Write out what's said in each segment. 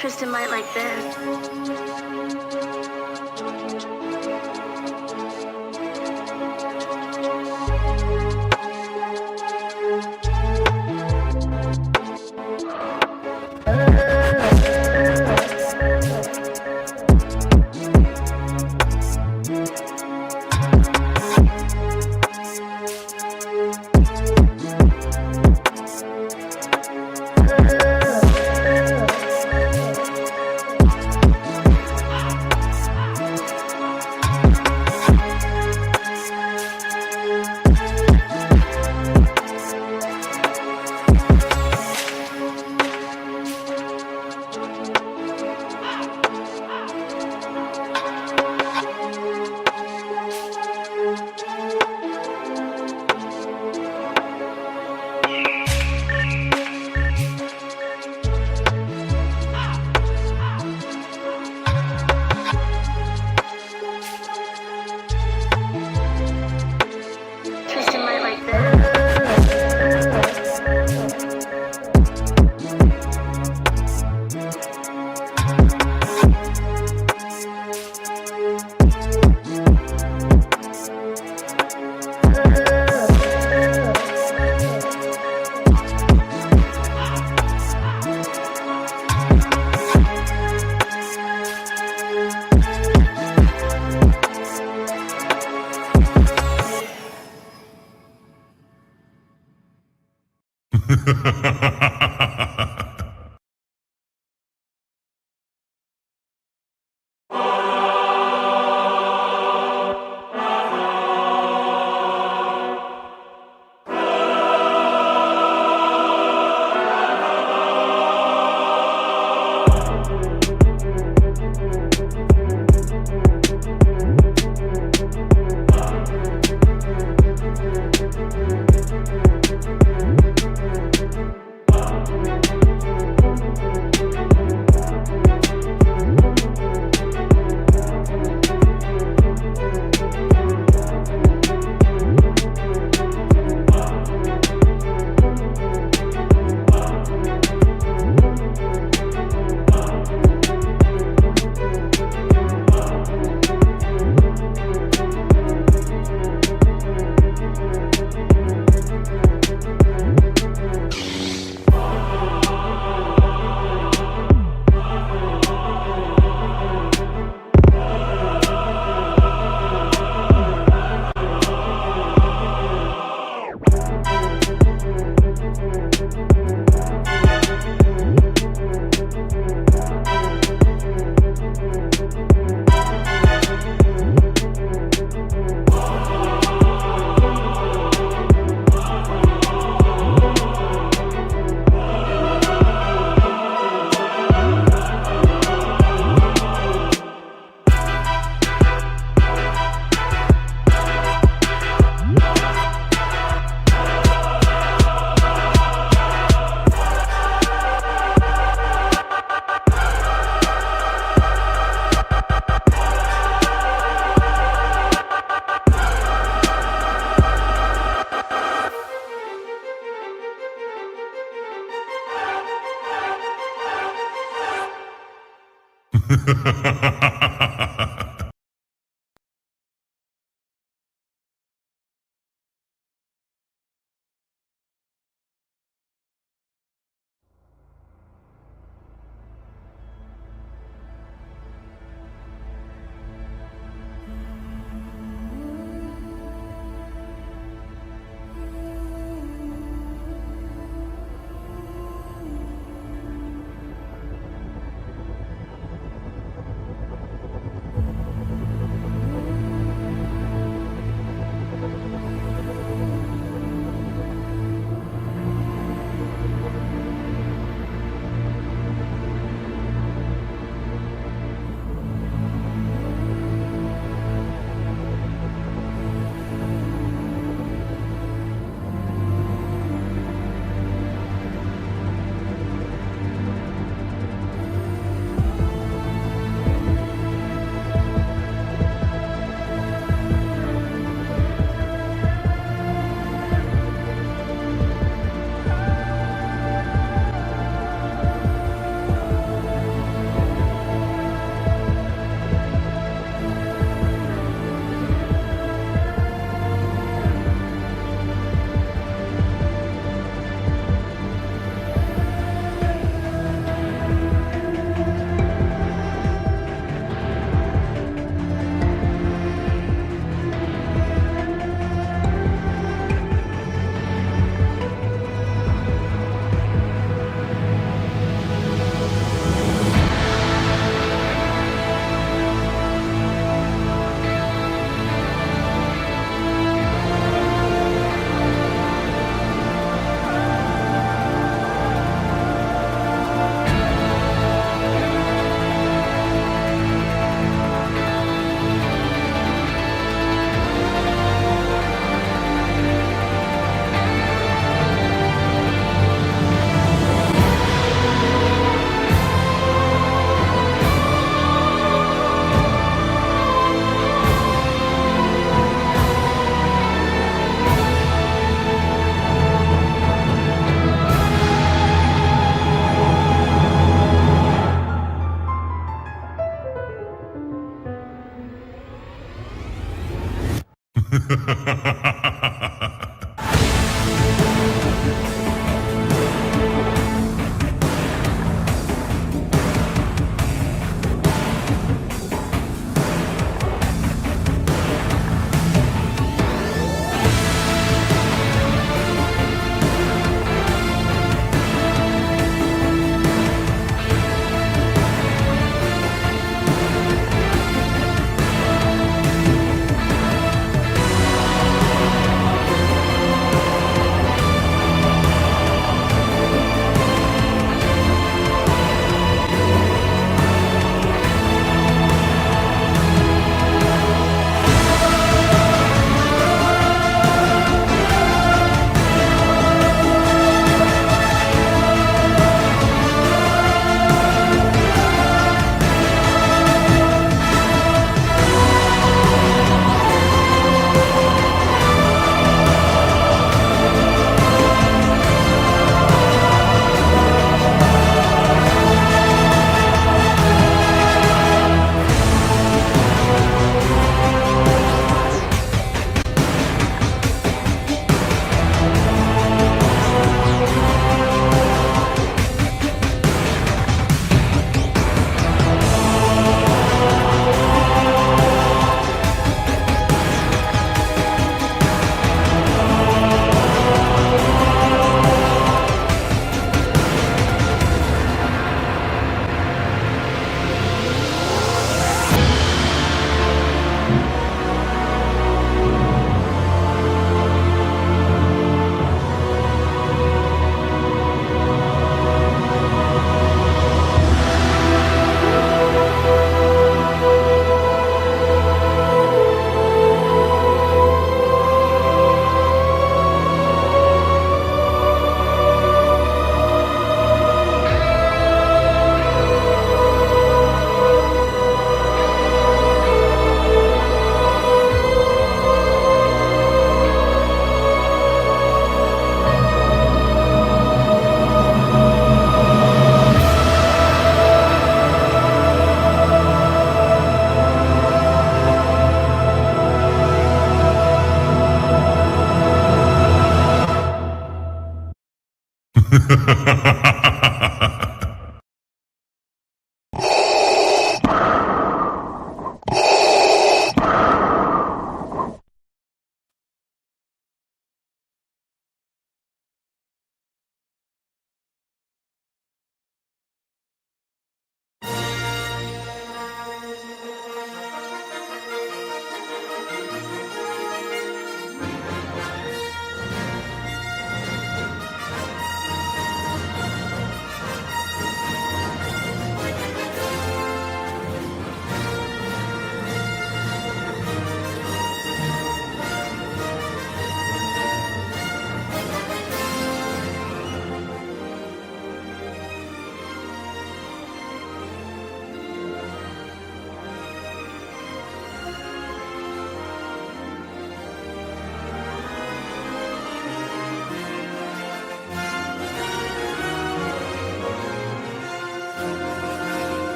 Tristan might like this. Tristan might like this.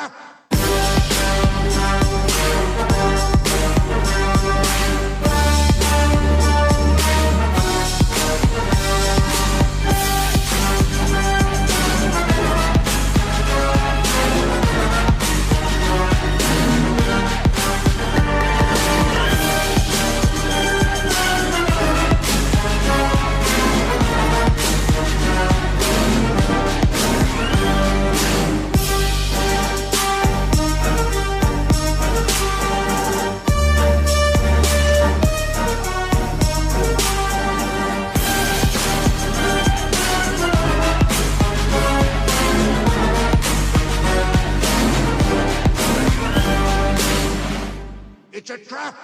trap. It's a trap!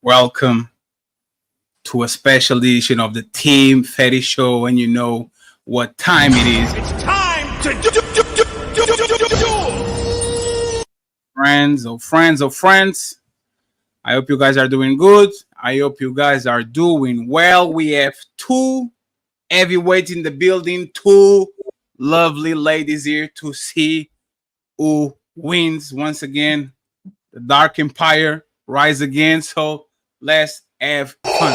Welcome to a special edition of the Team Fetty Show, and you know what time it is. It's time to do. Friends. I hope you guys are doing good. I hope you guys are doing well. We have two heavyweights in the building, two lovely ladies here to see who wins once again. The Dark Empire rise again, so let's have fun.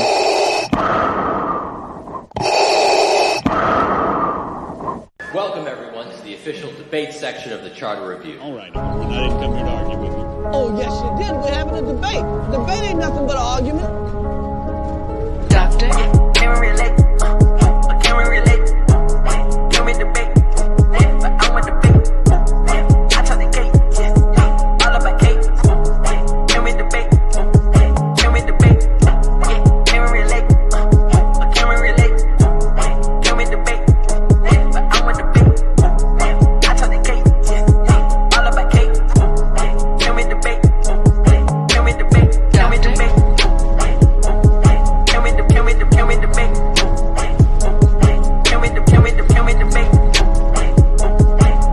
Welcome, everyone, to the official debate section of the Charter Review. All right, I didn't come here to argue with you. Oh, yes, you did. We're having a debate. Debate ain't nothing but an argument. Doctor, can we relate? Can we relate? Can we debate? But I want debate. I try the cake. All about cake. Can we debate? Can we debate? Can we relate? Can we relate? Can we debate? But I want debate. I try the cake. All about cake. Can we debate? Can we debate? Can we debate? Can we debate? Can we debate? Can we debate? Can we debate?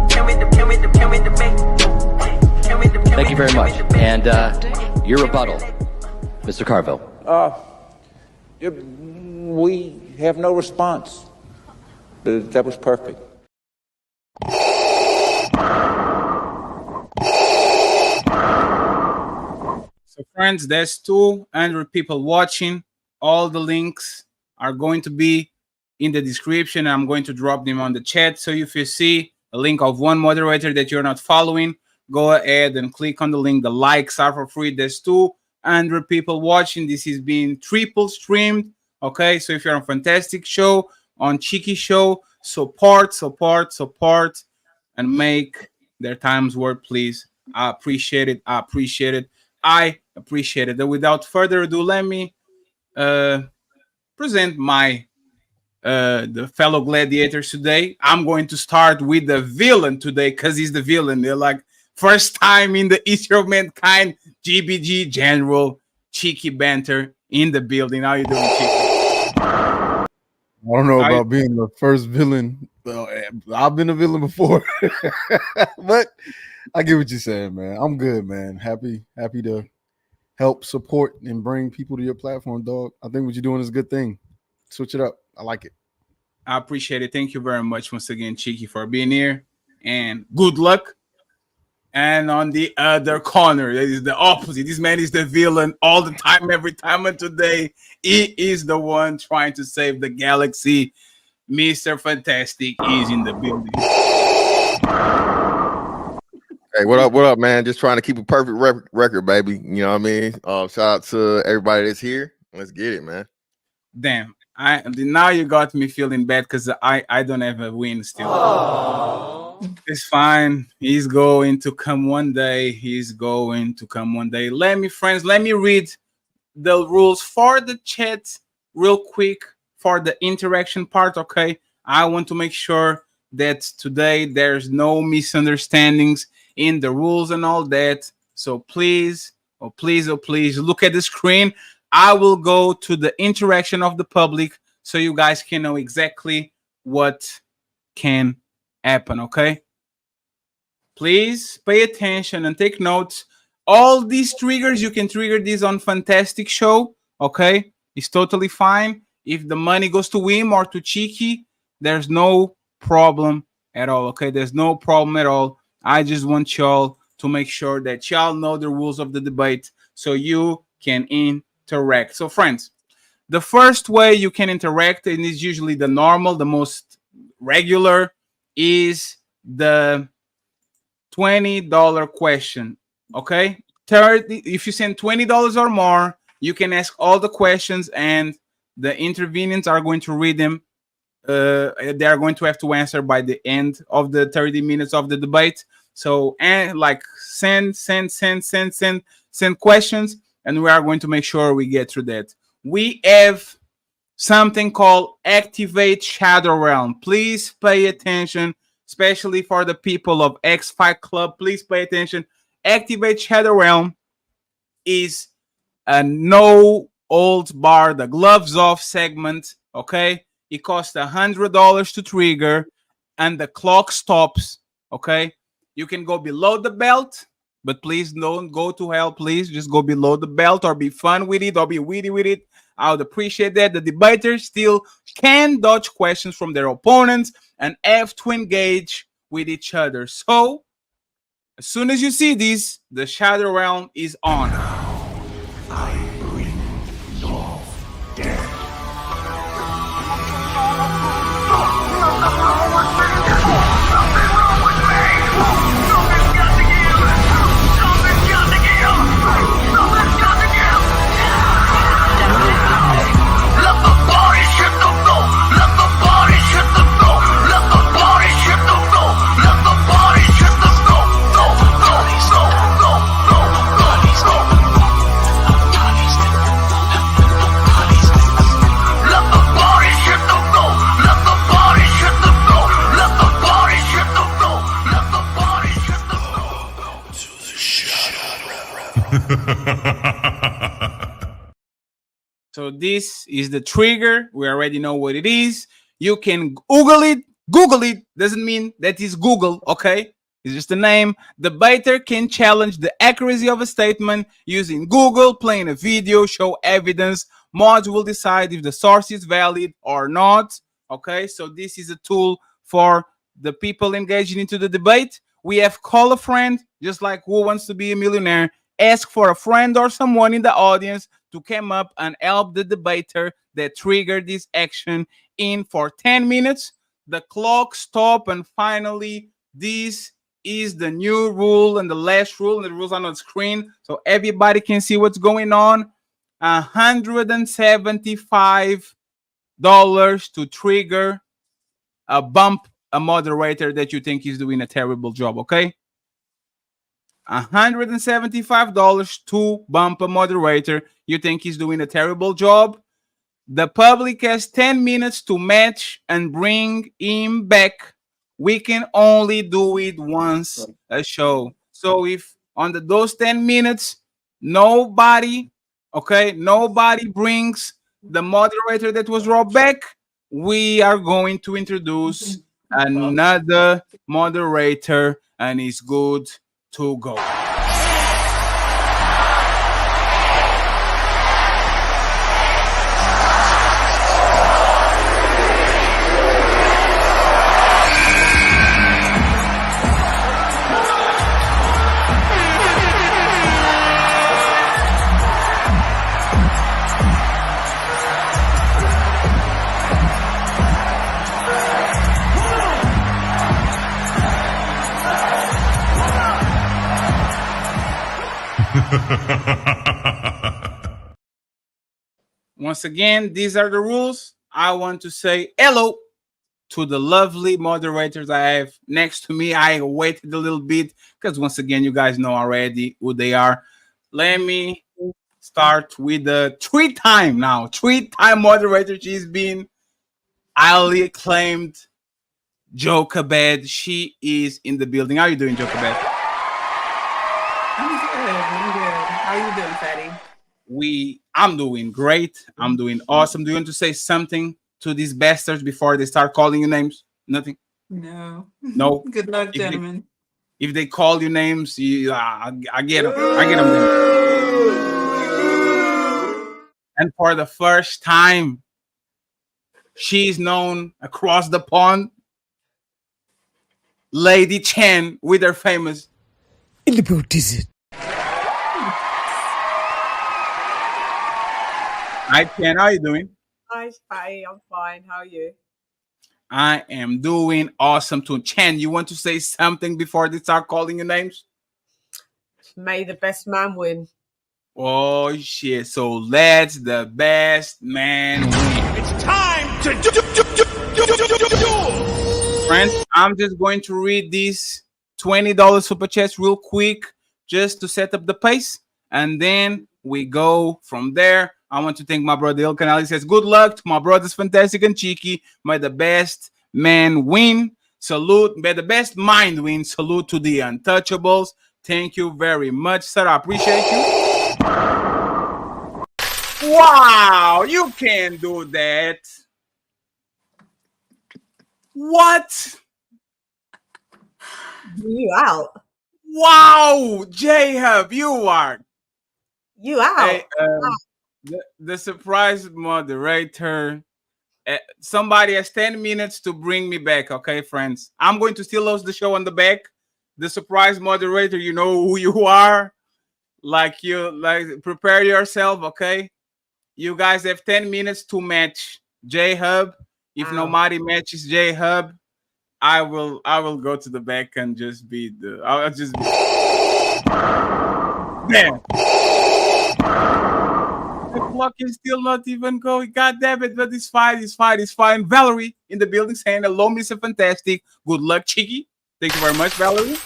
Can we debate? Can we debate? Can we debate? Thank you very much. And your rebuttal, Mr. Carville. We have no response. That was perfect. So, friends, there's 200 people watching. All the links are going to be in the description. I'm going to drop them on the chat. So if you see a link of one moderator that you're not following, go ahead and click on the link. The likes are for free. There's 200 people watching. This is being triple streamed. Okay, so if you're on Fantastic Show, on Cheeky Show, support, and make their times work, please. I appreciate it. And without further ado, let me present my the fellow gladiators today. I'm going to start with the villain today because he's the villain. They're like first time in the History of Mankind, GBG General Cheeky Banter in the building. How you doing, Cheeky? I don't know about being the first villain. I've been a villain before, but I get what you're saying, man. I'm good, man. Happy to help support and bring people to your platform, dog. I think what you're doing is a good thing. Switch it up. I like it. I appreciate it. Thank you very much once again, Cheeky, for being here. And good luck. And on the other corner, it is the opposite. This man is the villain all the time, every time. And today, he is the one trying to save the galaxy. Mr. Fantastic is in the building. Hey, what up, man? Just trying to keep a perfect record, baby. You know what I mean? Shout out to everybody that's here. Let's get it, man. Damn. Now you got me feeling bad because I don't have a win still. Aww. It's fine. He's going to come one day. Let me read the rules for the chat real quick for the interaction part, okay? I want to make sure that today there's no misunderstandings in the rules and all that. So please, please look at the screen. I will go to the interaction of the public so you guys can know exactly what can happen, okay? Please pay attention and take notes. All these triggers, you can trigger these on Fantastic Show, okay? It's totally fine. If the money goes to him or to Cheeky, there's no problem at all, okay? There's no problem at all. I just want y'all to make sure that y'all know the rules of the debate so you can interact. So, friends, the first way you can interact, and is usually the normal, the most regular, is the $20 question, okay? If you send $20 or more, you can ask all the questions and the intervenants are going to read them. They are going to have to answer by the end of the 30 minutes of the debate. So, and like send questions, and we are going to make sure we get through that. We have something called Activate Shadow Realm. Please pay attention, especially for the people of X Fight Club. Please pay attention. Activate Shadow Realm is a no holds bar, the gloves off segment, okay? It costs $100 to trigger, and the clock stops, okay? You can go below the belt, but please don't go to hell. Please just go below the belt or be fun with it or be witty with it. I would appreciate that. The debaters still can dodge questions from their opponents and have to engage with each other. So, as soon as you see this, the Shadow Realm is on. So this is the trigger. We already know what it is. You can Google it. Google it doesn't mean that is Google, okay? It's just a name. The debater can challenge the accuracy of a statement using Google, playing a video, show evidence. Mods will decide if the source is valid or not, okay? So this is a tool for the people engaging into the debate. We have call a friend, just like Who Wants to Be a Millionaire. Ask for a friend or someone in the audience to come up and help the debater that triggered this action in for 10 minutes. The clock stop, and finally, this is the new rule and the last rule, and the rules are on the screen so everybody can see what's going on. $175 to trigger a bump a moderator that you think is doing a terrible job, okay? $175 to bump a moderator you think he's doing a terrible job. The public has 10 minutes to match and bring him back. We can only do it once a show. So if on those 10 minutes, nobody brings the moderator that was brought back, we are going to introduce another moderator, and it's good to go. Once again, these are the rules. I want to say hello to the lovely moderators I have next to me. I waited a little bit because once again, you guys know already who they are. Let me start with the three-time moderator. She's been highly acclaimed, Jokabed. She is in the building. How are you doing, Jokabed? I'm good. How you doing, Fatty? I'm doing great. I'm doing awesome. Do you want to say something to these bastards before they start calling you names? Nothing? No. No. Good luck, gentlemen. If they call you names, I get them. I get them. And for the first time, she's known across the pond, Lady Chen, with her famous In the boat is it? Hi, Chen. How are you doing? Hi, Fatty. I'm fine. How are you? I am doing awesome too. Chen, you want to say something before they start calling you names? May the best man win. Oh shit! So let the best man win. It's time to do. Friends, I'm just going to read these $20 super chats real quick just to set up the pace, and then we go from there. I want to thank my brother El Canal. He says, good luck to my brothers, Fantastic and Cheeky. May the best man win. Salute. May the best mind win. Salute to the untouchables. Thank you very much, sir. I appreciate you. Wow, you can't do that. What? You out. Wow, J-Hub, you are. You out. Hey, the surprise moderator. Somebody has 10 minutes to bring me back, okay, friends? I'm going to still host the show on the back. The surprise moderator, you know who you are. Prepare yourself, okay? You guys have 10 minutes to match J-Hub. If nobody matches J-Hub, I will go to the back and just be I'll just be damn. The clock is still not even going. God damn it, but it's fine. Valerie in the building saying hello, Mr. Fantastic. Good luck, Cheeky. Thank you very much, Valerie.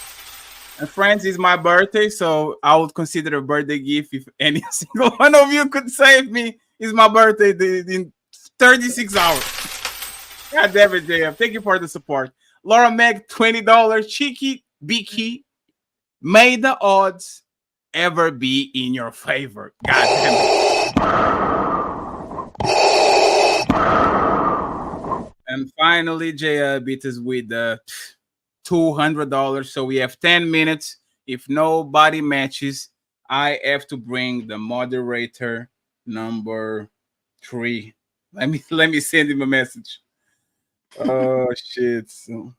And friends, it's my birthday, so I would consider a birthday gift if any single one of you could save me. It's my birthday in 36 hours. God damn it, JF. Thank you for the support. Laura Meg, $20. Cheeky, Beaky. May the odds ever be in your favor. God damn it. And finally, Jay beat us with $200. So we have 10 minutes. If nobody matches, I have to bring the moderator number 3. Let me send him a message. Oh shit. So,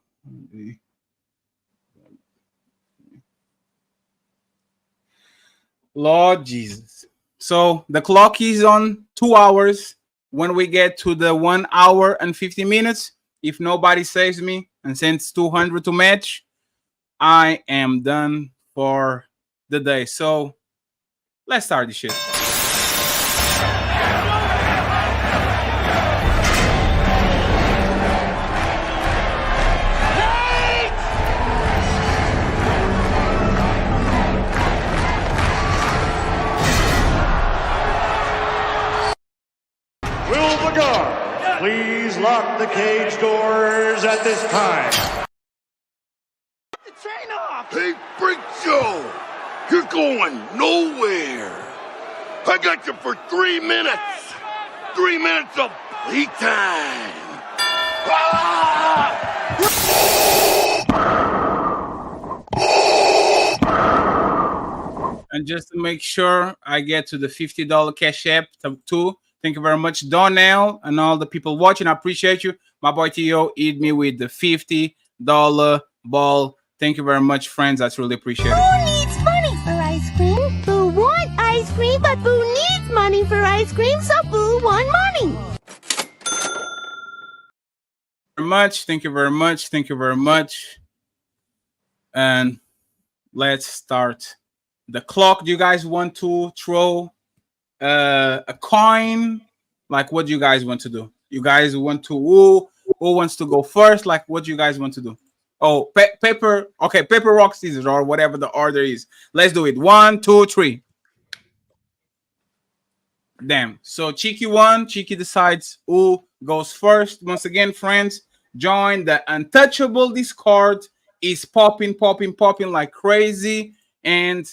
Lord Jesus. So the clock is on 2 hours. When we get to the 1 hour and 50 minutes, if nobody saves me and sends 200 to match, I am done for the day. So let's start this shit. Will the guard please lock the cage doors at this time? The train off! Hey, Freak Show! You're going nowhere! I got you for 3 minutes! 3 minutes of playtime! Ah! And just to make sure I get to the $50 cash app too. Thank you very much, Donnell, and all the people watching. I appreciate you. My boy T.O. eat me with the $50 ball. Thank you very much, friends. That's really appreciated. Who needs money for ice cream? Boo want ice cream, but Boo needs money for ice cream, so Boo want money. Thank you very much. Thank you very much. And let's start the clock. Do you guys want to throw a coin? Like, what do you guys want to do? You guys want to who wants to go first? Like, what do you guys want to do? Oh, paper. Okay, paper, rock, scissors, or whatever the order is. Let's do it. 1, 2, 3. Damn. So Cheeky won. Cheeky decides who goes first. Once again, friends, join the Untouchable Discord. Is popping like crazy, and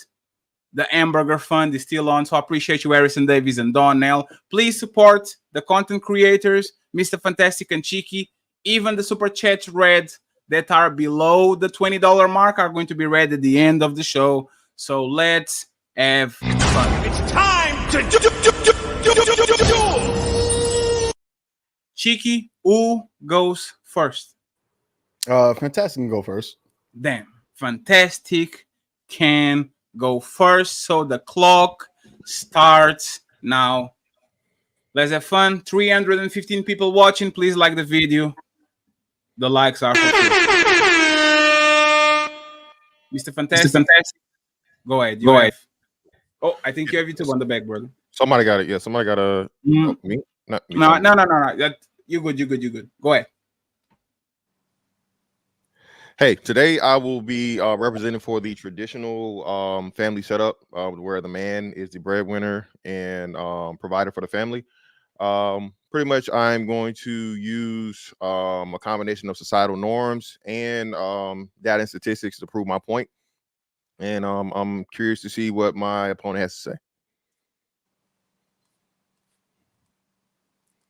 the Hamburger Fund is still on. So I appreciate you, Harrison Davies and Donnell. Please support the content creators, Mr. Fantastic and Cheeky. Even the super chat read that are below the $20 mark are going to be read at the end of the show. So let's have fun. It's time to Cheeky, who goes first? Fantastic can go first. Damn, Fantastic can go first. So the clock starts now. Let's have fun. 315 people watching. Please like the video. The likes are for free. Mr. Fantastic. Go ahead. Go ahead. Oh, I think you have YouTube on the back, brother. Somebody got it. Yeah, somebody got a me. Not me. No. You good. Go ahead. Hey, today I will be representing for the traditional family setup, where the man is the breadwinner and provider for the family. Pretty much, I'm going to use a combination of societal norms and data and statistics to prove my point. And I'm curious to see what my opponent has to say.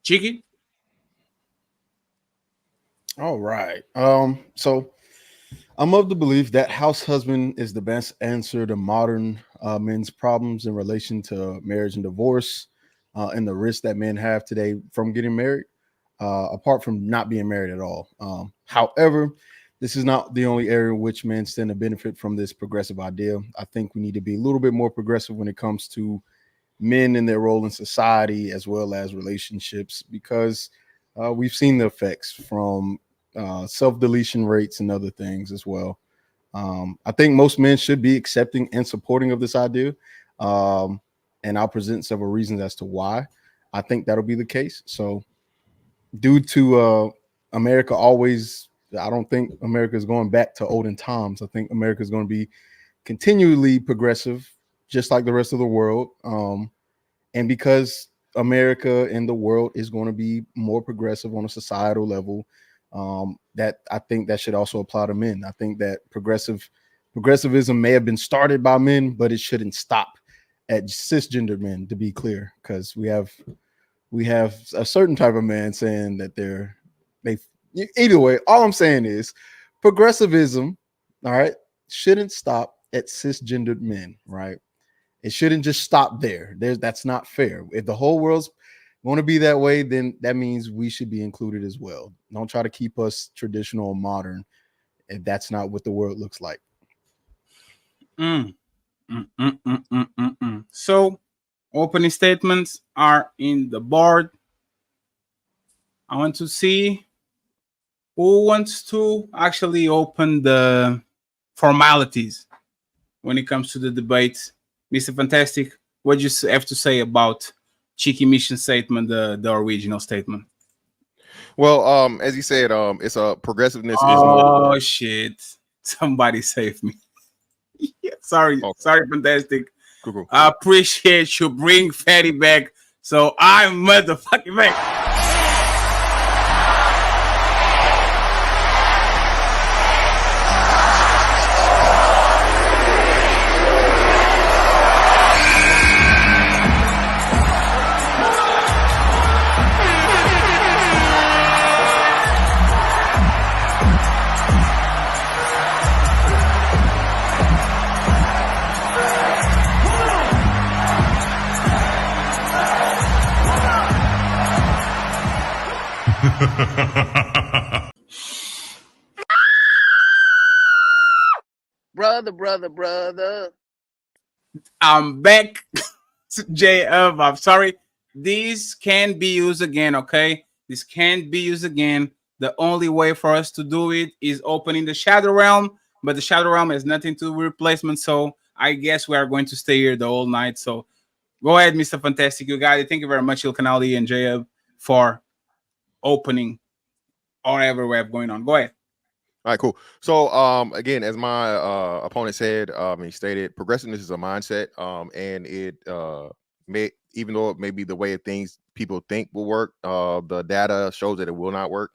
Cheeky. All right. So I'm of the belief that house husband is the best answer to modern men's problems in relation to marriage and divorce, and the risks that men have today from getting married, apart from not being married at all. However, this is not the only area in which men stand to benefit from this progressive idea. I think we need to be a little bit more progressive when it comes to men and their role in society, as well as relationships, because we've seen the effects from self-deletion rates and other things as well. I think most men should be accepting and supporting of this idea. And I'll present several reasons as to why I think that'll be the case. So due to America always, I don't think America is going back to olden times. I think America is going to be continually progressive, just like the rest of the world. And because America and the world is going to be more progressive on a societal level, that I think that should also apply to men. I think that progressivism may have been started by men, but it shouldn't stop at cisgender men, to be clear, because we have a certain type of man saying that they either way. All I'm saying is progressivism, all right, shouldn't stop at cisgendered men, right? It shouldn't just stop there. That's not fair. If the whole world's going to be that way, then that means we should be included as well. Don't try to keep us traditional or modern if that's not what the world looks like. So opening statements are in the board. I want to see who wants to actually open the formalities when it comes to the debate. Mr. Fantastic, what do you have to say about Cheeky mission statement, the original statement? Well, as you said, it's a progressiveness. Oh shit! Somebody save me. Yeah, sorry, Fantastic. Cool. I appreciate you. Bring Fatty back, so I'm motherfucking back. Brother. I'm back. JF, I'm sorry. These can be used again, okay? This can't be used again. The only way for us to do it is opening the Shadow Realm, but the Shadow Realm has nothing to do with replacement, so I guess we are going to stay here the whole night. So go ahead, Mr. Fantastic. You got it. Thank you very much, Ilkanali and Jayab, for opening whatever we have going on. Go ahead. All right, cool. So, again, as my opponent said, he stated, progressiveness is a mindset, and it may, even though it may be the way of things people think will work, the data shows that it will not work.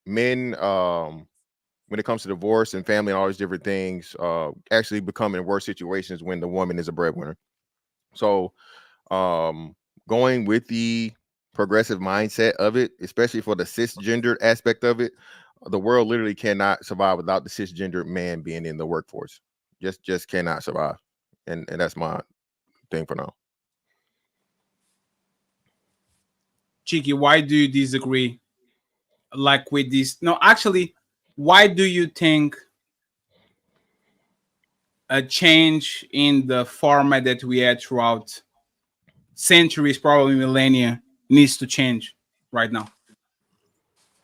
Men, when it comes to divorce and family and all these different things, actually become in worse situations when the woman is a breadwinner. So, going with the progressive mindset of it, especially for the cisgendered aspect of it, the world literally cannot survive without the cisgendered man being in the workforce. Just cannot survive. And that's my thing for now. Cheeky, why do you disagree? Like with this? No, actually, why do you think a change in the format that we had throughout centuries, probably millennia, needs to change right now?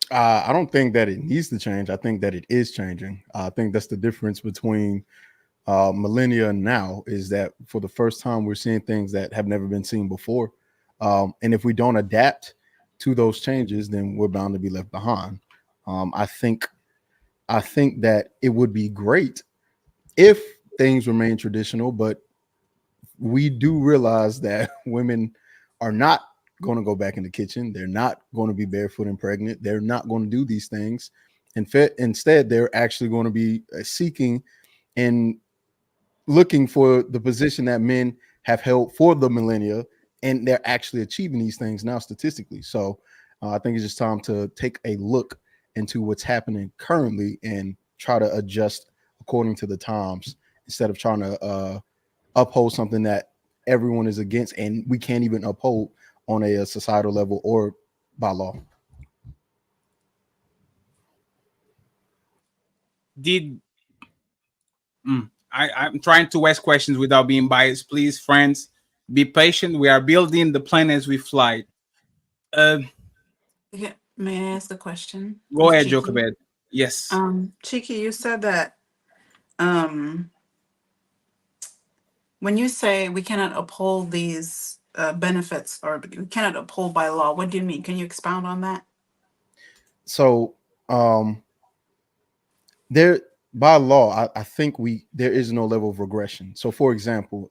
I don't think that it needs to change. I think that it is changing. I think that's the difference between millennia and now, is that for the first time we're seeing things that have never been seen before. And if we don't adapt to those changes, then we're bound to be left behind. I think that it would be great if things remain traditional, but we do realize that women are not going to go back in the kitchen. They're not going to be barefoot and pregnant. They're not going to do these things. Instead, they're actually going to be seeking and looking for the position that men have held for the millennia, and they're actually achieving these things now statistically. So I think it's just time to take a look into what's happening currently and try to adjust according to the times, instead of trying to uphold something that everyone is against and we can't even uphold on a societal level or by law. I'm trying to ask questions without being biased. Please, friends, be patient. We are building the plane as we fly. Yeah, may I ask a question? Go ahead, Jochebed. Yes. Cheeky, you said that when you say we cannot uphold these benefits, or we cannot uphold by law, what do you mean? Can you expound on that? So there, by law, I think there is no level of regression. So for example,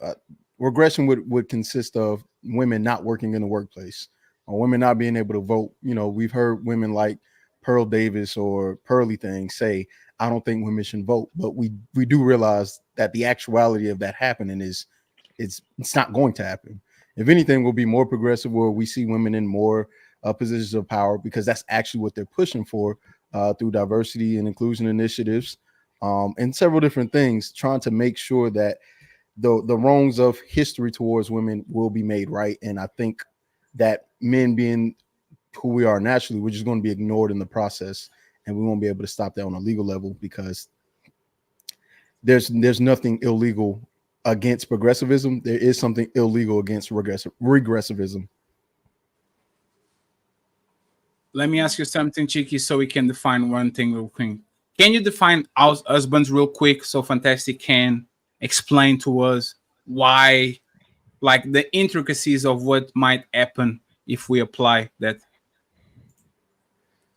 regression would consist of women not working in the workplace, or women not being able to vote. You know, we've heard women like Pearl Davis or Pearly Thing say, I don't think women should vote, but we do realize that the actuality of that happening is it's not going to happen. If anything, we'll be more progressive, where we see women in more positions of power, because that's actually what they're pushing for through diversity and inclusion initiatives and several different things, trying to make sure that the wrongs of history towards women will be made right. And I think that men being who we are naturally, we're just going to be ignored in the process, and we won't be able to stop that on a legal level, because there's nothing illegal against progressivism. There is something illegal against regressivism. Let me ask you something, Cheeky, so we can define one thing real quick. Can you define husbands real quick, so Fantastic can explain to us why, like the intricacies of what might happen if we apply that?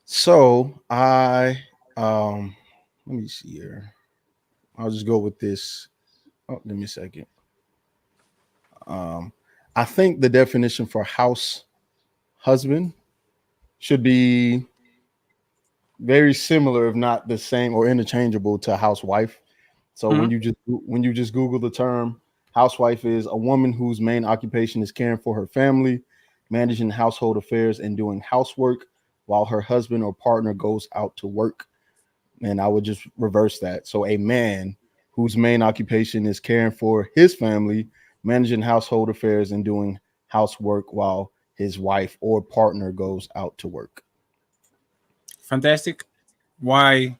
So let me see here. I'll just go with this. Oh, give me a second. I think the definition for house husband should be very similar, if not the same or interchangeable, to housewife. So when you just Google the term, housewife is a woman whose main occupation is caring for her family, managing household affairs, and doing housework while her husband or partner goes out to work. And I would just reverse that. So a man whose main occupation is caring for his family, managing household affairs, and doing housework while his wife or partner goes out to work. Fantastic. Why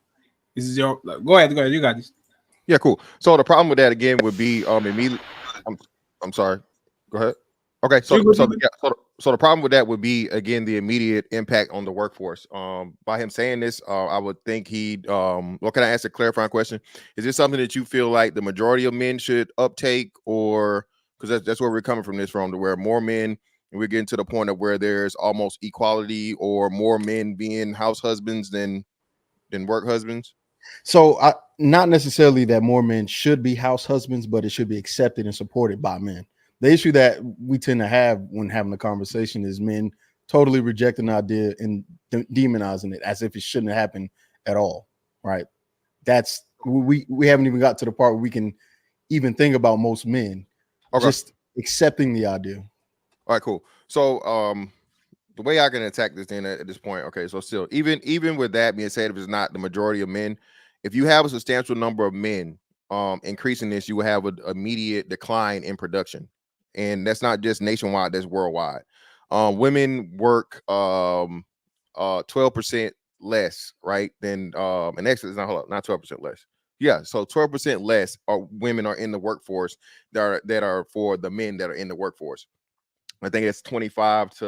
is your go ahead, you got this. Yeah, cool. So the problem with that again would be immediately. I'm sorry. Go ahead. Okay, so So the problem with that would be, again, the immediate impact on the workforce. By him saying this, I would think he'd well, can I ask a clarifying question? Is this something that you feel like the majority of men should uptake, or because that's where we're coming from this from, to where more men, and we're getting to the point of where there's almost equality, or more men being house husbands than work husbands? So not necessarily that more men should be house husbands, but it should be accepted and supported by men. The issue that we tend to have when having a conversation is men totally rejecting the idea and demonizing it as if it shouldn't happen at all. Right. That's we haven't even got to the part where we can even think about most men just accepting the idea. All right, cool. So the way I can attack this then at this point, okay, so still, even with that being said, if it's not the majority of men, if you have a substantial number of men increasing this, you will have an immediate decline in production. And that's not just nationwide, that's worldwide. Women work 12% less, right? Than and actually, it's not 12% less. Yeah, so 12% less women are in the workforce that are for the men that are in the workforce. I think it's 25 to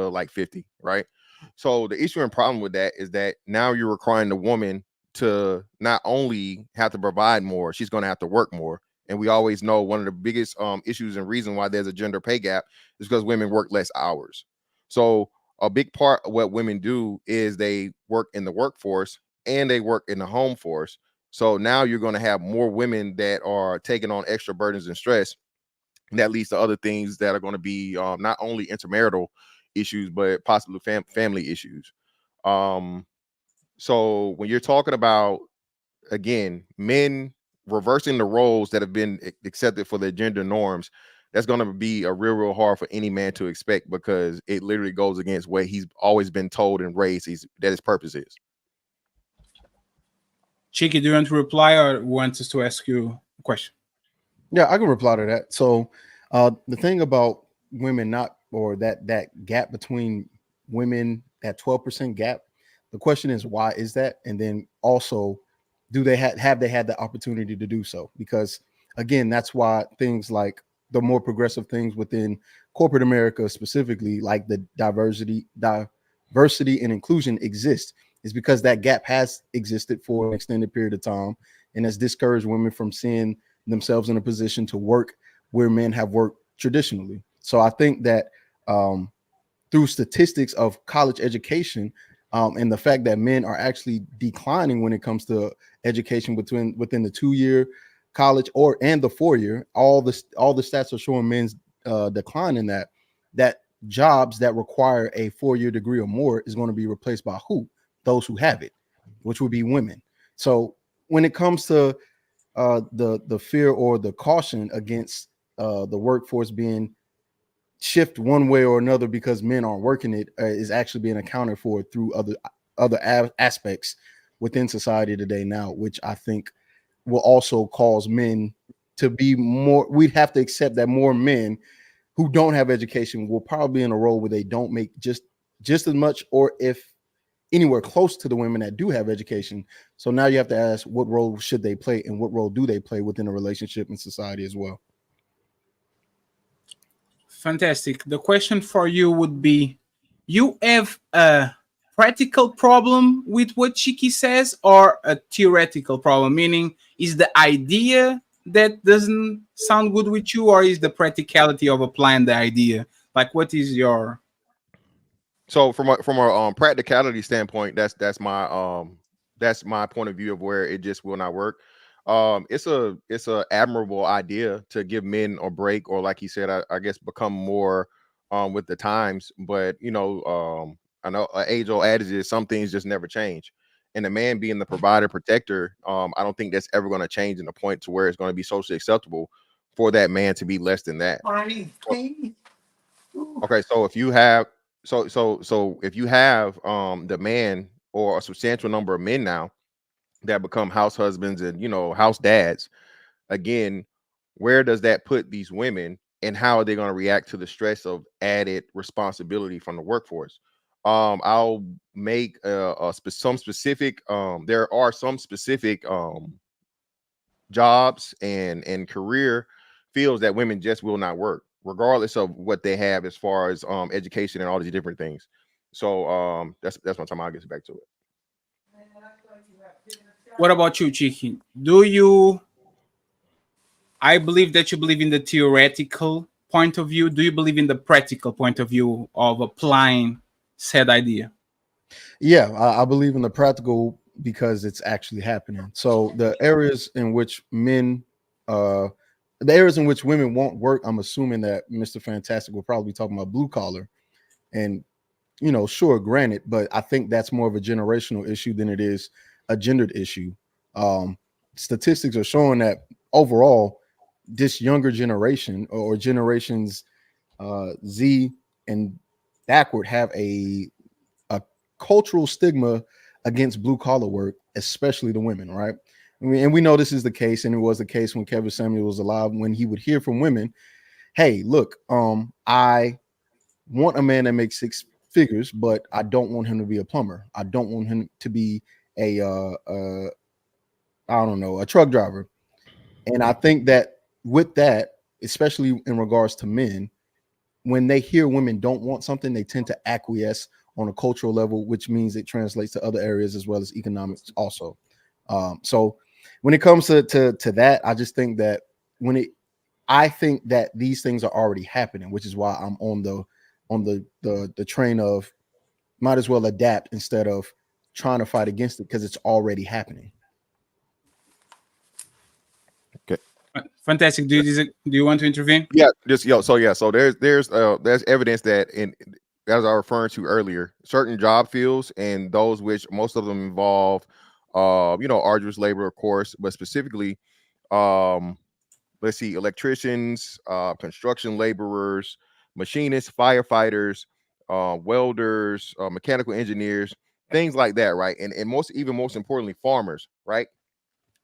like 50, right? So the issue and problem with that is that now you're requiring the woman to not only have to provide more, she's going to have to work more. And we always know one of the biggest issues and reason why there's a gender pay gap is because women work less hours. So a big part of what women do is they work in the workforce and they work in the home force. So now you're going to have more women that are taking on extra burdens and stress. And that leads to other things that are going to be not only intermarital issues, but possibly family issues. So when you're talking about, again, men reversing the roles that have been accepted for their gender norms, that's going to be a real hard for any man to expect, because it literally goes against what he's always been told and raised that his purpose is. Cheeky, do you want to reply or want us to ask you a question? Yeah, I can reply to that. So the thing about women that gap between women, that 12% gap, the question is, why is that? And then also, do they have they had the opportunity to do so? Because again, that's why things like the more progressive things within corporate America, specifically like the diversity and inclusion exist, is because that gap has existed for an extended period of time and has discouraged women from seeing themselves in a position to work where men have worked traditionally. So I think that through statistics of college education and the fact that men are actually declining when it comes to education within the 2-year college and the 4-year, all the stats are showing men's decline in that jobs that require a 4-year degree or more is going to be replaced by those who have it, which would be women. So when it comes to the fear or the caution against the workforce being shift one way or another because men aren't working it is actually being accounted for through other aspects within society today now, which I think will also cause men to be more. We'd have to accept that more men who don't have education will probably be in a role where they don't make just as much, or if anywhere close to the women that do have education. So now you have to ask, what role should they play and what role do they play within a relationship and society as well? Fantastic. The question for you would be, you have a practical problem with what Chiki says or a theoretical problem? Meaning, is the idea that doesn't sound good with you, or is the practicality of applying the idea? Like, what is your... So from a practicality standpoint, that's my point of view of where it just will not work. It's a admirable idea to give men a break, or like he said, I guess become more with the times. But I know an age-old adage is some things just never change. And the man being the provider, protector, I don't think that's ever going to change in a point to where it's going to be socially acceptable for that man to be less than that. Okay, so if you have if you have the man or a substantial number of men now that become house husbands and house dads, again, where does that put these women, and how are they going to react to the stress of added responsibility from the workforce? I'll make some specific there are some specific jobs and career fields that women just will not work. regardless of what they have as far as education and all these different things. So that's my time. I'll get back to it. What about you, Chiki? Do you? I believe that you believe in the theoretical point of view. Do you believe in the practical point of view of applying said idea? Yeah, I believe in the practical because it's actually happening. So the areas in which men, the areas in which women won't work, I'm assuming that Mr. Fantastic will probably be talking about blue collar. And, you know, sure, granted, but I think that's more of a generational issue than it is a gendered issue. Statistics are showing that overall, this younger generation or generations Z and backward have a cultural stigma against blue collar work, especially the women, right? I mean, and we know this is the case, and it was the case when Kevin Samuel was alive, when he would hear from women, hey, look, I want a man that makes six figures, but I don't want him to be a plumber. I don't want him to be a I don't know, a truck driver. And I think that with that, especially in regards to men, when they hear women don't want something, they tend to acquiesce on a cultural level, which means it translates to other areas as well as economics also. So when it comes to that, I just think that I think that these things are already happening, which is why I'm on the train of might as well adapt instead of trying to fight against it, because it's already happening. Okay. Fantastic. Do you want to intervene? Yeah, so there's evidence that as I was referring to earlier, certain job fields and those which most of them involve arduous labor, of course, but specifically let's see, electricians, construction laborers, machinists, firefighters, welders, mechanical engineers, things like that, right? And most importantly, farmers, right?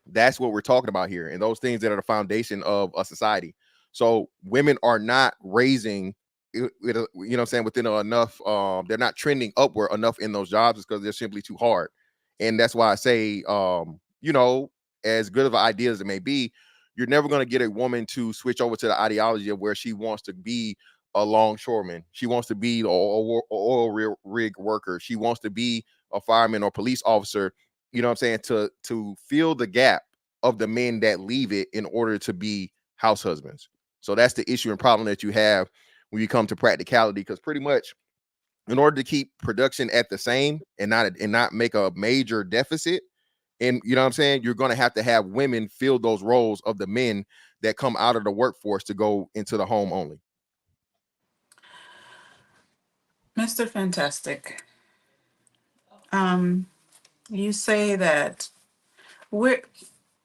That's what we're talking about here, and those things that are the foundation of a society. So women are not raising, within enough. They're not trending upward enough in those jobs because they're simply too hard. And that's why I say, as good of an idea as it may be, you're never going to get a woman to switch over to the ideology of where she wants to be a longshoreman. She wants to be an oil rig worker. She wants to be a fireman or police officer. You know what I'm saying? To fill the gap of the men that leave it in order to be house husbands. So that's the issue and problem that you have when you come to practicality, because pretty much in order to keep production at the same and not make a major deficit, and you know what I'm saying, you're going to have women fill those roles of the men that come out of the workforce to go into the home only. Mr. Fantastic, you say that what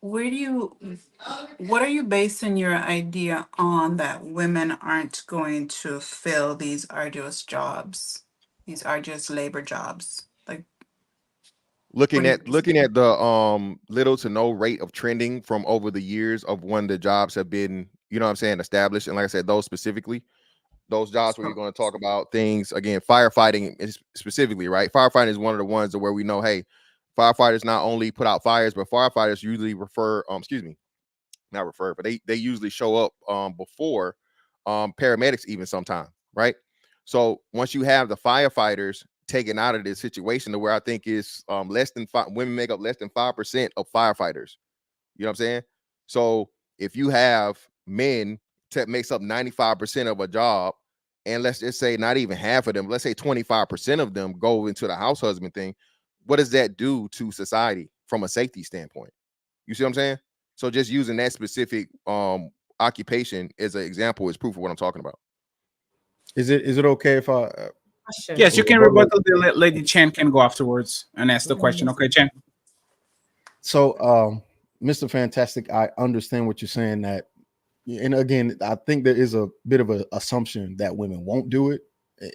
are you basing your idea on, that women aren't going to fill these arduous jobs, these arduous labor jobs? Like, looking at the little to no rate of trending from over the years of when the jobs have been, established. And like I said, those specifically, those jobs where you're going to talk about things again, firefighting specifically, right? Firefighting is one of the ones where we know, hey, firefighters not only put out fires, but firefighters usually but they usually show up before paramedics even sometimes, right? So once you have the firefighters taken out of this situation, to where I think is women make up less than 5% of firefighters. You know what I'm saying? So if you have men that makes up 95% of a job, and let's just say not even half of them, let's say 25% of them go into the house husband thing, what does that do to society from a safety standpoint? You see what I'm saying? So just using that specific occupation as an example is proof of what I'm talking about. Is it okay if I? Yes, you can rebuttal. The lady Chen can go afterwards and ask the question. Okay, Chen. So, Mr. Fantastic, I understand what you're saying, that, and again, I think there is a bit of an assumption that women won't do it,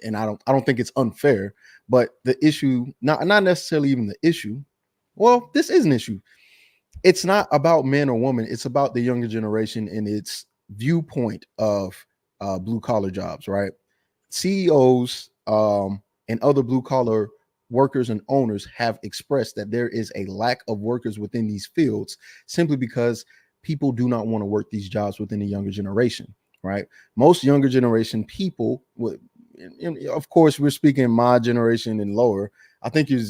and I don't think it's unfair. But the issue, not necessarily even the issue. Well, this is an issue. It's not about man or woman. It's about the younger generation and its viewpoint of blue collar jobs, right? CEOs and other blue collar workers and owners have expressed that there is a lack of workers within these fields simply because people do not want to work these jobs within the younger generation, right? Most younger generation people would, of course, we're speaking my generation and lower. I think you're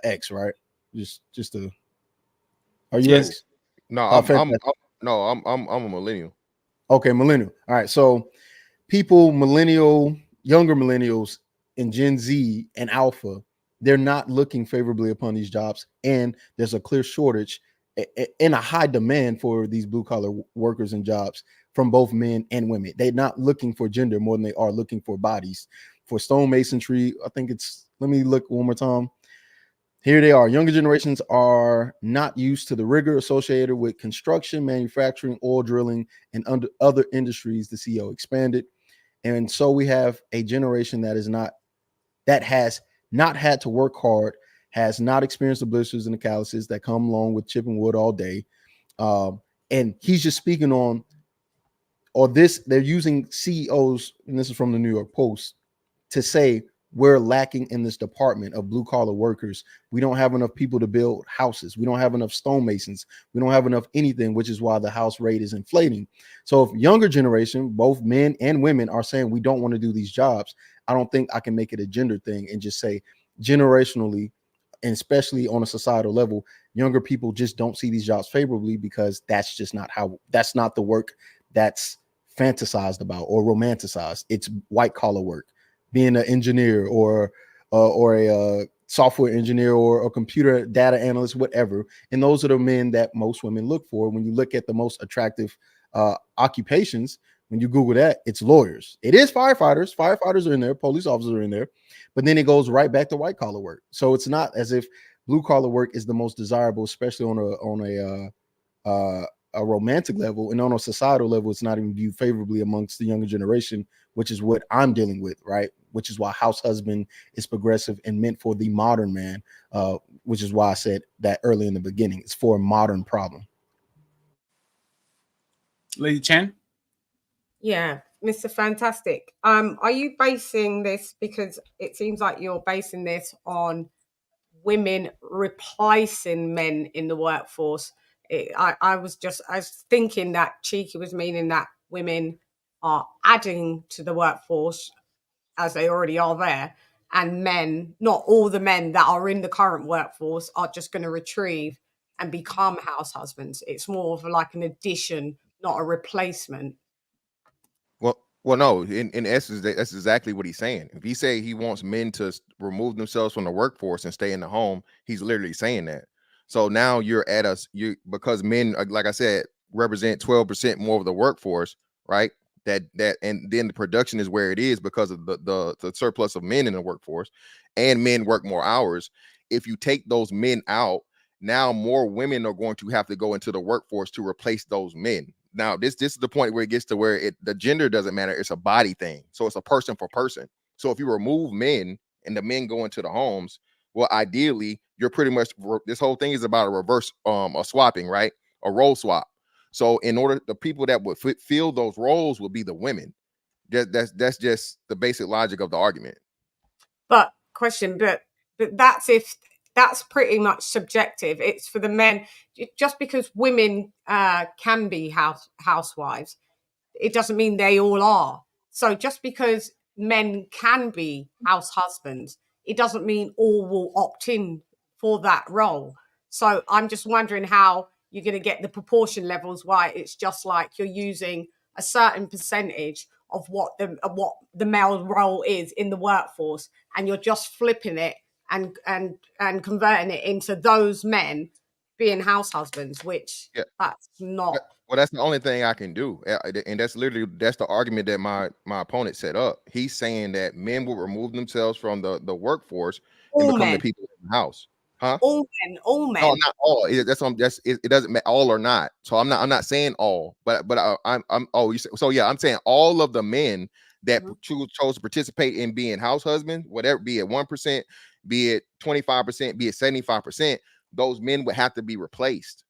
X, right? Just a. Are you Yes. X? No, Fantastic. I'm a millennial. Okay, millennial. All right, so people, younger millennials, and Gen Z and Alpha, they're not looking favorably upon these jobs, and there's a clear shortage and a high demand for these blue collar workers and jobs from both men and women. They're not looking for gender more than they are looking for bodies. For stonemasonry, I think it's. Let me look one more time. Here they are. Younger generations are not used to the rigor associated with construction, manufacturing, oil drilling, and other industries. The CEO expanded. And so we have a generation that has not had to work hard, has not experienced the blisters and the calluses that come along with chipping wood all day. And he's just speaking on, or this, they're using CEOs, and this is from the New York Post, to say we're lacking in this department of blue collar workers. We don't have enough people to build houses. We don't have enough stonemasons. We don't have enough anything, which is why the house rate is inflating. So if younger generation, both men and women, are saying we don't want to do these jobs, I don't think I can make it a gender thing and just say generationally, and especially on a societal level, younger people just don't see these jobs favorably because that's not the work that's fantasized about or romanticized. It's white collar work, being an engineer or a software engineer or a computer data analyst, whatever. And those are the men that most women look for. When you look at the most attractive occupations, when you Google that, it's lawyers. It is firefighters. Firefighters are in there. Police officers are in there. But then it goes right back to white collar work. So it's not as if blue collar work is the most desirable, especially on a romantic level, and on a societal level, it's not even viewed favorably amongst the younger generation, which is what I'm dealing with, right? Which is why house husband is progressive and meant for the modern man, which is why I said that early in the beginning. It's for a modern problem. Lady Chen? Yeah, Mr. Fantastic. Are you basing this, because it seems like you're basing this on women replacing men in the workforce? I was thinking that Cheeky was meaning that women are adding to the workforce as they already are there, and men, not all the men that are in the current workforce, are just going to retrieve and become house husbands. It's more of like an addition, not a replacement. Well, no. In essence, that's exactly what he's saying. If he say he wants men to remove themselves from the workforce and stay in the home, he's literally saying that. So now you're at us, because men, like I said, represent 12% more of the workforce, right? And then the production is where it is because of the surplus of men in the workforce, and men work more hours. If you take those men out, now more women are going to have to go into the workforce to replace those men. Now, this is the point where it gets to where the gender doesn't matter. It's a body thing. So it's a person for person. So if you remove men and the men go into the homes, well, ideally, you're pretty much, this whole thing is about a reverse, a swapping, right? A role swap. So in order, the people that would fill those roles would be the women. That's just the basic logic of the argument. But that's pretty much subjective. It's for the men. Just because women can be housewives, it doesn't mean they all are. So just because men can be house husbands, it doesn't mean all will opt in for that role. So I'm just wondering how you're going to get the proportion levels. Why it's just like you're using a certain percentage of what the male role is in the workforce, and you're just flipping it and converting it into those men being house husbands, which that's not. Well, that's the only thing I can do, and that's the argument that my opponent set up. He's saying that men will remove themselves from the workforce and become the people in the house, huh? All men. No, not all. It doesn't matter all or not. So I'm not saying all, but I'm so yeah, I'm saying all of the men that chose to participate in being house husbands, whatever, be it 1%, be it 25%, be it 75%, those men would have to be replaced.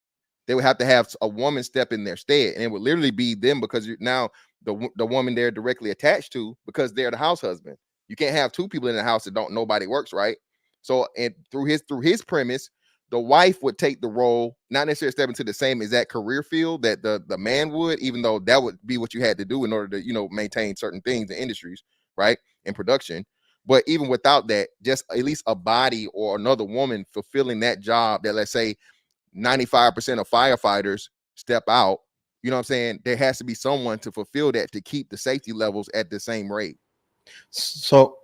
They would have to have a woman step in their stead, and it would literally be them, because now the woman they're directly attached to, because they're the house husband. You can't have two people in the house that nobody works, right? So, and through his premise, the wife would take the role, not necessarily step into the same exact career field that the man would, even though that would be what you had to do in order to, you know, maintain certain things in industries, right, in production. But even without that, just at least a body or another woman fulfilling that job that, let's say, 95% of firefighters step out, you know what I'm saying? There has to be someone to fulfill that to keep the safety levels at the same rate. So,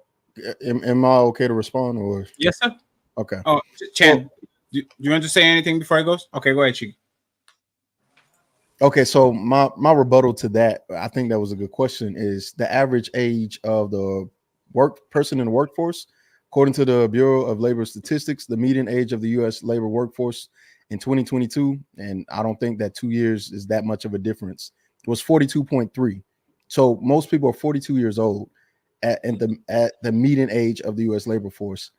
am I okay to respond or? Yes, sir. Okay. Oh, Chen, do you want to say anything before I go? Okay, go ahead, Chiki. Okay, so my rebuttal to that, I think that was a good question, is the average age of the person in the workforce. According to the Bureau of Labor Statistics, the median age of the U.S. labor workforce in 2022, and I don't think that 2 years is that much of a difference, was 42.3. So most people are 42 years old at the median age of the U.S. labor force.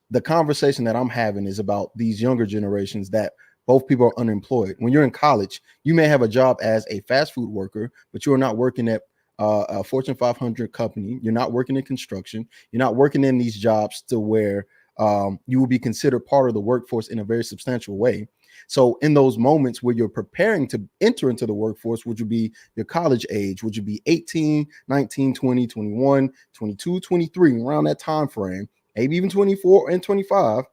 The conversation that I'm having is about these younger generations that both people are unemployed. When you're in college, you may have a job as a fast food worker, but you are not working at a Fortune 500 company. You're not working in construction. You're not working in these jobs to where you will be considered part of the workforce in a very substantial way. So in those moments where you're preparing to enter into the workforce, which would be your college age, which would be 18, 19, 20, 21, 22, 23, around that time frame, maybe even 24 and 25,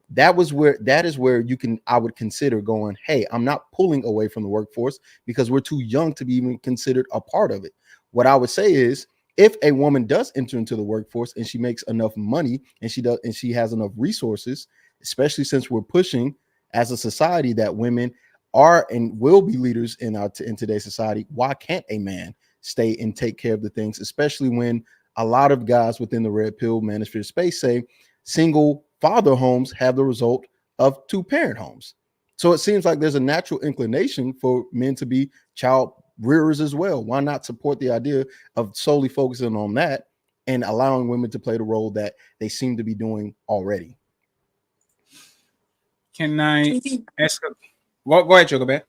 that is where I would consider going, hey, I'm not pulling away from the workforce because we're too young to be even considered a part of it. What I would say is, if a woman does enter into the workforce and she makes enough money and she has enough resources, especially since we're pushing as a society that women are and will be leaders in today's society, why can't a man stay and take care of the things, especially when a lot of guys within the red pill manosphere space say single father homes have the result of two-parent homes. So it seems like there's a natural inclination for men to be child rearers as well. Why not support the idea of solely focusing on that and allowing women to play the role that they seem to be doing already? Can I ask? Go ahead, Chocobet.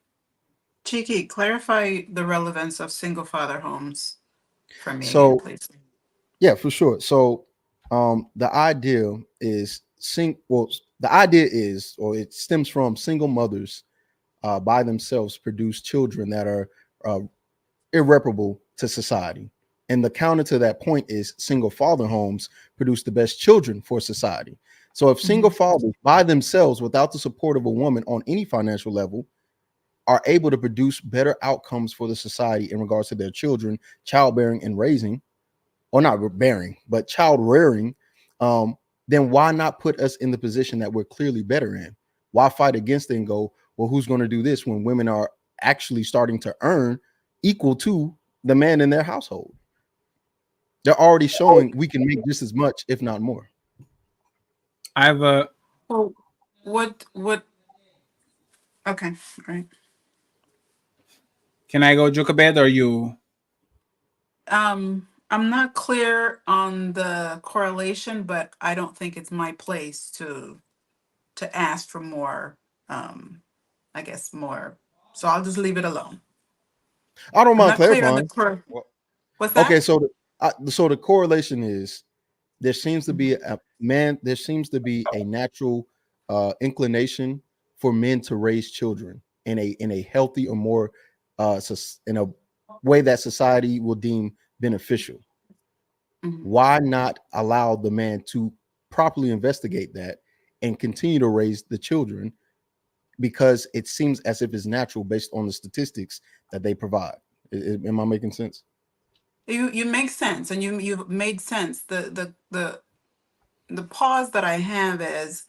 Chiki, clarify the relevance of single father homes for me So, again, please. Yeah, for sure. So the idea is or it stems from single mothers by themselves produce children that are irreparable to society. And the counter to that point is single father homes produce the best children for society. So if single fathers by themselves, without the support of a woman on any financial level, are able to produce better outcomes for the society in regards to their children, childbearing and raising, or not bearing, but child rearing, then why not put us in the position that we're clearly better in? Why fight against it and go, well, who's going to do this when women are actually starting to earn equal to the man in their household? They're already showing we can make just as much, if not more. I have a. Well, what? Okay, right. Can I go, Chocobet, or you? I'm not clear on the correlation, but I don't think it's my place to ask for more. I guess more. So I'll just leave it alone. I don't mind clarifying. What's that? Okay, so the correlation is there seems to be a natural inclination for men to raise children in a healthy or more in a way that society will deem beneficial. Why not allow the man to properly investigate that and continue to raise the children, because it seems as if it's natural based on the statistics that they provide. Am I making sense? You make sense, and you've made sense. The pause that I have is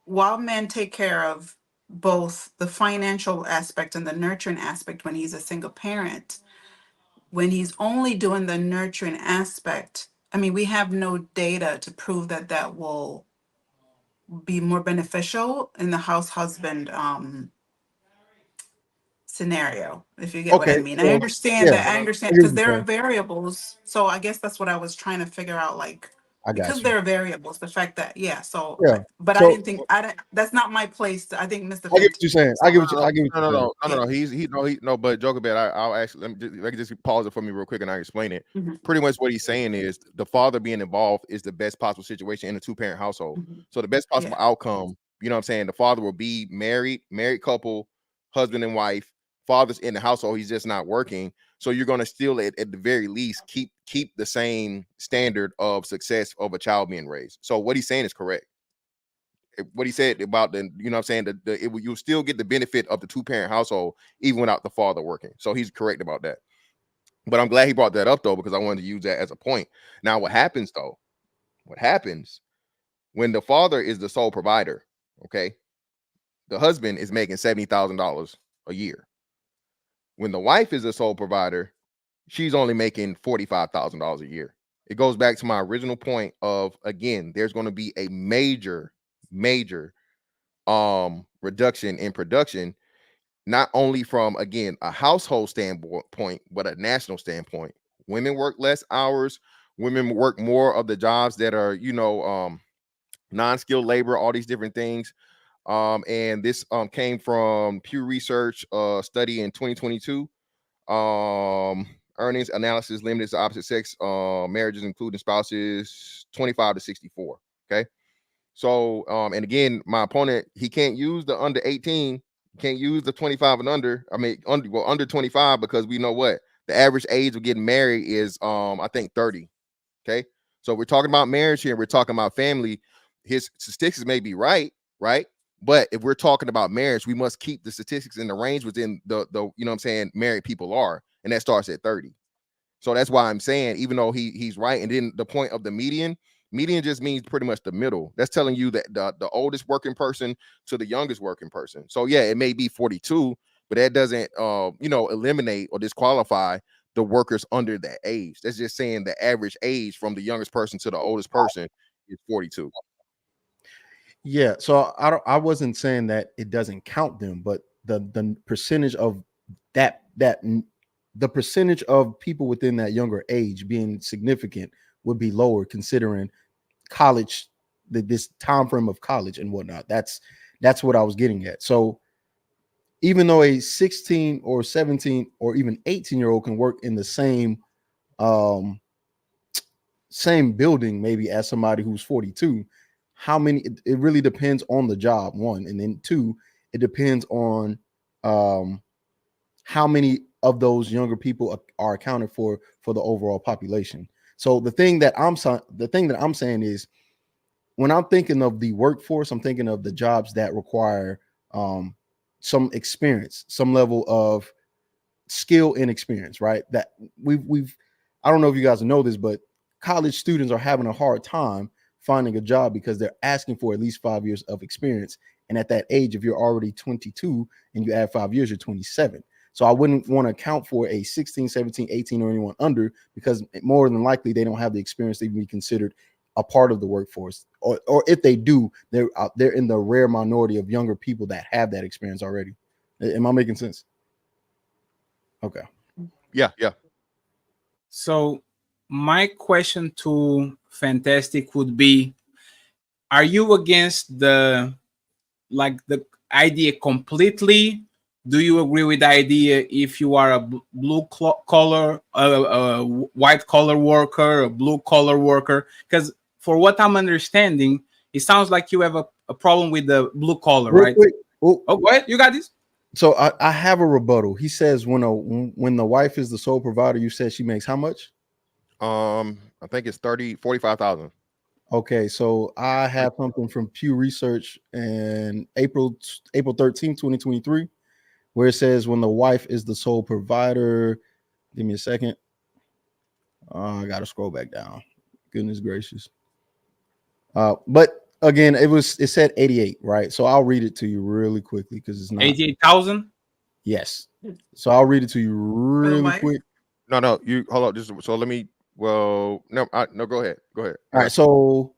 while men take care of both the financial aspect and the nurturing aspect when he's a single parent, when he's only doing the nurturing aspect, I mean, we have no data to prove that will be more beneficial in the house husband scenario, if you get what I mean. I understand that. I understand because there are variables. So I guess that's what I was trying to figure out. Like, I got because you. there are variables. The fact that so Yeah. but I So didn't think that's not my place. I think Mr. I get Fent. what you're saying. I get what you're saying. No. But Joker Bed, I'll actually let me just pause it for me real quick and I explain it. Mhm. Pretty much what he's saying is the father being involved is the best possible situation in a 2-parent household. So the best possible outcome, you know what I'm saying? The father will be married couple, husband and wife. Father's in the household, he's just not working. So you're going to still at the very least keep the same standard of success of a child being raised. So what he's saying is correct. What he said about the, you know what I'm saying, you'll still get the benefit of the 2-parent household even without the father working. So he's correct about that. But I'm glad he brought that up though, because I wanted to use that as a point. Now, what happens when the father is the sole provider? Okay, the husband is making $70,000 a year. When the wife is the sole provider, she's only making $45,000 a year. It goes back to my original point of, again, there's going to be a major reduction in production, not only from, again, a household standpoint, but a national standpoint. Women work less hours. Women work more of the jobs that are, non-skilled labor, all these different things. And this came from Pew Research study in 2022. Earnings analysis limited to opposite sex marriages, including spouses 25 to 64. Okay. So, and again, my opponent, he can't use the under 18, can't use the 25 and under. I mean, under 25, because we know what the average age of getting married is, I think 30. Okay. So we're talking about marriage here. We're talking about family. His statistics may be right. But if we're talking about marriage, we must keep the statistics in the range within the you know what I'm saying, married people are, and that starts at 30. So that's why I'm saying, even though he's right, and then the point of the median just means pretty much the middle. That's telling you that the oldest working person to the youngest working person. So yeah, it may be 42, but that doesn't eliminate or disqualify the workers under that age. That's just saying the average age from the youngest person to the oldest person is 42. Yeah, so I wasn't saying that it doesn't count them, but the percentage of the percentage of people within that younger age being significant would be lower, considering college, this time frame of college and whatnot. That's what I was getting at. So even though a 16 or 17 or even 18-year-old can work in the same building maybe as somebody who's 42, how many, it really depends on the job, one, and then two, it depends on how many of those younger people are accounted for the overall population. So the thing that I'm saying is, when I'm thinking of the workforce, I'm thinking of the jobs that require some experience, some level of skill and experience, right? That we've I don't know if you guys know this, but college students are having a hard time finding a job because they're asking for at least 5 years of experience. And at that age, if you're already 22 and you add 5 years, you're 27. So I wouldn't want to account for a 16, 17, 18 or anyone under, because more than likely they don't have the experience to be considered a part of the workforce. Or if they do, they're in the rare minority of younger people that have that experience already. Am I making sense? Okay. Yeah. So my question to Fantastic would be, are you against the idea completely? Do you agree with the idea if you are a blue collar, white collar worker, a blue collar worker? Because for what I'm understanding, it sounds like you have a problem with the blue collar, right? Oh, go ahead. You got this. So I have a rebuttal. He says when the wife is the sole provider, you said she makes how much? I think it's 45,000. Okay, so I have something from Pew Research in April 13th, 2023, where it says when the wife is the sole provider. Give me a second. I gotta scroll back down. Goodness gracious. But again, it said 88, right? So I'll read it to you really quickly because it's not 88,000. Yes. So I'll read it to you really quick. No, you hold on. Just so let me. Well, no, go ahead. All right. So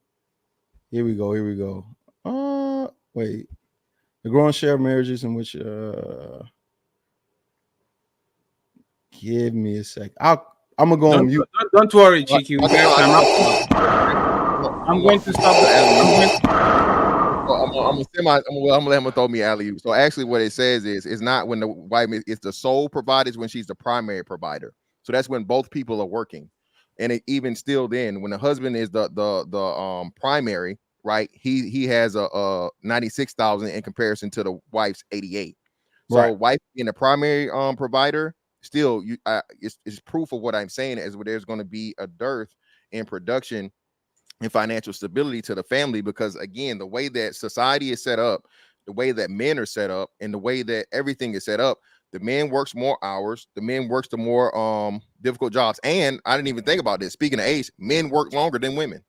here we go. Wait. The growing share of marriages in which give me a sec. I'm gonna go on mute. Don't worry, Chicky. I'm going to stop I'm gonna let him throw me alley. So actually, what it says is, it's not when the wife it's the sole provider, is when she's the primary provider. So that's when both people are working, and even still, then when the husband is the primary, right? He has a 96,000 in comparison to the wife's 88. So Right. wife being the primary provider, still it's proof of what I'm saying is where there's going to be a dearth in production and financial stability to the family, because again, the way that society is set up, the way that men are set up, and the way that everything is set up, the man works more hours, the men works the more difficult jobs. And I didn't even think about this. Speaking of age, men work longer than women.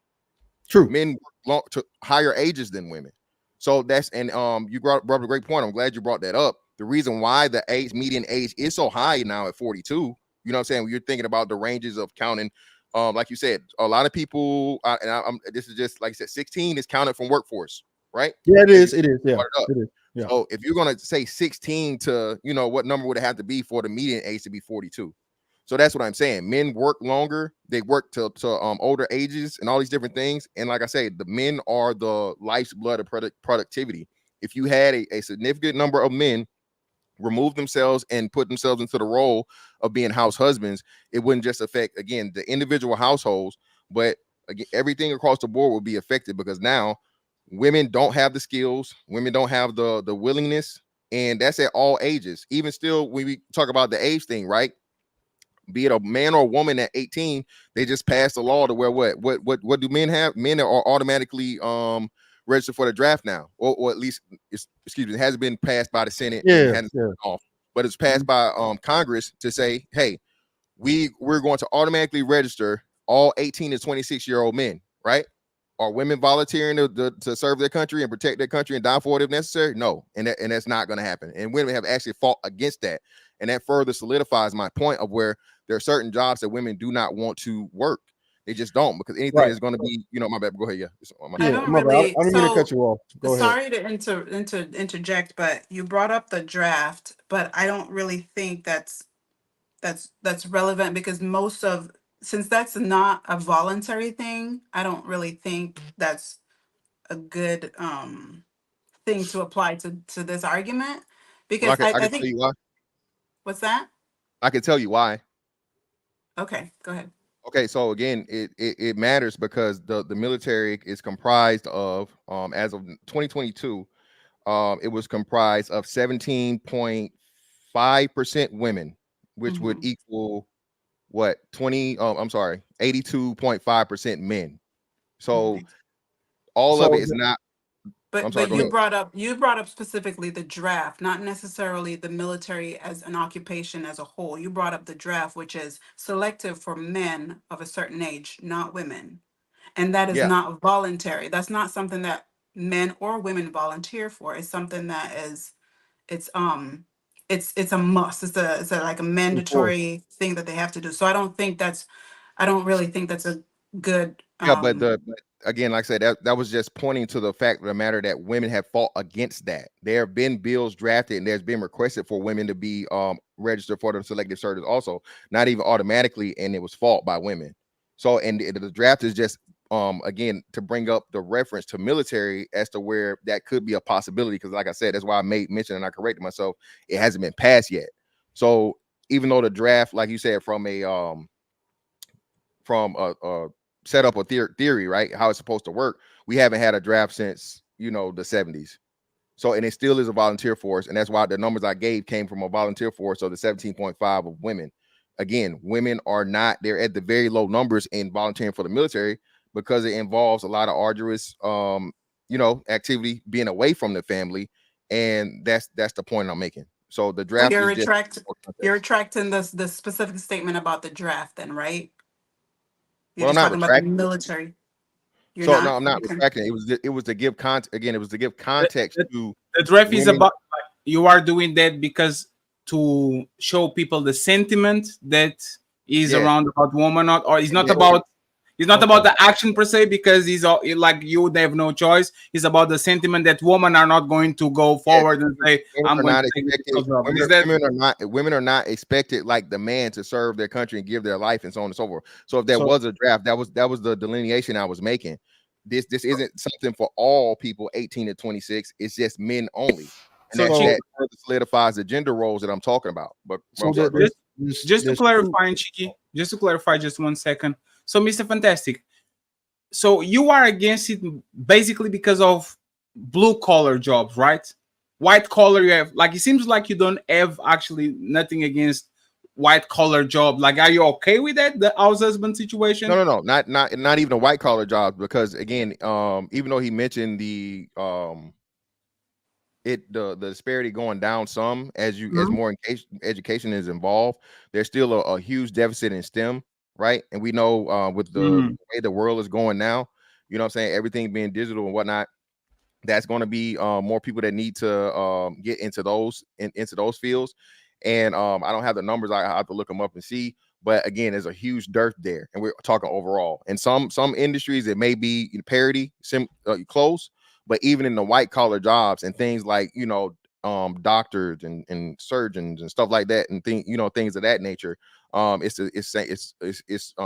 True. Men work to higher ages than women. So that's, and you brought up a great point. I'm glad you brought that up. The reason why the median age is so high now at 42, you know what I'm saying? When you're thinking about the ranges of counting, like you said, a lot of people, this is just like I said, 16 is counted from workforce, right? Yeah, it is. It is. Yeah, it is. Yeah. So if you're gonna say 16 to, what number would it have to be for the median age to be 42? So that's what I'm saying. Men work longer. They work to older ages and all these different things. And like I say, the men are the life's blood of productivity. If you had a significant number of men remove themselves and put themselves into the role of being house husbands, it wouldn't just affect, again, the individual households, but again, everything across the board will be affected, because now women don't have the skills, women don't have the willingness, and that's at all ages. Even still, when we talk about the age thing, right? Be it a man or a woman at 18, they just passed a law to where what do men have? Men are automatically registered for the draft now, or at least it hasn't been passed by the Senate, and it hasn't been off, but it's passed by Congress to say, hey, we're going to automatically register all 18 to 26-year-old men, right? Are women volunteering to serve their country and protect their country and die for it if necessary? No, and that's not going to happen. And women have actually fought against that, and that further solidifies my point of where there are certain jobs that women do not want to work. They just don't, because anything is going to be, my bad. Go ahead, yeah. I don't really. I don't mean to cut you off. Go sorry ahead. to interject, but you brought up the draft, but I don't really think that's relevant, because since that's not a voluntary thing, I don't really think that's a good thing to apply to this argument, because I I can think. tell you why. What's that? I can tell you why. Okay, go ahead. Okay, so again, it matters because the military is comprised of, as of 2022, it was comprised of 17.5% women, which would equal what 82.5% men. So all of it is not. But you brought up specifically the draft, not necessarily the military as an occupation as a whole. You brought up the draft, which is selective for men of a certain age, not women. And that is not voluntary. That's not something that men or women volunteer for. It's something that it's a must. It's like a mandatory thing that they have to do. So I don't really think that's a good But again, like I said, that was just pointing to the fact of the matter that women have fought against that. There have been bills drafted, and there's been requested for women to be registered for the selective service also, not even automatically, and it was fought by women. So, and the draft is just again to bring up the reference to military as to where that could be a possibility, because like I said, that's why I made mention and I corrected myself, it hasn't been passed yet. So even though the draft, like you said, from a set up a theory, right, how it's supposed to work, we haven't had a draft since the 70s. So, and it still is a volunteer force, and that's why the numbers I gave came from a volunteer force of the 17.5 of women. Again, women are not, they're at the very low numbers in volunteering for the military, because it involves a lot of arduous activity, being away from the family, and that's the point I'm making. So the draft you're is retracting the specific statement about the draft then, right? You're well, just I'm not talking about the retracting. military. No, I'm not retracting. It was to give context. Again, it was to give context to the draft is about, you are doing that because to show people the sentiment that is around about woman, or it's not about the action per se, because he's like, you would have no choice. It's about the sentiment that women are not going to go forward and say, I'm going to take this job. Women are not expected, like the man, to serve their country and give their life and so on and so forth. So if there was a draft, that was the delineation I was making. this isn't something for all people 18 to 26. It's just men only, and So, Chico, that further solidifies the gender roles that I'm talking about. But So just to clarify, Chiki, just to clarify, just 1 second. So, Mr. Fantastic, so you are against it basically because of blue collar jobs, right? White collar, you have, like, it seems like you don't have actually nothing against white collar job. Like, are you okay with that, the house husband situation? No, not even a white collar job, because again, even though he mentioned the disparity going down some as more education is involved, there's still a huge deficit in STEM, right? And we know with the way the world is going now, you know what I'm saying, everything being digital and whatnot, that's going to be more people that need to get into those fields. And I don't have the numbers. I have to look them up and see. But again, there's a huge dearth there, and we're talking overall. In some industries, it may be parity, close, but even in the white collar jobs and things like doctors and surgeons and stuff like that, and things of that nature, it's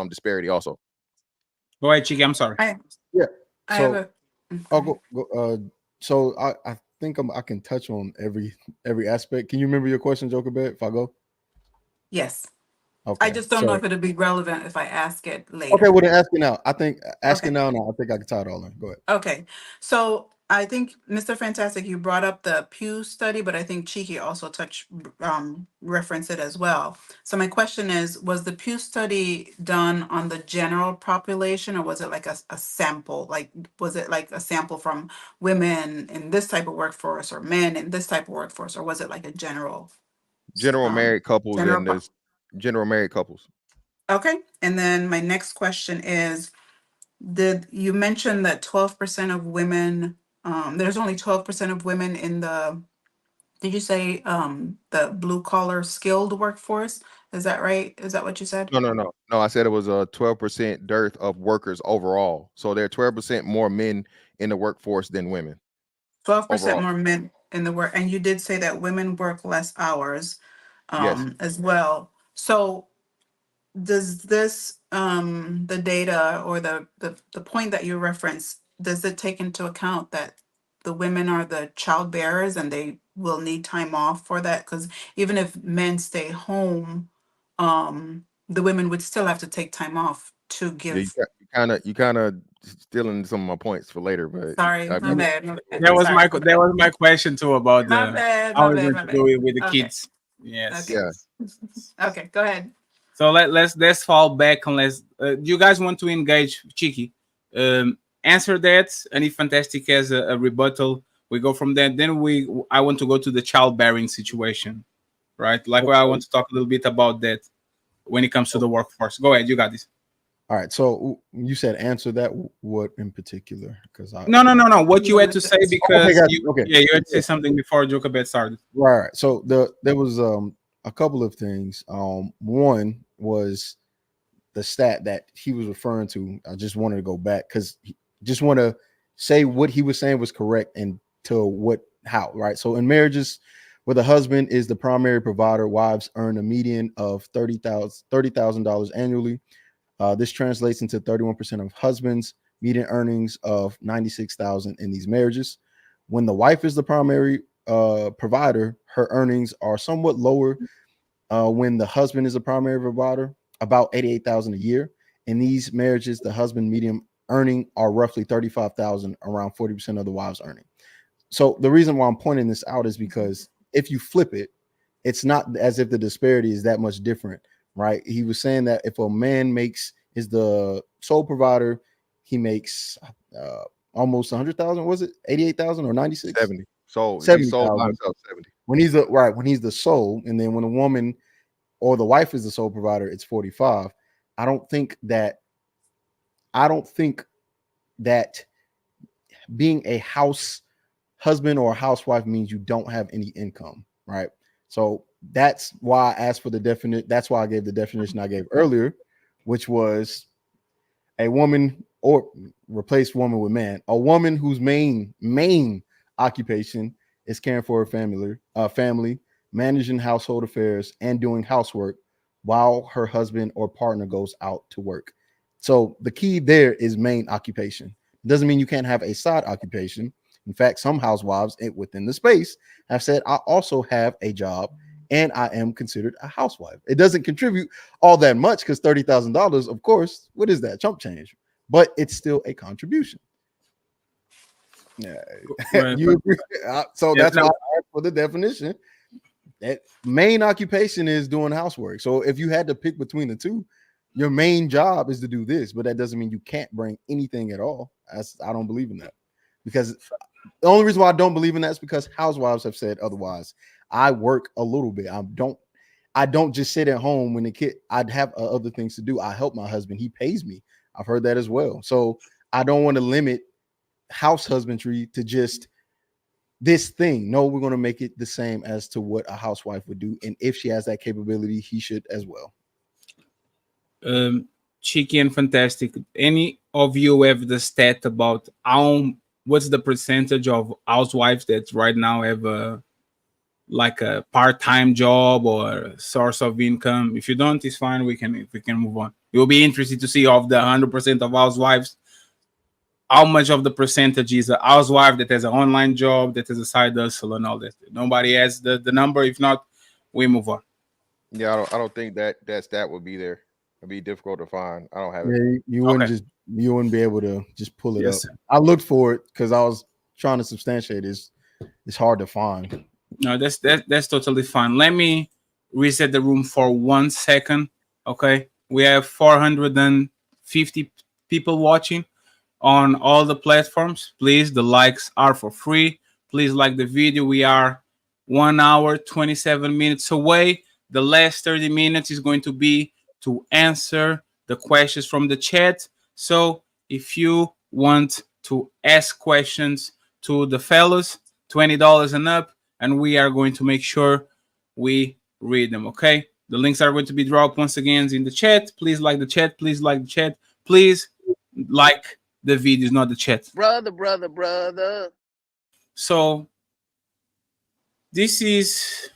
disparity also. Go ahead, Chiki. I'm sorry. Yeah. I have a. I'll go. So I think I can touch on every aspect. Can you remember your question, Jokerbed, if I go? Yes. Okay. I just don't know if it'll be relevant if I ask it later. Okay, well then ask it now. I think asking now. I think I can tie it all in. Go ahead. Okay. So I think, Mr. Fantastic, you brought up the Pew study, but I think Cheeky also referenced it as well. So my question is, was the Pew study done on the general population, or was it like a sample? Like, was it like a sample from women in this type of workforce or men in this type of workforce, or was it like a general married couples and general married couples? Okay. And then my next question is, did you mention that 12% of women, there's only 12% of women in the, did you say the blue collar skilled workforce? Is that right? Is that what you said? No. I said it was a 12% dearth of workers overall. So there are 12% more men in the workforce than women. 12% more men in the work. And you did say that women work less hours as well. So does this the data or the point that you reference, does it take into account that the women are the child bearers and they will need time off for that? Because even if men stay home, the women would still have to take time off to give. You kind of stealing some of my points for later, but sorry, my bad. That was my question too about my bad, my bad. Do it with the kids. Yes. Okay. Yeah. Okay, go ahead. So let's fall back and you guys want to engage Cheeky, answer that, and if Fantastic has a rebuttal, we go from there. Then I want to go to the childbearing situation, right? Like, I want to talk a little bit about that when it comes to the workforce. Go ahead, you got this. All right. So you said answer that. What in particular? Because no. What you had to say, because you had to say something before Jokerbed started. Right. So there was a couple of things. One was the stat that he was referring to. I just wanted to go back because just want to say what he was saying was correct and to how, right? So in marriages where the husband is the primary provider, wives earn a median of $30,000 annually. This translates into 31% of husbands' median earnings of $96,000 in these marriages. When the wife is the primary provider, her earnings are somewhat lower. When the husband is the primary provider, about $88,000 a year. In these marriages, the husband median earning are roughly $35,000, around 40% of the wives' earning. So the reason why I'm pointing this out is because if you flip it, it's not as if the disparity is that much different, right? He was saying that if a man is the sole provider, he makes almost 100,000. Was it 88,000 or 96? 70. So 70,000. 70. When he's the sole, and then when a woman or the wife is the sole provider, it's 45. I don't think that being a house husband or a housewife means you don't have any income, right? So that's why I asked for the definition. That's why I gave the definition I gave earlier, which was a woman, or replace woman with man, a woman whose main occupation is caring for her family, managing household affairs, and doing housework while her husband or partner goes out to work. So the key there is main occupation, Doesn't mean you can't have a side occupation. In fact, some housewives within the space have said, I also have a job and I am considered a housewife. It doesn't contribute all that much because $30,000, of course, what is that? Chump change. But it's still a contribution. Yeah. So that's why I asked for the definition. That main occupation is doing housework. So if you had to pick between the two, your main job is to do this, but that doesn't mean you can't bring anything at all. I don't believe in that, because the only reason why I don't believe in that is because housewives have said otherwise. I work a little bit. I don't just sit at home when the kid. I'd have other things to do. I help my husband. He pays me. I've heard that as well. So I don't want to limit house husbandry to just this thing. No, we're going to make it the same as to what a housewife would do, and if she has that capability, he should as well. Cheeky and fantastic. Any of you have the stat about what's the percentage of housewives that right now have a part-time job or source of income? If you don't, it's fine. We can move on. It will be interesting to see of the 100% of housewives, how much of the percentage is a housewife that has an online job, that has a side hustle and all that. Nobody has the number. If not, we move on. Yeah, I don't think that stat would be there. It'd be difficult to find. I don't have it. Yeah, you wouldn't be able to just pull it Yes, up. sir. I looked for it because I was trying to substantiate this. It's hard to find. No, that's totally fine. Let me reset the room for 1 second. Okay, we have 450 people watching on all the platforms. Please, the likes are for free. Please like the video. We are 1 hour 27 minutes away. The last 30 minutes is going to be to answer the questions from the chat. So if you want to ask questions to the fellows, $20 and up, and we are going to make sure we read them. Okay, the links are going to be dropped once again in the chat. Please like the chat. Please like the chat. Please like the videos, not the chat. Brother. So this is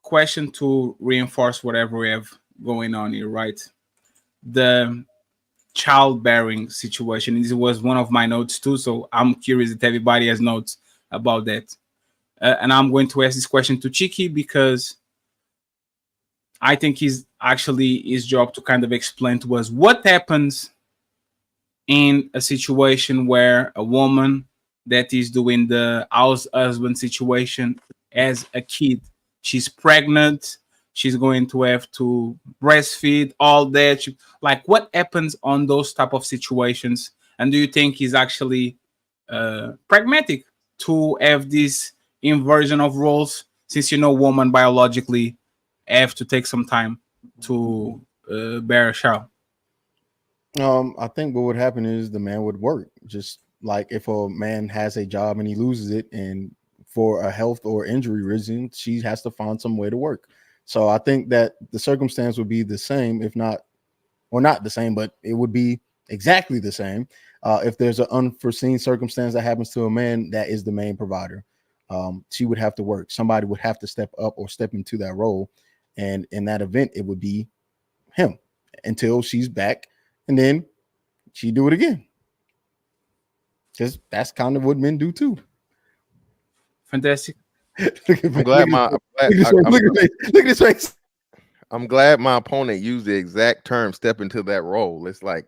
question to reinforce whatever we have going on here, right? The childbearing situation. This was one of my notes too, so I'm curious if everybody has notes about that. And I'm going to ask this question to Cheeky because I think it's actually his job to kind of explain to us what happens in a situation where a woman that is doing the house husband situation as a kid. She's pregnant. She's going to have to breastfeed, all that. Like, what happens on those type of situations? And do you think he's actually pragmatic to have this inversion of roles, since woman biologically have to take some time to bear a child? I think what would happen is the man would work. Just like if a man has a job and he loses it, and for a health or injury reason, she has to find some way to work. So I think that the circumstance would be the same, if not, or not the same, but it would be exactly the same. If there's an unforeseen circumstance that happens to a man that is the main provider, she would have to work. Somebody would have to step up or step into that role. And in that event, it would be him until she's back. And then she do it again. Because that's kind of what men do too. Fantastic. I'm glad look at his face. I'm glad my opponent used the exact term "step into that role." It's like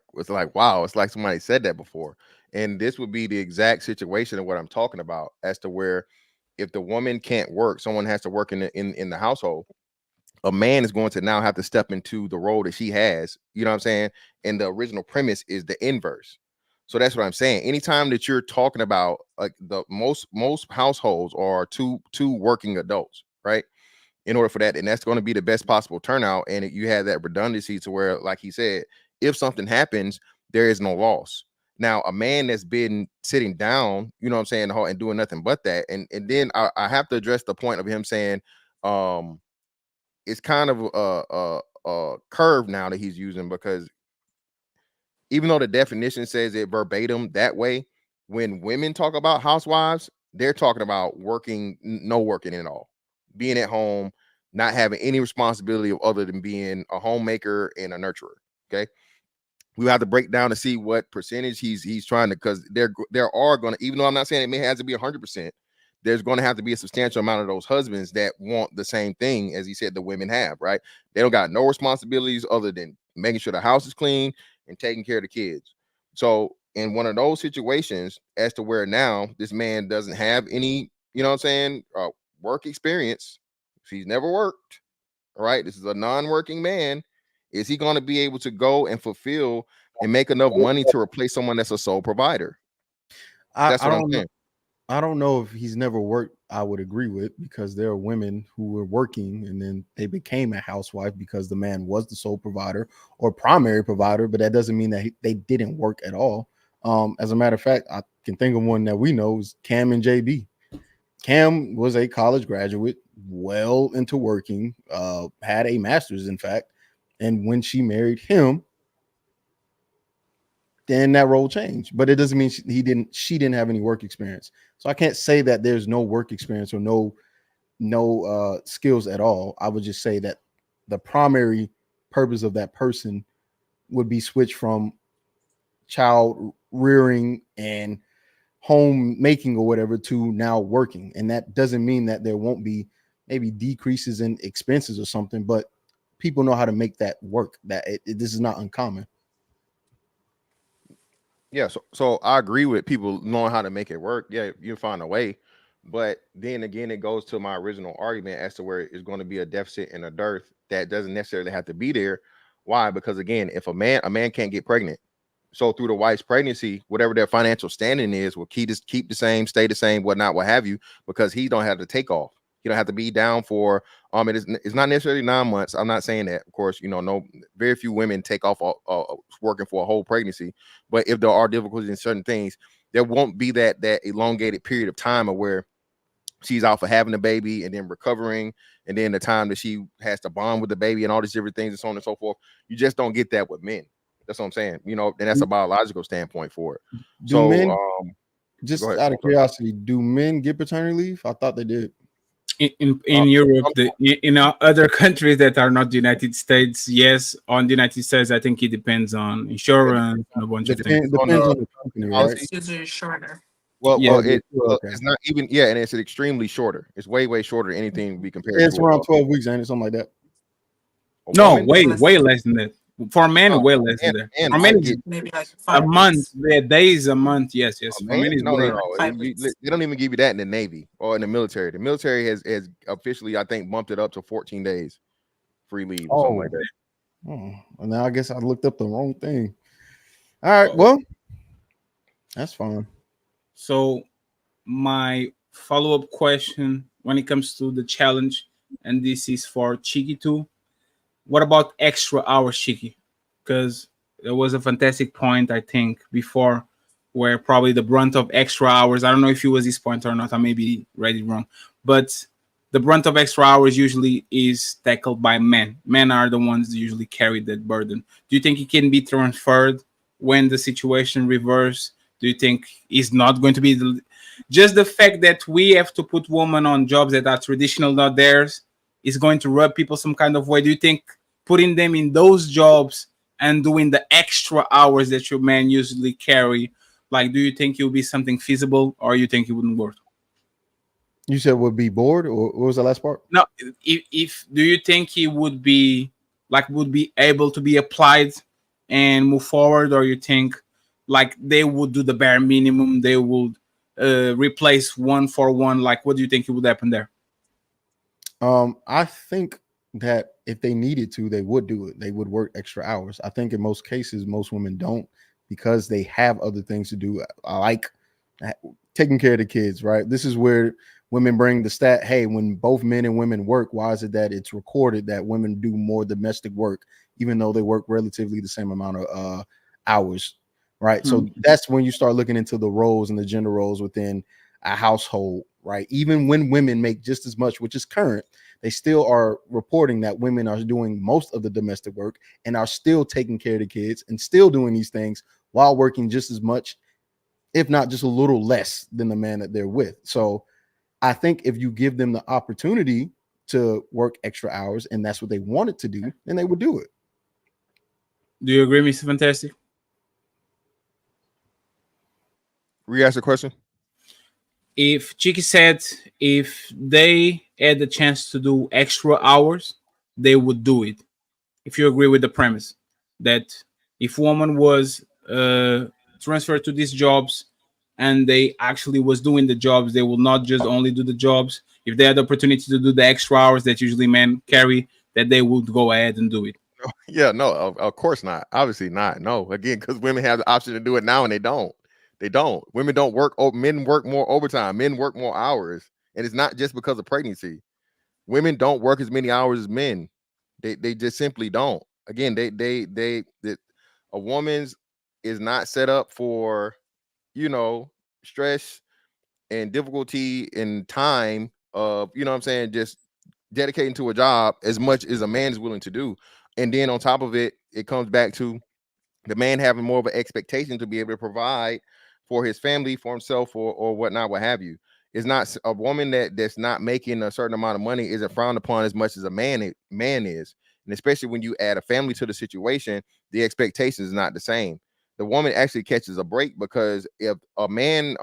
wow, it's like somebody said that before. And this would be the exact situation of what I'm talking about, as to where if the woman can't work, someone has to work in the household. A man is going to now have to step into the role that she has. You know what I'm saying? And the original premise is the inverse. So that's what I'm saying. Anytime that you're talking about, like, the most households are two working adults, right? In order for that, and that's going to be the best possible turnout. And you have that redundancy to where, like he said, if something happens, there is no loss. Now, a man that's been sitting down, you know what I'm saying, and doing nothing but that. And then I have to address the point of him saying, it's kind of a curve now that he's using, because even though the definition says it verbatim that way, when women talk about housewives, they're talking about working, no working at all, being at home, not having any responsibility other than being a homemaker and a nurturer. Okay. We have to break down to see what percentage he's trying to, because there are going to, even though I'm not saying it may have to be 100%, there's going to have to be a substantial amount of those husbands that want the same thing as he said the women have, right? They don't got no responsibilities other than making sure the house is clean and taking care of the kids. So in one of those situations, as to where now this man doesn't have any, you know what I'm saying, work experience, he's never worked, right? This is a non-working man. Is he going to be able to go and fulfill and make enough money to replace someone that's a sole provider? That's what I'm saying. I don't know if he's never worked. I would agree with, because there are women who were working and then they became a housewife because the man was the sole provider or primary provider, but that doesn't mean that they didn't work at all. As a matter of fact, I can think of one that we know is Cam and JB. Cam was a college graduate, well into working, had a master's, in fact. And when she married him, then that role changed. But it doesn't mean she didn't have any work experience. So I can't say that there's no work experience or no skills at all. I would just say that the primary purpose of that person would be switched from child rearing and homemaking or whatever to now working. And that doesn't mean that there won't be maybe decreases in expenses or something, but people know how to make that work. This is not uncommon. Yeah, so I agree with people knowing how to make it work. Yeah, you'll find a way. But then again, it goes to my original argument as to where it's going to be a deficit and a dearth that doesn't necessarily have to be there. Why? Because again, if a man can't get pregnant, so through the wife's pregnancy, whatever their financial standing is will keep the same, stay the same, whatnot, what have you, because he don't have to take off. You don't have to be down for it's not necessarily 9 months. I'm not saying that, of course, no, very few women take off working for a whole pregnancy. But if there are difficulties in certain things, there won't be that elongated period of time of where she's out for having a baby and then recovering, and then the time that she has to bond with the baby and all these different things and so on and so forth. You just don't get that with men. That's what I'm saying. And that's a biological standpoint for it. Do men, just out of curiosity, do men get paternity leave? I thought they did. In Europe, in other countries that are not the United States, yes. On the United States, I think it depends on insurance and a bunch of things. Depends on the company, right? It's usually shorter. Well, it's not even, and it's extremely shorter. It's way shorter than anything we compare. It's around 12 weeks, ain't it? Something like that. No, way less than that. For men, way less than that. For men, maybe like a month. Days a month. Yes. For men, no. They don't even give you that in the Navy or in the military. The military has officially, I think, bumped it up to 14 days free leave or something like that. Well, now I guess I looked up the wrong thing. All right, well, that's fine. So my follow-up question when it comes to the challenge, and this is for Chiki too. What about extra hours, Chiki? Because there was a fantastic point, I think, before, where probably the brunt of extra hours, I don't know if it was this point or not, I may be read it wrong, but the brunt of extra hours usually is tackled by men. Men are the ones that usually carry that burden. Do you think it can be transferred when the situation reverses? Do you think it's not going to be just the fact that we have to put women on jobs that are traditional, not theirs, is going to rub people some kind of way? Do you think putting them in those jobs and doing the extra hours that your men usually carry, like, do you think it will be something feasible, or you think it wouldn't work? You said would be bored, or what was the last part? No, if do you think he would be able to be applied and move forward, or you think like they would do the bare minimum, they would replace one for one? Like, what do you think it would happen there? I think that if they needed to, they would do it. They would work extra hours. I think in most cases, most women don't, because they have other things to do, like taking care of the kids, right? This is where women bring the stat, hey, when both men and women work, why is it that it's recorded that women do more domestic work, even though they work relatively the same amount of hours, right? Mm-hmm. So that's when you start looking into the roles and the gender roles within a household, right? Even when women make just as much, which is current, they still are reporting that women are doing most of the domestic work and are still taking care of the kids and still doing these things while working just as much, if not just a little less than the man that they're with. So I think if you give them the opportunity to work extra hours and that's what they wanted to do, then they would do it. Do you agree, Mr. Fantastic? Re-ask the question. If Chiki said if they had the chance to do extra hours, they would do it. If you agree with the premise that if woman was transferred to these jobs and they actually was doing the jobs, they will not just only do the jobs. If they had the opportunity to do the extra hours that usually men carry, that they would go ahead and do it. Yeah, no, of course not. Obviously not. No, again, because women have the option to do it now and they don't. They don't. Women don't work. Men work more overtime. Men work more hours, and it's not just because of pregnancy. Women don't work as many hours as men. They just simply don't. Again, a woman's is not set up for, stress and difficulty and time of, what I'm saying, just dedicating to a job as much as a man is willing to do. And then on top of it, it comes back to the man having more of an expectation to be able to provide for his family, for himself, or whatnot, what have you. It's not a woman that's not making a certain amount of money isn't frowned upon as much as a man is. And especially when you add a family to the situation, the expectation is not the same. The woman actually catches a break because if a man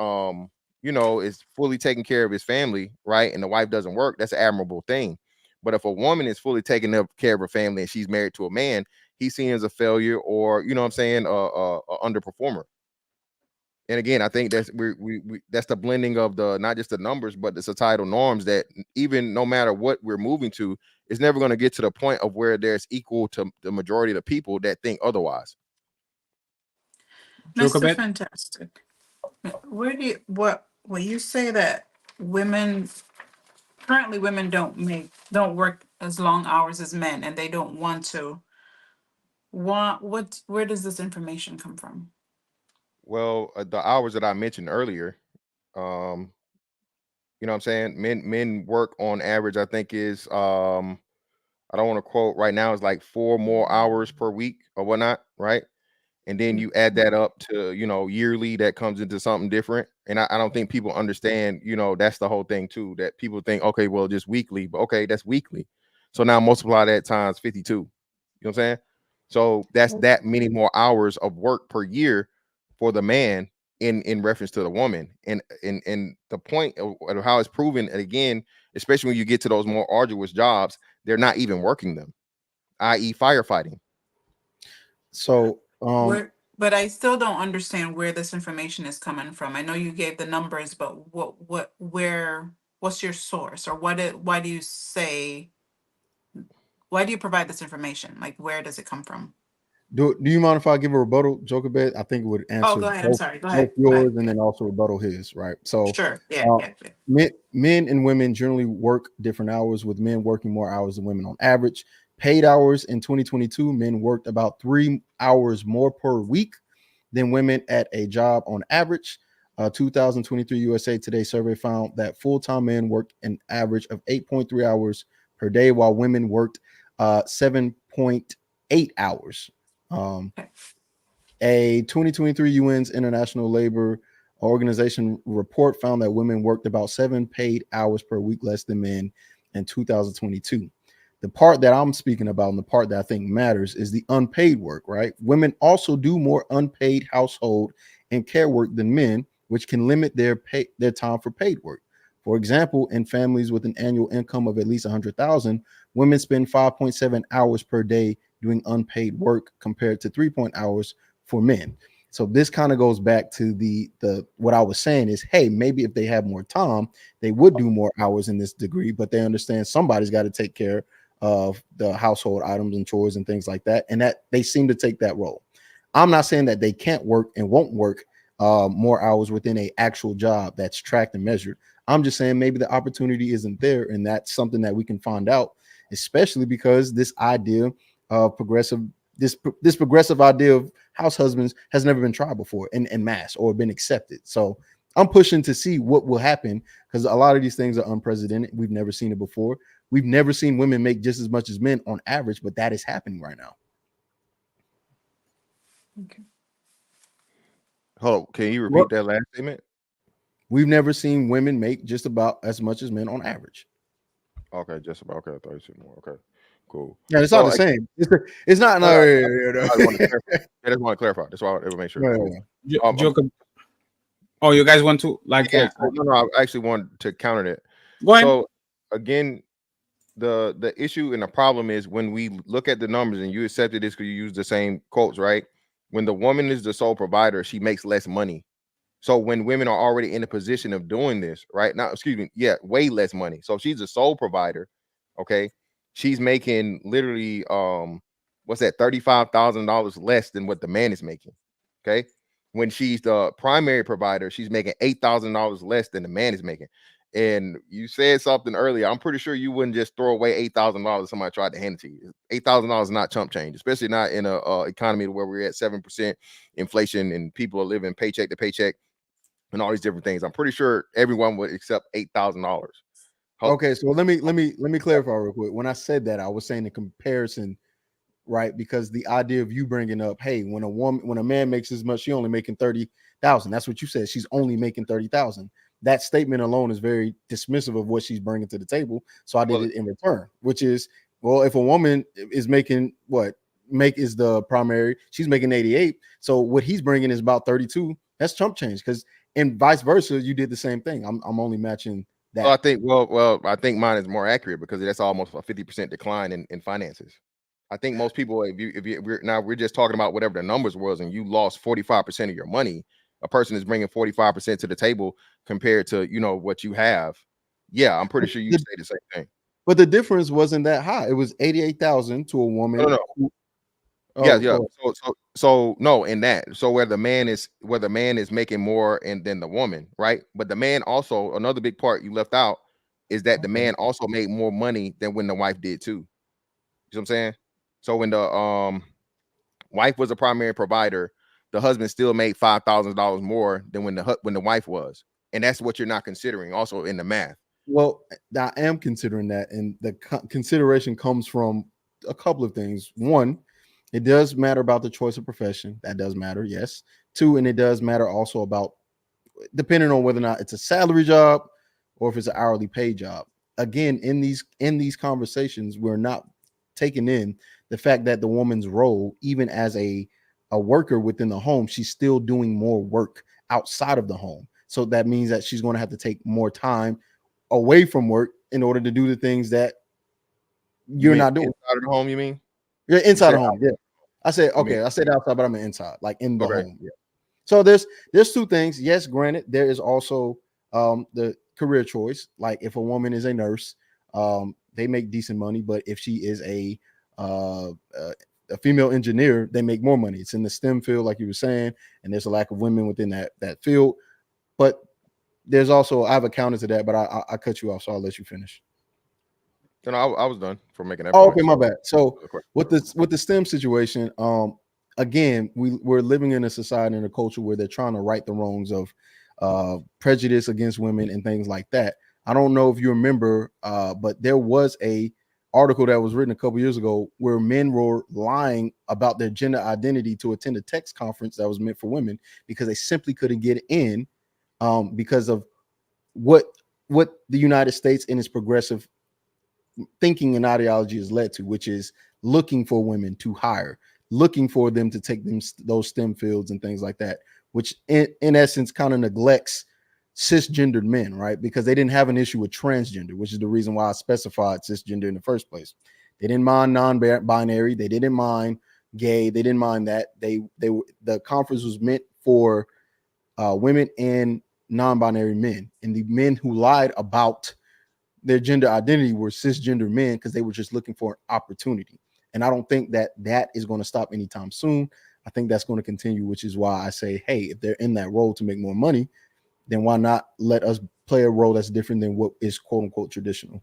is fully taking care of his family, right, and the wife doesn't work, that's an admirable thing. But if a woman is fully taking care of her family and she's married to a man, he's seen as a failure or, a underperformer. And again, I think that's that's the blending of the not just the numbers, but the societal norms that even no matter what we're moving to, it's never going to get to the point of where there's equal to the majority of the people that think otherwise. Mr. Fantastic, where do you say that currently women don't work as long hours as men and they don't want to? Where does this information come from? Well, the hours that I mentioned earlier, you know what I'm saying? Men work on average, I think is I don't want to quote right now, is like 4 more hours per week or whatnot, right? And then you add that up to, yearly, that comes into something different. And I don't think people understand, that's the whole thing too, that people think, okay, well, just weekly, but okay, that's weekly. So now multiply that times 52. You know what I'm saying? So that's that many more hours of work per year for the man in reference to the woman. And the point of how it's proven, and again, especially when you get to those more arduous jobs, they're not even working them, i.e. firefighting. So but I still don't understand where this information is coming from. I know you gave the numbers, but what's your source, or why do you provide this information? Like, where does it come from? Do you mind if I give a rebuttal, Joker Bet? I think it would answer go ahead. I'm sorry. Go ahead. yours and then also rebuttal his, right? So sure. Yeah. Men and women generally work different hours, with men working more hours than women on average. Paid hours in 2022, men worked about 3 hours more per week than women at a job on average. 2023 USA Today survey found that full-time men worked an average of 8.3 hours per day, while women worked 7.8 hours. A 2023 UN's International Labor Organization report found that women worked about 7 paid hours per week less than men in 2022. The part that I'm speaking about and the part that I think matters is the unpaid work, right? Women also do more unpaid household and care work than men, which can limit their time for paid work. For example, in families with an annual income of at least 100,000, women spend 5.7 hours per day doing unpaid work compared to 3 hours for men. So this kind of goes back to the what I was saying is, hey, maybe if they have more time, they would do more hours in this degree, but they understand somebody's got to take care of the household items and chores and things like that, and that they seem to take that role. I'm not saying that they can't work and won't work more hours within an actual job that's tracked and measured. I'm just saying maybe the opportunity isn't there, and that's something that we can find out, especially because this idea of this progressive idea of house husbands has never been tried before in mass or been accepted. So I'm pushing to see what will happen, because a lot of these things are unprecedented. We've never seen it before. We've never seen women make just as much as men on average, but that is happening right now. Okay. Hold on, can you repeat that last statement? We've never seen women make just about as much as men on average. Okay, just about. Okay, I thought you said more. Okay, cool. Yeah, it's not the same. It's not. No, I just want to clarify. That's why I want to clarify. That's why I want to make sure. Joker, Oh, you guys want to like? Yeah, so, no, I actually wanted to counter that. Go ahead. So again, the issue and the problem is when we look at the numbers, and you accepted this because you use the same quotes, right? When the woman is the sole provider, she makes less money. So when women are already in a position of doing this, right now, excuse me, yeah, way less money. So she's a sole provider, okay? She's making literally what's that, $35,000 less than what the man is making. Okay. When she's the primary provider, she's making $8,000 less than the man is making. And you said something earlier. I'm pretty sure you wouldn't just throw away $8,000 if somebody tried to hand it to you. $8,000 is not chump change, especially not in a economy where we're at 7% inflation and people are living paycheck to paycheck and all these different things. I'm pretty sure everyone would accept $8,000. Okay, so let me clarify real quick. When I said that, I was saying the comparison, right? Because the idea of you bringing up, hey, when a man makes as much, she only making 30,000. That's what you said. She's only making 30,000. That statement alone is very dismissive of what she's bringing to the table. So I did it in return, which is, well, if a woman is making is the primary, she's making 88. So what he's bringing is about 32. That's chump change, because and vice versa, you did the same thing. I'm only matching that. Well, I think mine is more accurate because that's almost a 50% decline in finances. I think most people, we're just talking about whatever the numbers was, and you lost 45% of your money. A person is bringing 45% to the table compared to what you have. Yeah, I'm pretty sure you say the same thing. But the difference wasn't that high. It was 88,000 to a woman. No. Yeah. So no, in that. So where the man is making more than the woman, right? But the man also, another big part you left out is that the man also made more money than when the wife did too. You know what I'm saying? So when the wife was a primary provider, the husband still made $5,000 more than when the wife was, and that's what you're not considering also in the math. Well, I am considering that, and the consideration comes from a couple of things. One, it does matter about the choice of profession. That does matter, yes. Two, and it does matter also about depending on whether or not it's a salary job or if it's an hourly paid job. Again, in these conversations, we're not taking in the fact that the woman's role, even as a worker within the home, she's still doing more work outside of the home. So that means that she's going to have to take more time away from work in order to do the things that you're not doing. Inside of the home, you mean? You're inside the home, yeah. I said, okay, I said outside, but I'm inside, like in the home. Yeah. So there's two things. Yes, granted, there is also the career choice. Like if a woman is a nurse, they make decent money, but if she is a female engineer, they make more money. It's in the STEM field, like you were saying, and there's a lack of women within that field. But there's also, I have a counter to that, but I cut you off, so I'll let you finish. No, I was done for making that. Oh, okay, my bad. So with the STEM situation, again, we're living in a society and a culture where they're trying to right the wrongs of prejudice against women and things like that. I don't know if you remember, but there was a article that was written a couple years ago where men were lying about their gender identity to attend a text conference that was meant for women because they simply couldn't get in because of what the United States in its progressive thinking and ideology has led to, which is looking for women to hire, looking for them to take those STEM fields and things like that, which in essence kind of neglects cisgendered men, right? Because they didn't have an issue with transgender, which is the reason why I specified cisgender in the first place. They didn't mind non-binary, they didn't mind gay, they didn't mind that. The conference was meant for women and non-binary men, and the men who lied about their gender identity were cisgender men because they were just looking for an opportunity. And I don't think that is going to stop anytime soon. I think that's going to continue, which is why I say, hey, if they're in that role to make more money, then why not let us play a role that's different than what is quote unquote traditional?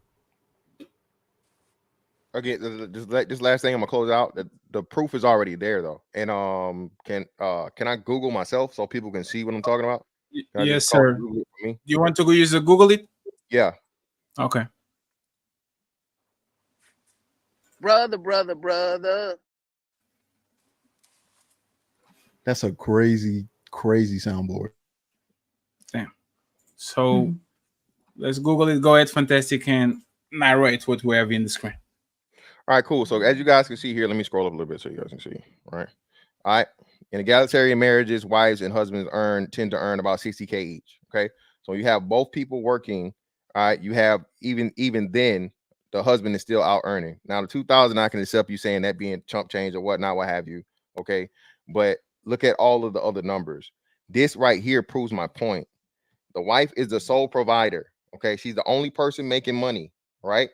Okay, this last thing I'm gonna close out. The proof is already there though. And can I Google myself so people can see what I'm talking about? Yes, sir. Do you want to go use the Google it? Yeah. Okay. Brother. That's a crazy soundboard. Damn. So let's Google it. Go ahead, Fantastic, and narrate what we have in the screen. All right, cool. So as you guys can see here, let me scroll up a little bit so you guys can see. All right. In egalitarian marriages, wives and husbands tend to earn about 60K each. Okay, so you have both people working. All right, you have even then the husband is still out earning. Now the 2,000, I can accept you saying that being chump change or whatnot, what have you. Okay, but look at all of the other numbers. This right here proves my point. The wife is the sole provider. Okay, she's the only person making money, right?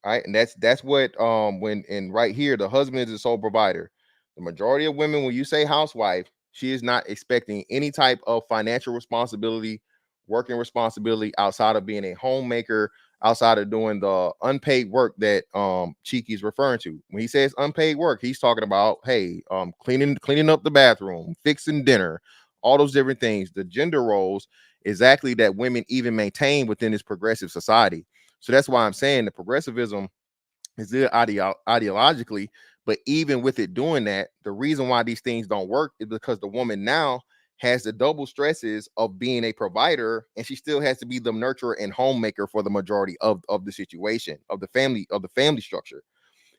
All right, and that's what right here, the husband is the sole provider. The majority of women, when you say housewife, she is not expecting any type of financial responsibility, working responsibility outside of being a homemaker, outside of doing the unpaid work that Cheeky is referring to. When he says unpaid work, he's talking about, hey, cleaning up the bathroom, fixing dinner, all those different things. The gender roles exactly that women even maintain within this progressive society. So that's why I'm saying the progressivism is there ideologically, but even with it doing that, the reason why these things don't work is because the woman now has the double stresses of being a provider, and she still has to be the nurturer and homemaker for the majority of the situation of the family structure.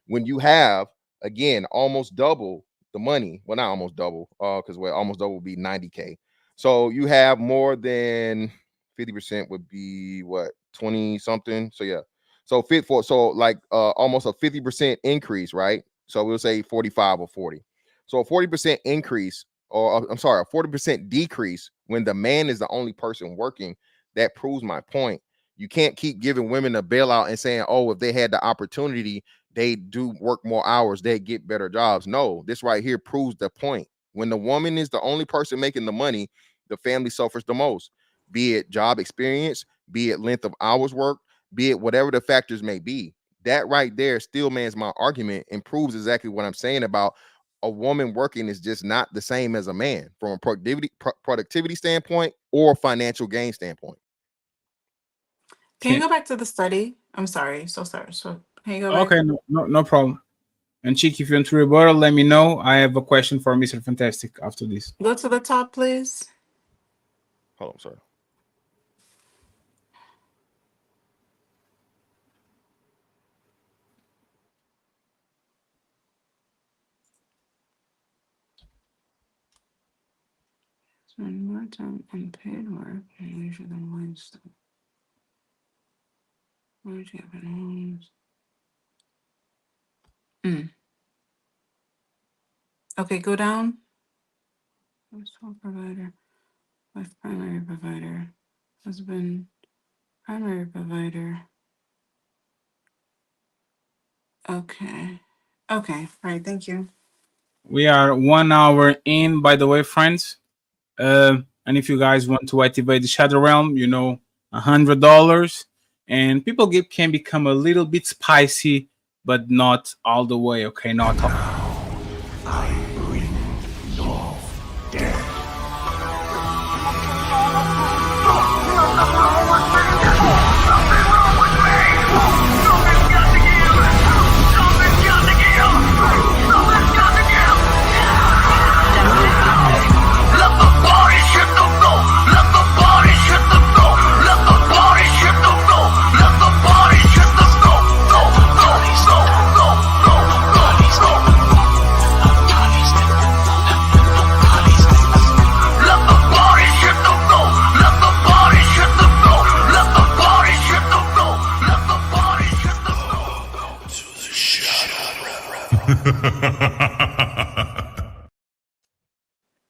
When you have, again, almost double the money, well, not almost double, because almost double would be 90K. So you have more than 50% would be what, 20 something. So yeah, so almost a 50% increase, right? So we'll say 45 or 40. So a 40% increase, or I'm sorry, a 40% decrease when the man is the only person working. That proves my point. You can't keep giving women a bailout and saying, oh, if they had the opportunity, they do work more hours, they get better jobs. No, this right here proves the point. When the woman is the only person making the money, the family suffers the most, be it job experience, be it length of hours worked, be it whatever the factors may be. That right there still mans my argument and proves exactly what I'm saying about a woman working is just not the same as a man from a productivity standpoint or financial gain standpoint. Can you go back to the study? I'm sorry. So sorry. So can you go back? Okay, no problem. And Chick, if you want to rebuttal, let me know. I have a question for Mr. Fantastic after this. Go to the top, please. Hold on, sorry. Spend more time on paid work and leisure than lifestyle. Okay, go down. Sole provider, wife primary provider, husband primary provider. Okay. Okay. All right. Thank you. We are 1 hour in, by the way, friends. And if you guys want to activate the Shadow Realm, you know, $100. And people can become a little bit spicy, but not all the way. Okay, not all. I bring your death.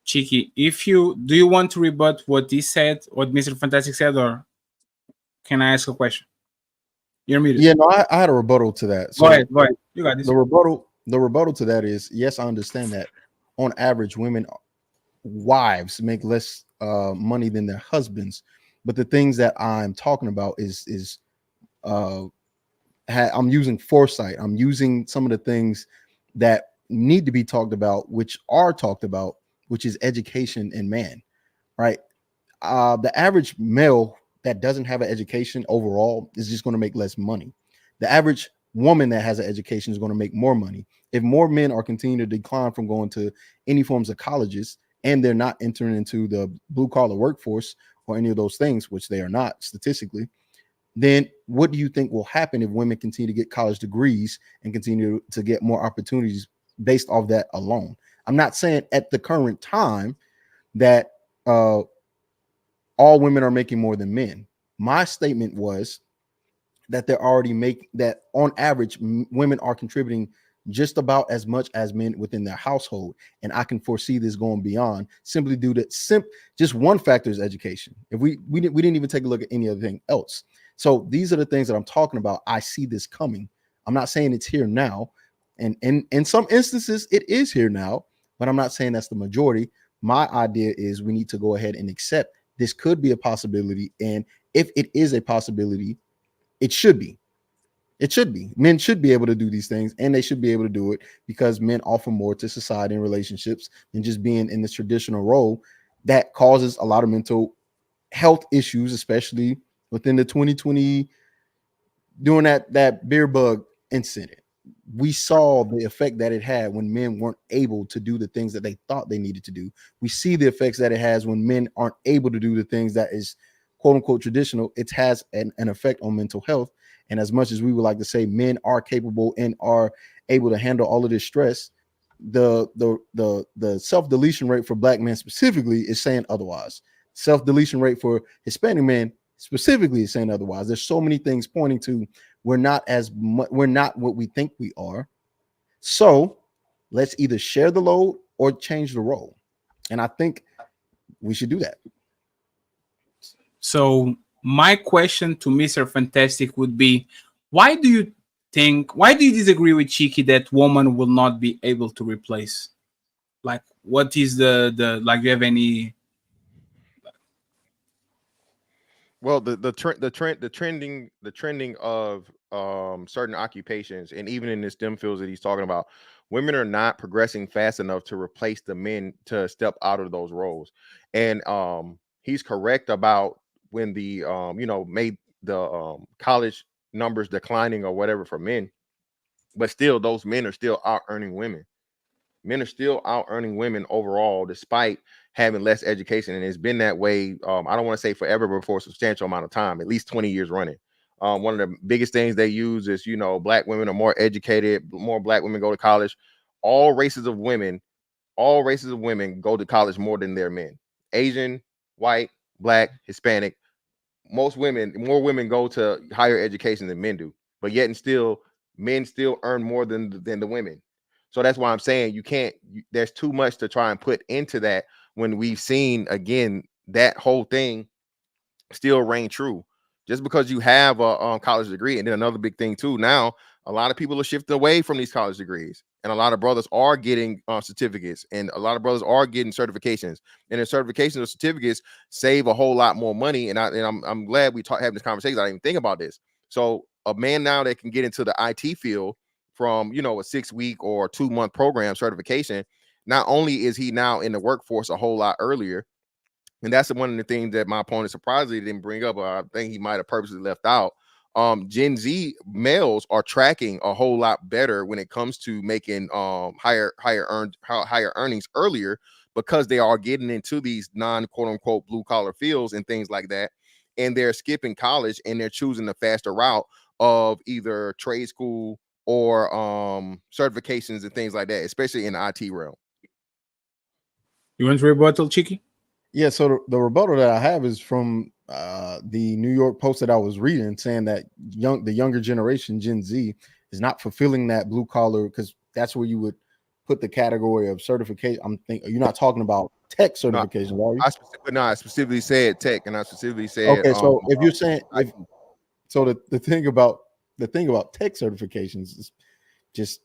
Cheeky, do you want to rebut what he said, what Mr. Fantastic said, or can I ask a question? You're muted. Yeah, no, I had a rebuttal to that. So go ahead. You got this. The rebuttal to that is, yes, I understand that on average, wives make less money than their husbands. But the things that I'm talking about is I'm using foresight. I'm using some of the things that need to be talked about, which are talked about, which is education and man, right? The average male that doesn't have an education overall is just going to make less money. The average woman that has an education is going to make more money. If more men are continuing to decline from going to any forms of colleges and they're not entering into the blue collar workforce or any of those things, which they are not statistically, then what do you think will happen if women continue to get college degrees and continue to get more opportunities based off that alone? I'm not saying at the current time that all women are making more than men. My statement was that they're already that on average women are contributing just about as much as men within their household, and I can foresee this going beyond simply due to just one factor is education. If we didn't even take a look at any other thing else. So these are the things that I'm talking about. I see this coming. I'm not saying it's here now, and in some instances it is here now, but I'm not saying that's the majority. My idea is we need to go ahead and accept this could be a possibility, and if it is a possibility, it should be. It should be. Men should be able to do these things, and they should be able to do it because men offer more to society and relationships than just being in this traditional role that causes a lot of mental health issues, especially within the 2020 during that beer bug incident. We saw the effect that it had when men weren't able to do the things that they thought they needed to do. We see the effects that it has when men aren't able to do the things that is quote unquote traditional. It has an effect on mental health. And as much as we would like to say men are capable and are able to handle all of this stress, the self-deletion rate for Black men specifically is saying otherwise. Self-deletion rate for Hispanic men specifically is saying otherwise. There's so many things pointing to we're not what we think we are. So let's either share the load or change the role. And I think we should do that. So my question to Mr. Fantastic would be, why do you disagree with Chiki that woman will not be able to replace? Like, what is the like, do you have any? Well, the trending of certain occupations, and even in the STEM fields that he's talking about, women are not progressing fast enough to replace the men to step out of those roles. And he's correct about when the made the college numbers declining or whatever for men, but still those men are still out earning women. Men are still out earning women overall, despite having less education. And it's been that way. I don't want to say forever, but for a substantial amount of time, at least 20 years running. One of the biggest things they use is, Black women are more educated, more Black women go to college. All races of women go to college more than their men. Asian, white, Black, Hispanic. More women go to higher education than men do. But yet and still, men still earn more than the women. So that's why I'm saying there's too much to try and put into that when we've seen, again, that whole thing still reign true. Just because you have a college degree. And then another big thing too, now a lot of people are shifting away from these college degrees, and a lot of brothers are getting certificates, and a lot of brothers are getting certifications, and the certifications or certificates save a whole lot more money. And I'm glad we having this conversation. I didn't even think about this. So a man now that can get into the IT field from, a 6-week or 2-month program certification, not only is he now in the workforce a whole lot earlier, and that's one of the things that my opponent surprisingly didn't bring up, or I think he might have purposely left out. Gen Z males are tracking a whole lot better when it comes to making higher earnings earlier, because they are getting into these non quote unquote blue collar fields and things like that, and they're skipping college and they're choosing the faster route of either trade school or certifications and things like that, especially in the IT realm. You want to rebuttal, Chiki? Yeah, so the rebuttal that I have is from the New York Post that I was reading, saying that the younger generation, Gen Z, is not fulfilling that blue collar, because that's where you would put the category of certification. You're not talking about tech certification, are you? I specifically said tech, and I specifically said okay. So if you're saying the thing about tech certifications is just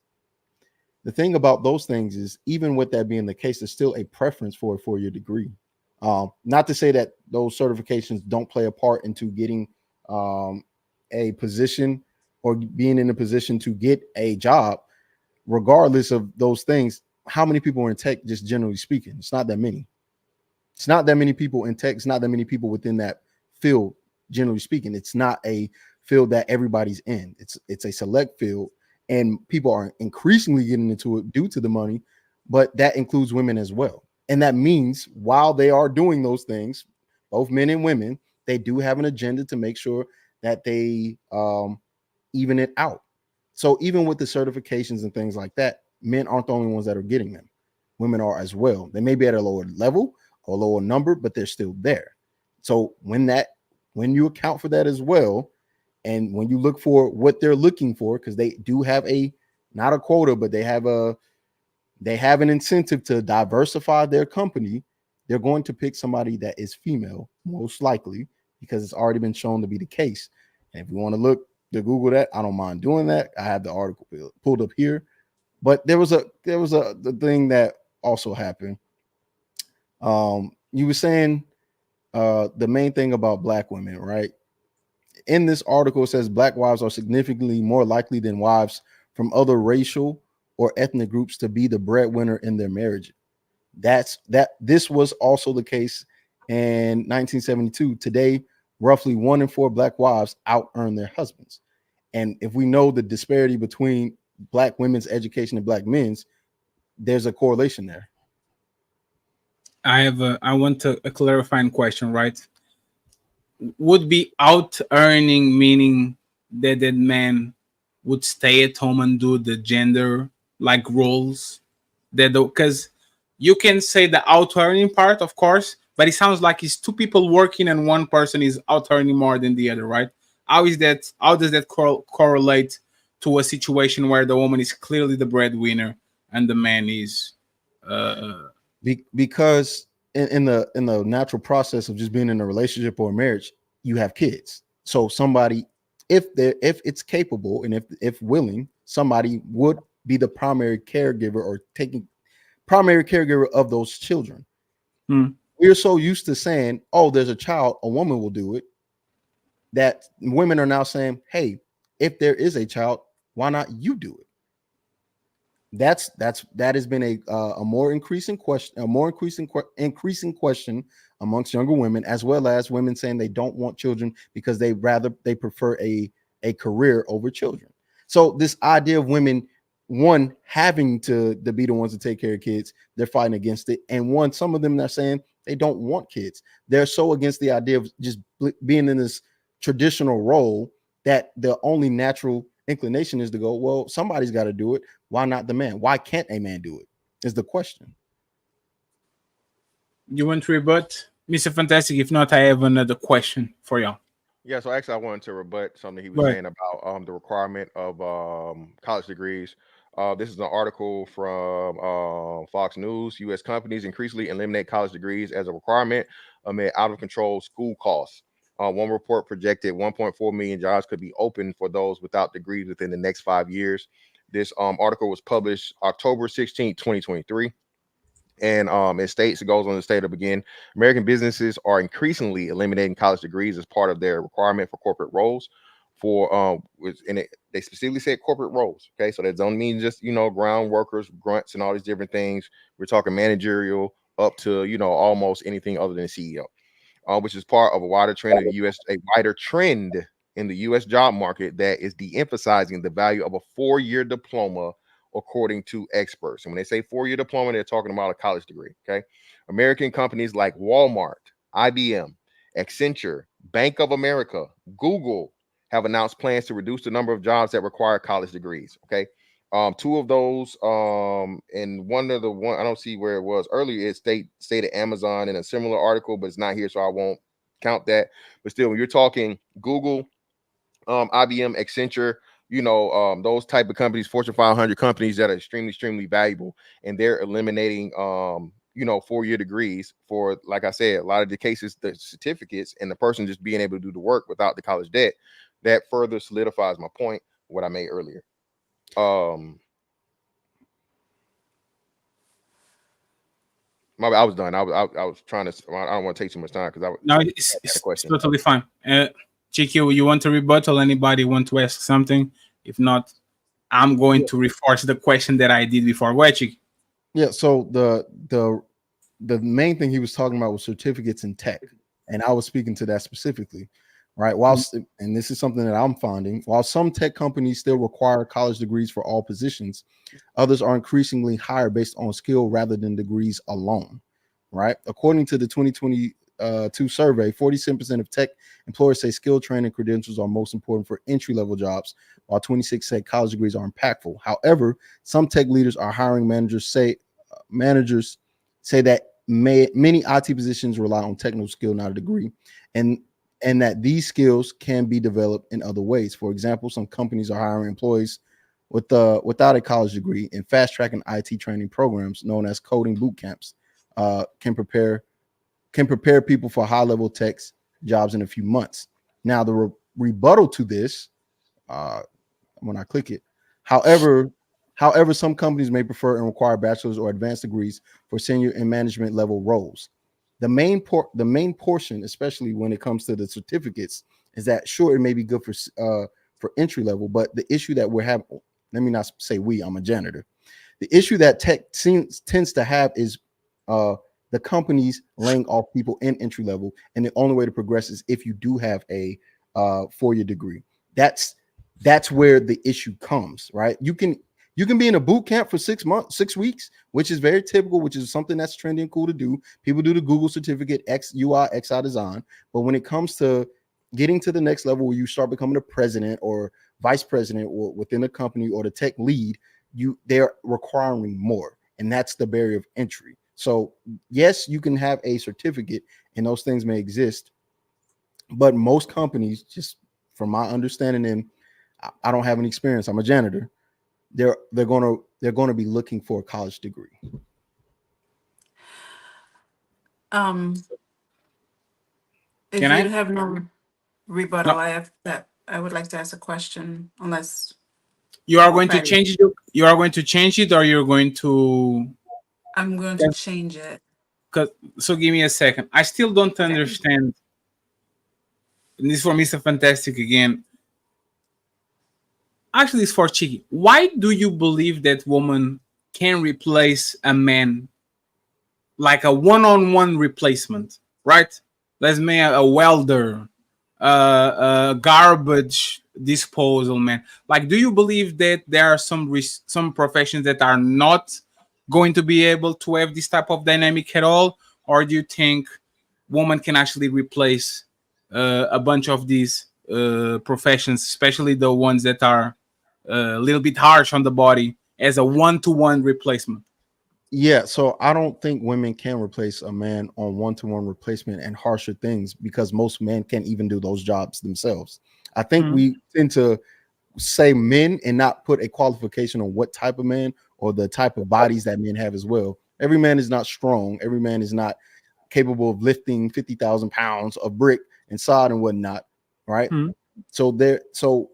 the thing about those things is, even with that being the case, there's still a preference for a 4-year degree. Not to say that those certifications don't play a part into getting a position or being in a position to get a job. Regardless of those things, how many people are in tech, just generally speaking? It's not that many. It's not that many people in tech. It's not that many people within that field, generally speaking. It's not a field that everybody's in. It's a select field, and people are increasingly getting into it due to the money, but that includes women as well. And that means while they are doing those things, both men and women, they do have an agenda to make sure that they even it out. So even with the certifications and things like that, men aren't the only ones that are getting them. women are as well. They may be at a lower level or lower number, but they're still there. So when you account for that as well, and when you look for what they're looking for, because they do have not a quota, but they have an incentive to diversify their company, they're going to pick somebody that is female, most likely, because it's already been shown to be the case. And if you want to Google that, I don't mind doing that. I have the article pulled up here. But there was the thing that also happened. You were saying the main thing about Black women, right? In this article, it says Black wives are significantly more likely than wives from other racial or ethnic groups to be the breadwinner in their marriage. This was also the case in 1972. Today, roughly 1 in 4 Black wives out earn their husbands. And if we know the disparity between Black women's education and Black men's, there's a correlation there. I want a clarifying question, right? Would be out earning meaning that man would stay at home and do the gender like roles, because you can say the out earning part, of course, but it sounds like it's 2 people working and 1 person is out earning more than the other, right? How does that correlate to a situation where the woman is clearly the breadwinner and the man is because in the natural process of just being in a relationship or a marriage, you have kids. So somebody, if it's capable and if willing, somebody would be the primary caregiver or taking primary caregiver of those children. We're so used to saying, oh, there's a child, a woman will do it, that women are now saying, hey, if there is a child, why not you do it? That has been a more increasing question amongst younger women, as well as women saying they don't want children because they prefer a career over children. So this idea of women, one, having to be the ones to take care of kids, they're fighting against it. And some of them are saying they don't want kids. They're so against the idea of just being in this traditional role that the only natural inclination is to go, well, somebody's got to do it. Why not the man? Why can't a man do it? Is the question. You want to rebut, Mr. Fantastic? If not, I have another question for y'all. Yeah, so actually I wanted to rebut something he was saying about the requirement of college degrees. This is an article from Fox News. U.S. companies increasingly eliminate college degrees as a requirement amid out-of-control school costs. One report projected 1.4 million jobs could be open for those without degrees within the next 5 years. This article was published October 16, 2023. And it goes on to state again, American businesses are increasingly eliminating college degrees as part of their requirement for corporate roles. They specifically said corporate roles. Okay, so that don't mean just ground workers, grunts, and all these different things. We're talking managerial up to almost anything other than CEO, which is part of a wider trend in the U.S. job market that is de-emphasizing the value of a 4-year diploma, according to experts. And when they say 4-year diploma, they're talking about a college degree. Okay, American companies like Walmart, IBM, Accenture, Bank of America, Google have announced plans to reduce the number of jobs that require college degrees. Okay, 2 of those, and one I don't see where it was earlier. It stated Amazon in a similar article, but it's not here, so I won't count that. But still, when you're talking Google, IBM, Accenture, those type of companies, Fortune 500 companies that are extremely valuable, and they're eliminating 4-year degrees for, like I said, a lot of the cases, the certificates, and the person just being able to do the work without the college debt. That further solidifies my point, what I made earlier. I was done. I was trying to. I don't want to take too much time because it's totally fine. GQ, you want to rebuttal? Anybody want to ask something? If not, I'm going to reinforce the question that I did before. Go ahead, GQ. Yeah. So the main thing he was talking about was certificates in tech, and I was speaking to that specifically, right? And this is something that I'm finding, while some tech companies still require college degrees for all positions, others are increasingly higher based on skill rather than degrees alone, right? According to the 2022 survey, 47% of tech employers say skill training credentials are most important for entry-level jobs, while 26% say college degrees are impactful. However, some tech leaders are hiring managers say managers say that many IT positions rely on technical skill, not a degree, and that these skills can be developed in other ways. For example, some companies are hiring employees without a college degree and fast tracking IT training programs known as coding boot camps can prepare people for high level tech jobs in a few months. Now, the rebuttal to this, when I click it, however, some companies may prefer and require bachelor's or advanced degrees for senior and management level roles. The main portion, especially when it comes to the certificates, is that sure, it may be good for entry level, but the issue that we're having, let me not say we, I'm a janitor. The issue that tech tends to have is the companies laying off people in entry level, and the only way to progress is if you do have a 4-year degree. That's where the issue comes, right? You can be in a boot camp for 6 weeks, which is very typical, which is something that's trendy and cool to do. People do the Google certificate, UI, XI design. But when it comes to getting to the next level where you start becoming a president or vice president or within a company or the tech lead, they're requiring more. And that's the barrier of entry. So yes, you can have a certificate and those things may exist. But most companies, just from my understanding, and I don't have any experience, I'm a janitor, they're going to be looking for a college degree. If you have no rebuttal, I would like to ask a question, unless you are going to change it. You are going to change it, or you're going to. I'm going to change it. So give me a second. I still don't understand. And this is for Mr. Fantastic again. Actually, it's for Chicky. Why do you believe that woman can replace a man, like a one-on-one replacement, right? Let's make a welder, a garbage disposal man. Like, do you believe that there are some professions that are not going to be able to have this type of dynamic at all, or do you think woman can actually replace a bunch of these professions, especially the ones that are a little bit harsh on the body, as a one-to-one replacement? Yeah, so I don't think women can replace a man on one-to-one replacement and harsher things, because most men can't even do those jobs themselves. I think we tend to say men and not put a qualification on what type of man or the type of bodies that men have as well. Every man is not strong. Every man is not capable of lifting 50,000 pounds of brick and sod and whatnot, right? So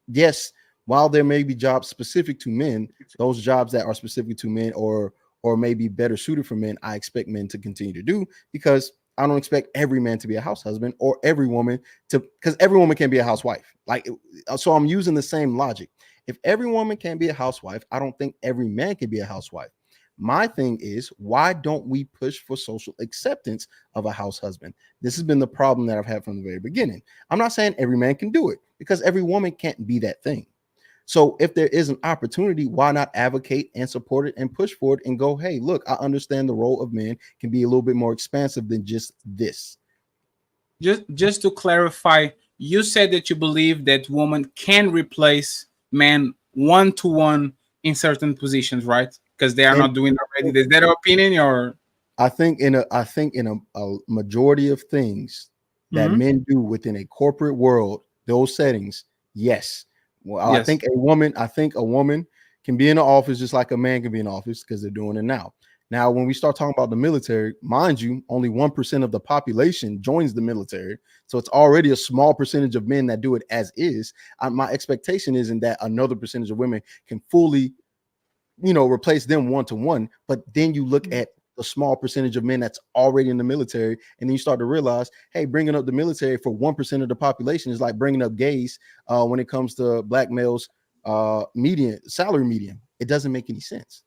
yes, while there may be jobs specific to men, those jobs that are specific to men or maybe better suited for men, I expect men to continue to do, because I don't expect every man to be a house husband or every woman to, because every woman can be a housewife. Like, so I'm using the same logic. If every woman can be a housewife, I don't think every man can be a housewife. My thing is, why don't we push for social acceptance of a house husband? This has been the problem that I've had from the very beginning. I'm not saying every man can do it, because every woman can't be that thing. So if there is an opportunity, why not advocate and support it and push for it and go, hey, look, I understand the role of men can be a little bit more expansive than just this. Just to clarify, you said that you believe that women can replace men one-to-one in certain positions, right? Because they are not doing it already. Is that your opinion, or? I think in a majority of things that men do within a corporate world, those settings, yes. Well, yes. I think a woman can be in the office just like a man can be in the office, because they're doing it now. Now, when we start talking about the military, mind you, only 1% of the population joins the military. So it's already a small percentage of men that do it as is. My expectation isn't that another percentage of women can fully, replace them one-to-one. But then you look at the small percentage of men that's already in the military, and then you start to realize, hey, bringing up the military for 1% of the population is like bringing up gays when it comes to black males salary median. It doesn't make any sense.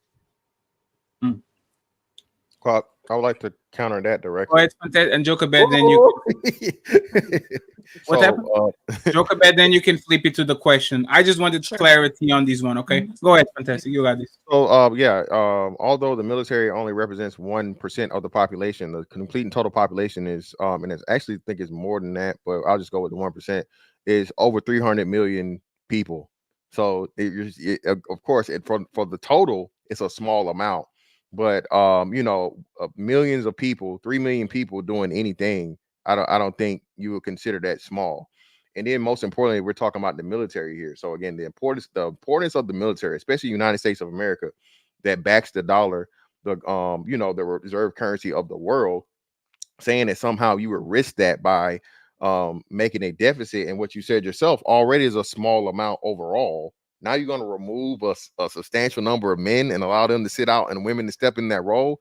Clark, I would like to counter that directly. And Jochebed, then you what happened? Jochebed, then you can flip it to the question. I just wanted clarity on this one. Okay, go ahead. Fantastic, you got this. So although the military only represents 1% of the population, the complete and total population is and it's actually think it's more than that, but I'll just go with the 1%, is over 300 million people. So of course, for the total, it's a small amount. But millions of people, 3 million people doing anything, I don't think you would consider that small. And then most importantly, we're talking about the military here. So again, the importance of the military, especially United States of America, that backs the dollar, the the reserve currency of the world, saying that somehow you would risk that by making a deficit, and what you said yourself already is a small amount overall. Now you're going to remove a substantial number of men and allow them to sit out and women to step in that role.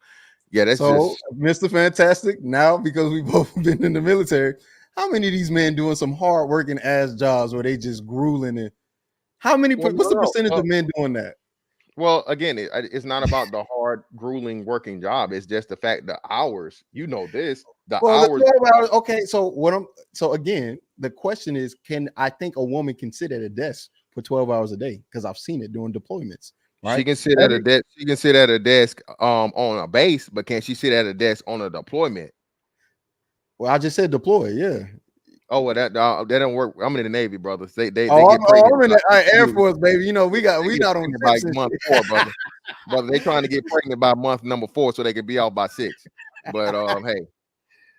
Yeah, that's So, just Mr. Fantastic, now because we both been in the military, how many of these men doing some hard working ass jobs where they just grueling it? How many? What's the percentage of men doing that? Well, again, it's not about the hard, grueling working job. It's just the fact the hours. You know this. The Well, hours. 12 hours. Okay, so again, the question is, I think a woman can sit at a desk for 12 hours a day? Because I've seen it during deployments. Right? She can sit at a desk. She can sit at a desk on a base, but can she sit at a desk on a deployment? Well, I just said deploy. Yeah. Oh, well, that don't work. I'm in the Navy, brothers. They get I'm pregnant. in the Air Force, baby. You know, we not on by trips and month shit. 4, brother. Brother, they trying to get pregnant by month number 4 so they can be out by 6. But hey,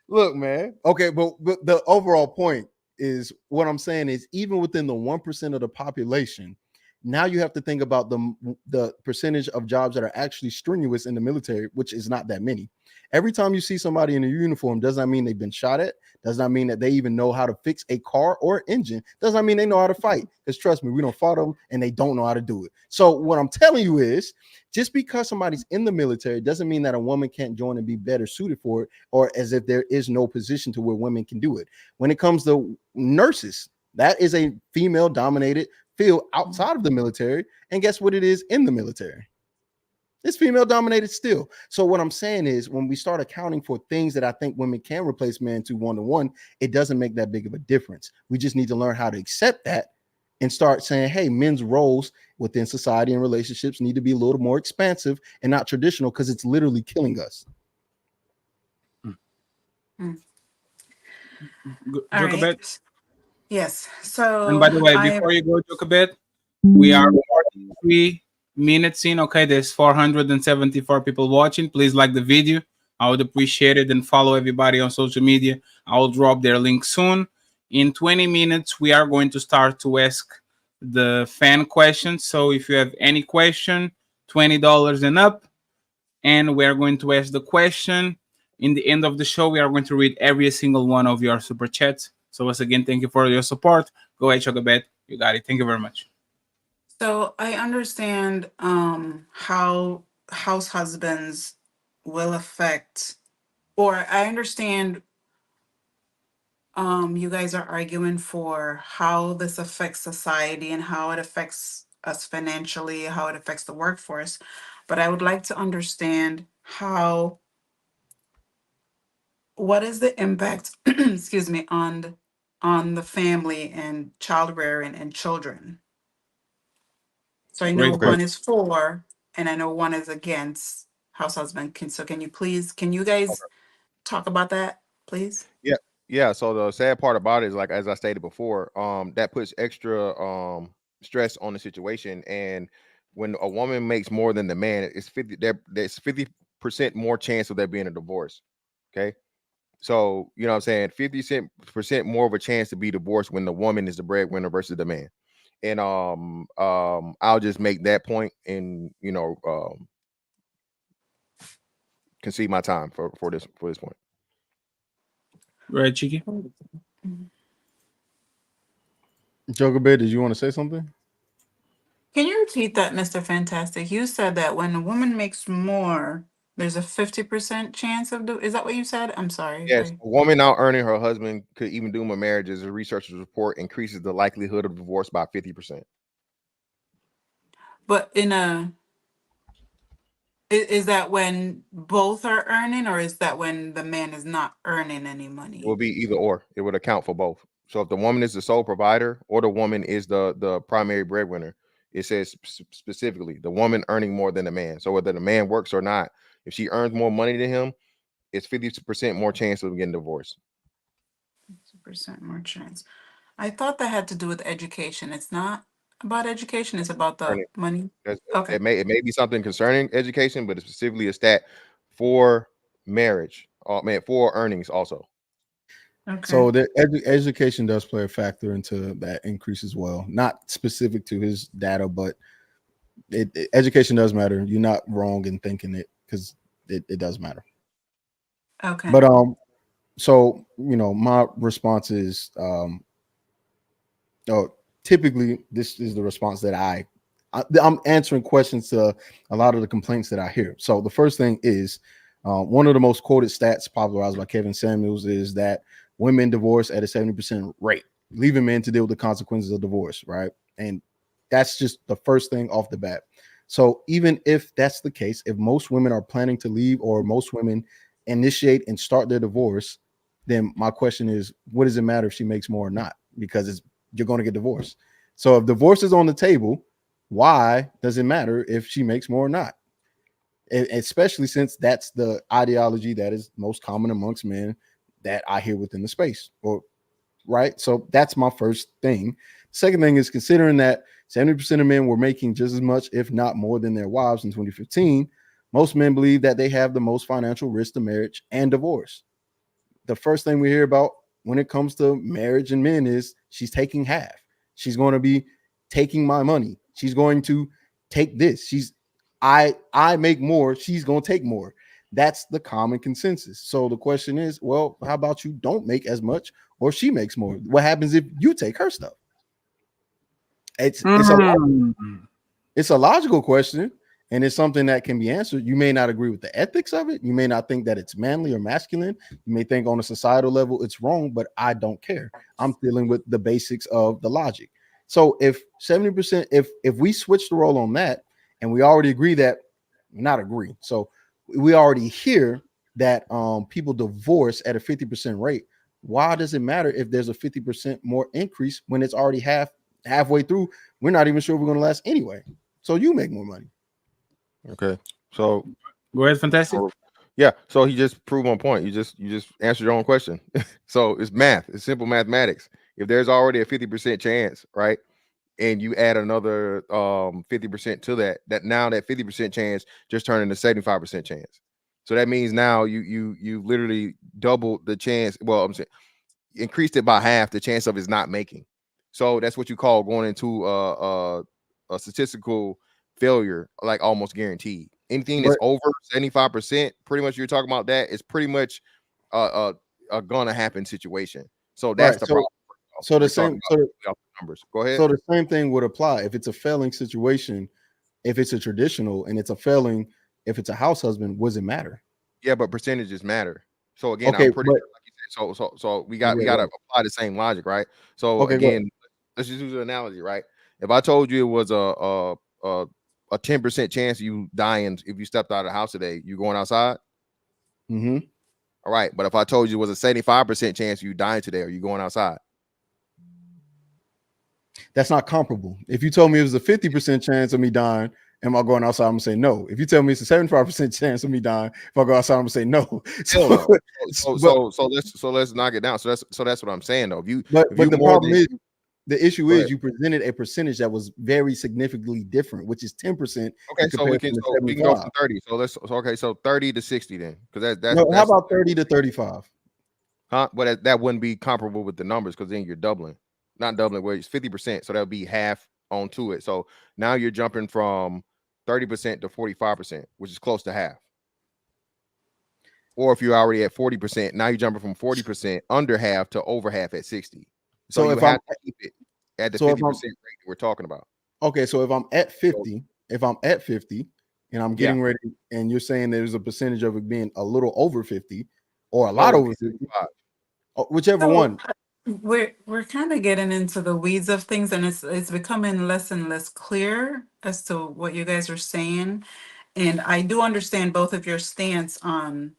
look, man. Okay, but the overall point is, what I'm saying is, even within the 1% of the population, now you have to think about the percentage of jobs that are actually strenuous in the military, which is not that many. Every time you see somebody in a uniform, does not mean they've been shot at, does not mean that they even know how to fix a car or engine, does not mean they know how to fight. Because trust me, we don't fight them and they don't know how to do it. So what I'm telling you is, just because somebody's in the military doesn't mean that a woman can't join and be better suited for it, or as if there is no position to where women can do it. When it comes to nurses, that is a female dominated field outside of the military. And guess what it is in the military? It's female dominated still. So what I'm saying is, when we start accounting for things that I think women can replace men to 1-to-1, it doesn't make that big of a difference. We just need to learn how to accept that and start saying, hey, men's roles within society and relationships need to be a little more expansive and not traditional, because it's literally killing us. Right. Yes. So, and by the way, before you go, Jokabet, we are 43 minutes in. Okay, there's 474 people watching. Please like the video. I would appreciate it, and follow everybody on social media. I will drop their link soon. In 20 minutes, we are going to start to ask the fan questions. So if you have any question, $20 and up, and we are going to ask the question. In the end of the show, we are going to read every single one of your super chats. So once again, thank you for your support. Go ahead, Chocobet. You got it. Thank you very much. So I understand how house husbands will affect, or I understand you guys are arguing for how this affects society and how it affects us financially, how it affects the workforce. But I would like to understand what is the impact, excuse me, on the family and child rearing and children. So I know one is for, and I know one is against house husband. Can you guys talk about that, please? Yeah. So the sad part about it is, like as I stated before, that puts extra stress on the situation. And when a woman makes more than the man, it's 50% more chance of there being a divorce. Okay. So you know what I'm saying, 50% more of a chance to be divorced when the woman is the breadwinner versus the man. And I'll just make that point and concede my time for this point. Right, Cheeky? Jokabet, did you want to say something? Can you repeat that, Mr. Fantastic? You said that when a woman makes more, there's a 50% chance of is that what you said? I'm sorry. Yes, a woman out earning her husband could even doom a marriage, as a researcher's report increases the likelihood of divorce by 50%. But is that when both are earning, or is that when the man is not earning any money? It will be either or. It would account for both. So if the woman is the sole provider or the woman is the primary breadwinner, it says specifically the woman earning more than the man. So whether the man works or not, if she earns more money than him, it's 50% more chance of getting divorced. 50% more chance. I thought that had to do with education. It's not. about education. It's about the money. Okay. It may be something concerning education, but it's specifically a stat for marriage. For earnings also. Okay. So the education does play a factor into that increase as well. Not specific to his data, but education does matter. You're not wrong in thinking it, because it does matter. Okay. But so my response is typically this is the response that I'm answering questions to a lot of the complaints that I hear. So the first thing is one of the most quoted stats popularized by Kevin Samuels is that women divorce at a 70% rate, leaving men to deal with the consequences of divorce, right? And that's just the first thing off the bat. So even if that's the case, if most women are planning to leave or most women initiate and start their divorce, then my question is, what does it matter if she makes more or not? Because you're going to get divorced. So if divorce is on the table, why does it matter if she makes more or not? Especially since that's the ideology that is most common amongst men that I hear within the space, right? So that's my first thing. Second thing is, considering that 70% of men were making just as much, if not more, than their wives in 2015, most men believe that they have the most financial risk to marriage and divorce. The first thing we hear about when it comes to marriage and men is she's taking half. She's going to be taking my money. She's going to take this. I make more. She's going to take more. That's the common consensus. So the question is, well, how about you don't make as much, or she makes more? What happens if you take her stuff? It's a logical question, and it's something that can be answered. You may not agree with the ethics of it. You may not think that it's manly or masculine. You may think on a societal level it's wrong, but I don't care. I'm dealing with the basics of the logic. So if 70%, if we switch the role on that, and we already agree that, not agree. So we already hear that people divorce at a 50% rate. Why does it matter if there's a 50% more increase when it's already halfway through? We're not even sure we're going to last anyway. So you make more money. Okay. So go ahead, Fantastic. Yeah. So he just proved one point. You just answered your own question. So it's math. It's simple mathematics. If there's already a 50% chance, right? And you add another 50% to that now that 50% chance just turned into 75% chance. So that means now you literally doubled the chance. Well, I'm saying increased it by half the chance of it's not making. So that's what you call going into a statistical failure, like almost guaranteed. Anything that's over 75%, pretty much you're talking about that, is pretty much a gonna happen situation. So that's the problem. So the same numbers. Go ahead. So the same thing would apply if it's a failing situation. If it's a traditional and it's a failing, if it's a house husband, what does it matter? Yeah, but percentages matter. So again, okay, I'm pretty like you said, so we gotta apply the same logic, right? So again, let's just use an analogy, right? If I told you it was a 10% chance of you dying if you stepped out of the house today, you going outside? Mm-hmm. All right, but if I told you it was a 75% chance of you dying today, are you going outside? That's not comparable. If you told me it was a 50% chance of me dying, am I going outside? I'm gonna say no. If you tell me it's a 75% chance of me dying, if I go outside, I'm gonna say no. So let's knock it down. So that's what I'm saying though. But the problem is, the issue is you presented a percentage that was very significantly different, which is 10%. Okay, so we can go from 30. So 30 to 60 then, because that's how about 30 to 35? Huh? But that wouldn't be comparable with the numbers, because then you're doubling, not doubling, where it's 50%. So that would be half onto it. So now you're jumping from 30% to 45%, which is close to half. Or if you're already at 40%, now you're jumping from 40% under half to over half at 60. So you have to keep it at the 50% rate that we're talking about. Okay, so if I'm at 50, and I'm getting ready, and you're saying there's a percentage of it being a little over 50 or a lot over 50, whichever one. We're kind of getting into the weeds of things, and it's becoming less and less clear as to what you guys are saying. And I do understand both of your stance on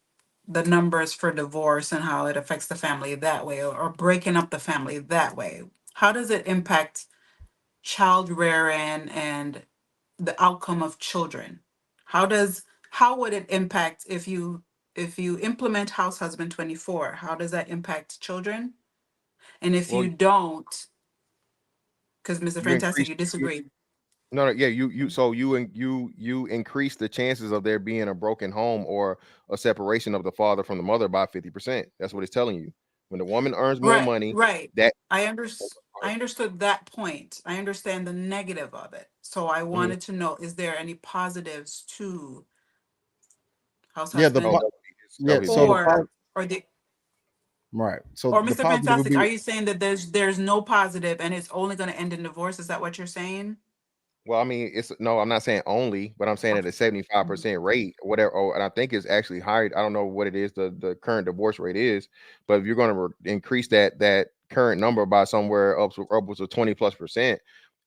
the numbers for divorce and how it affects the family that way, or breaking up the family that way. How does it impact child rearing and the outcome of children? How would it impact if you implement House Husband 24? How does that impact children? And if you don't, Because Mr. You Fantastic, increase you disagree. no, yeah, you increase the chances of there being a broken home or a separation of the father from the mother by 50%. That's what it's telling you. When the woman earns more Right, money, right. that I understood that point. I understand the negative of it. So I wanted to know, is there any positives to house Yeah, no, husband yeah. his So or the right. So or the Mr. positive would Fantastic, be are you saying that there's no positive and it's only going to end in divorce? Is that what you're saying? Well, I mean, it's no, I'm not saying only, but I'm saying at a 75% rate, or whatever. Oh, and I think it's actually higher. I don't know what it is, the current divorce rate is, but if you're going to increase that current number by somewhere upwards of 20+%,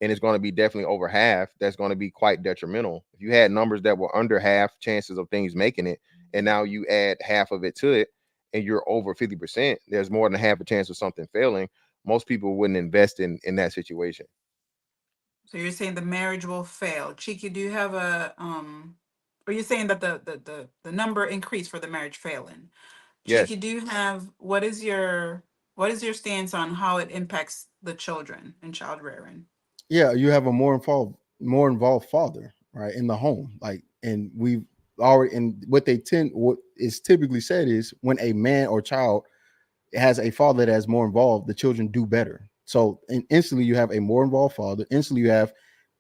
and it's going to be definitely over half, that's going to be quite detrimental. If you had numbers that were under half chances of things making it, and now you add half of it to it, and you're over 50%, there's more than half a chance of something failing. Most people wouldn't invest in that situation. So you're saying the marriage will fail. Cheeky, do you have a or you're saying that the number increased for the marriage failing? Yes. Cheeky, do you have what is your stance on how it impacts the children and child rearing? yeah, you have a more involved father, right, in the home. Like, and we've already, and what is typically said is when a man or child has a father that is more involved, the children do better. So instantly you have a more involved father. Instantly you have,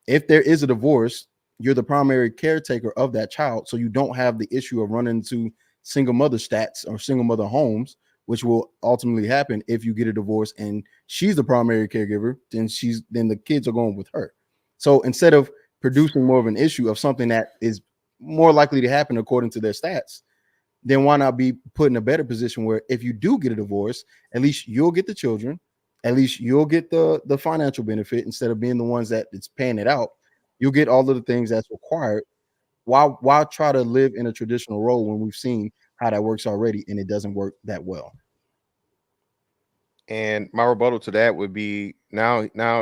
if there is a divorce, you're the primary caretaker of that child. So you don't have the issue of running into single mother stats or single mother homes, which will ultimately happen if you get a divorce and she's the primary caregiver, then the kids are going with her. So instead of producing more of an issue of something that is more likely to happen according to their stats, then why not be put in a better position where if you do get a divorce, at least you'll get the children, at least you'll get the financial benefit instead of being the ones that it's paying it out. You'll get all of the things that's required. Why try to live in a traditional role when we've seen how that works already and it doesn't work that well? And my rebuttal to that would be now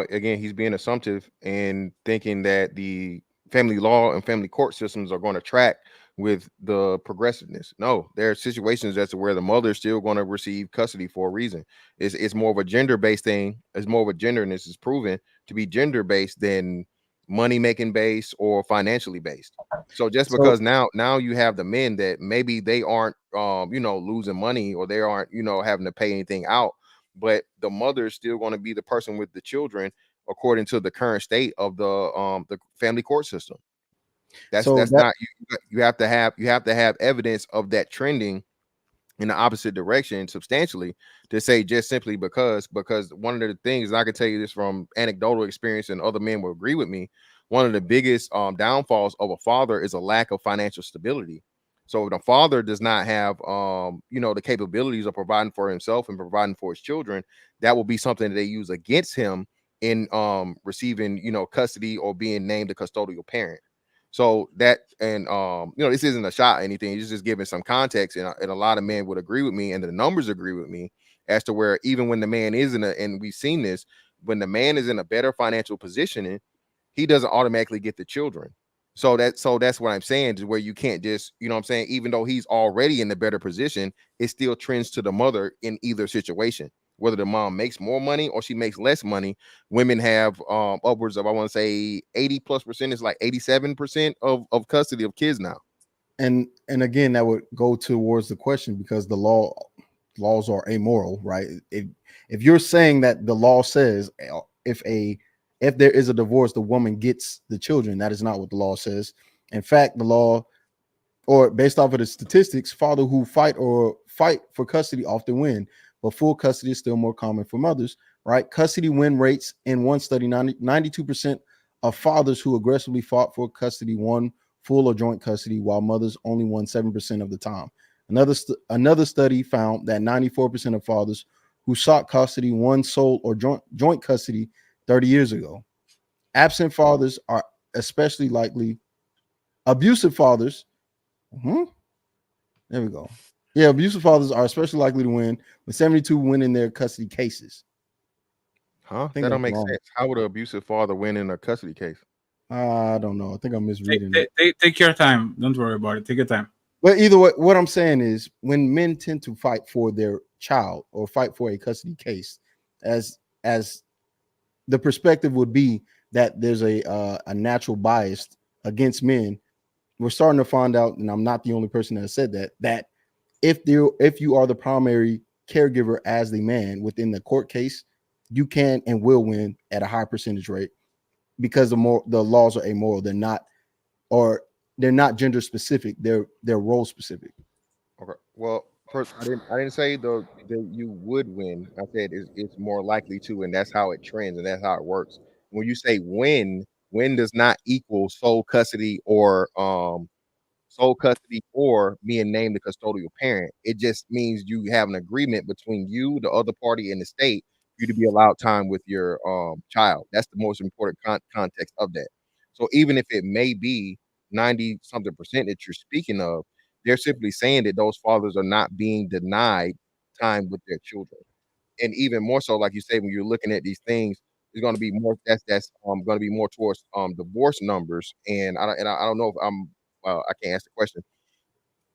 again, he's being assumptive and thinking that the family law and family court systems are going to track with the progressiveness. No, there are situations as to where the mother is still going to receive custody for a reason. It's more of a gender-based thing. It's more of a gender, and this is proven to be gender-based than money making based or financially based. So just So because now you have the men that maybe they aren't losing money or they aren't having to pay anything out, but the mother is still going to be the person with the children according to the current state of the family court system. That's so that not you have to have evidence of that trending in the opposite direction substantially to say just simply because one of the things, and I can tell you this from anecdotal experience and other men will agree with me, one of the biggest downfalls of a father is a lack of financial stability. So if the father does not have the capabilities of providing for himself and providing for his children, that will be something that they use against him in receiving custody or being named a custodial parent. So that, and this isn't a shot or anything, it's just giving some context, and a lot of men would agree with me, and the numbers agree with me as to where even when the man is and we've seen this, when the man is in a better financial positioning, he doesn't automatically get the children. So that's what I'm saying, is where you can't just, what I'm saying, even though he's already in the better position, it still trends to the mother in either situation. Whether the mom makes more money or she makes less money, women have upwards of, I want to say 80+%, is like 87% of custody of kids now. and again, that would go towards the question, because the laws are amoral, right? If you're saying that the law says if there is a divorce, the woman gets the children, that is not what the law says. In fact, the law, or based off of the statistics, father who fight for custody often win, but full custody is still more common for mothers, right? Custody win rates in one study, 92% of fathers who aggressively fought for custody won full or joint custody, while mothers only won 7% of the time. Another study found that 94% of fathers who sought custody won sole or joint custody 30 years ago. Absent fathers are especially likely. Abusive fathers. There we go. Yeah, abusive fathers are especially likely to win, with 72 winning their custody cases. Huh? I think That don't that's make wrong. sense. How would an abusive father win in a custody case? I don't know. I think I'm misreading it. Take your time. Don't worry about it. Take your time. But either way, what I'm saying is, when men tend to fight for their child or fight for a custody case, as the perspective would be that there's a natural bias against men. We're starting to find out, and I'm not the only person that has said that if you are the primary caregiver as the man within the court case, you can and will win at a high percentage rate because the laws are amoral. They're not gender specific. They're role specific. Okay. Well, first, I didn't say that you would win. I said it's more likely to, and that's how it trends, and that's how it works. When you say win does not equal sole custody or being named the custodial parent. It just means you have an agreement between you, the other party, and the state for you to be allowed time with your child. That's the most important context of that. So even if it may be 90 something percent that you're speaking of, they're simply saying that those fathers are not being denied time with their children. And even more so, like you say, when you're looking at these things, there's going to be more. That's going to be more towards divorce numbers. And I don't know if I can't answer the question,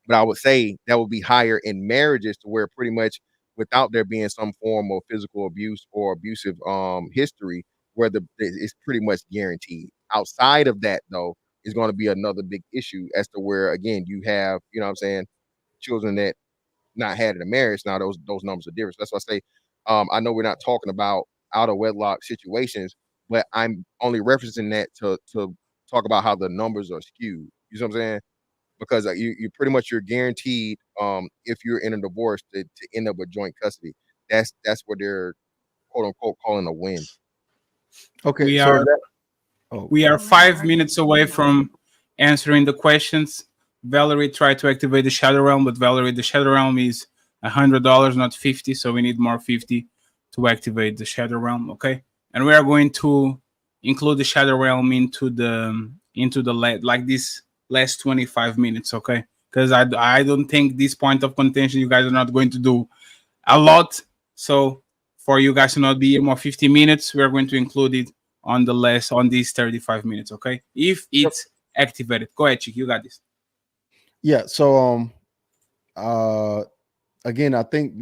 but I would say that would be higher in marriages to where pretty much without there being some form of physical abuse or abusive history, where it's pretty much guaranteed. Outside of that, though, is going to be another big issue as to where again you have, you know what I'm saying, children that not had in a marriage. Now those numbers are different. So that's why I say I know we're not talking about out of wedlock situations, but I'm only referencing that to talk about how the numbers are skewed. You know what I'm saying? Because you pretty much you're guaranteed if you're in a divorce to end up with joint custody. That's what they're quote unquote calling a win. Okay, We so are we are 5 minutes away from answering the questions. Valerie tried to activate the Shadow Realm, but Valerie, the Shadow Realm is $100, not 50, so we need more 50 to activate the Shadow Realm. Okay, and we are going to include the Shadow Realm into the like this last 25 minutes. Okay, because I don't think this point of contention you guys are not going to do a lot. So for you guys to not be here more 50 minutes, we are going to include it on these 35 minutes. Okay, if it's activated. Go ahead, Chick. You got this. Yeah. So again, I think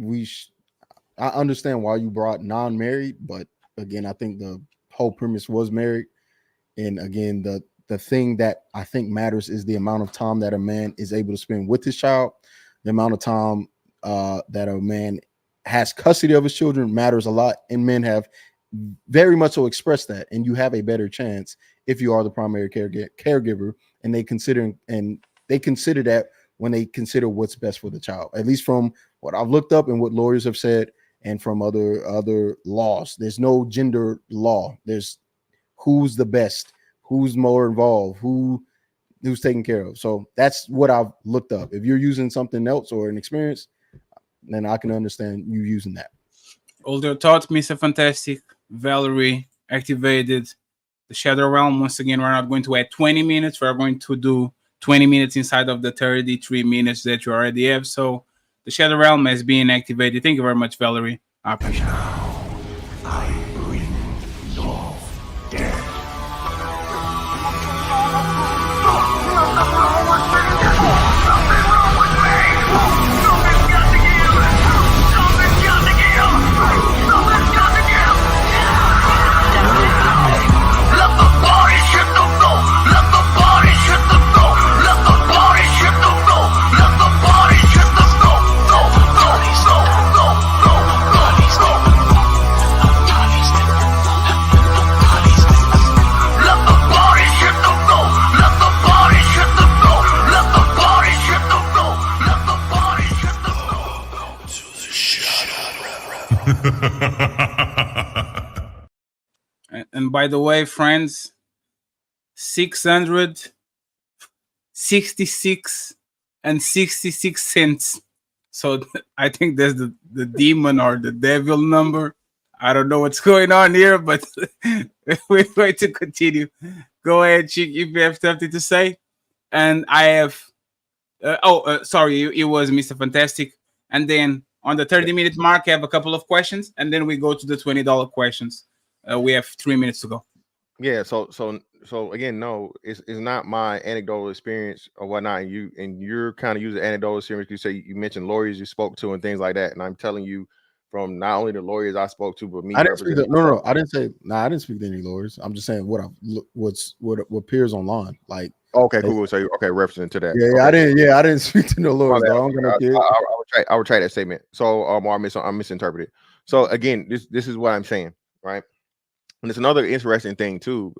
I understand why you brought non-married, but again, I think the whole premise was married. And again, the thing that I think matters is the amount of time that a man is able to spend with his child. The amount of time that a man has custody of his children matters a lot, and men have very much so expressed that. And you have a better chance if you are the primary caregiver, and they consider that when they consider what's best for the child. At least from what I've looked up and what lawyers have said, and from other laws, there's no gender law. There's who's the best, who's more involved, who's taken care of. So that's what I've looked up. If you're using something else or an experience, then I can understand you using that. Older thoughts, Mr. Fantastic. Valerie activated the Shadow Realm. Once again, we're not going to add 20 minutes. We're going to do 20 minutes inside of the 33 minutes that you already have. So the Shadow Realm has been activated. Thank you very much, Valerie. I appreciate it. I bring your death. And by the way, friends, 666 and 66 cents. So I think there's the demon or the devil number. I don't know what's going on here, but we're going to continue. Go ahead, Chick, if you have something to say. And I have, sorry, it was Mr. Fantastic. And then on the 30-minute mark, I have a couple of questions, and then we go to the $20 questions. We have 3 minutes to go. Yeah. So again, no, it's not my anecdotal experience or whatnot. And you're kind of using anecdotal experience. You say you mentioned lawyers you spoke to and things like that. And I'm telling you from not only the lawyers I spoke to, but me. I didn't speak to, no. I didn't say I didn't speak to any lawyers. I'm just saying what appears online. Like okay, cool. So referencing to that. Yeah, okay. I didn't speak to no lawyers. I would try that statement. So I misinterpreted. So again, this is what I'm saying, right? And it's another interesting thing too.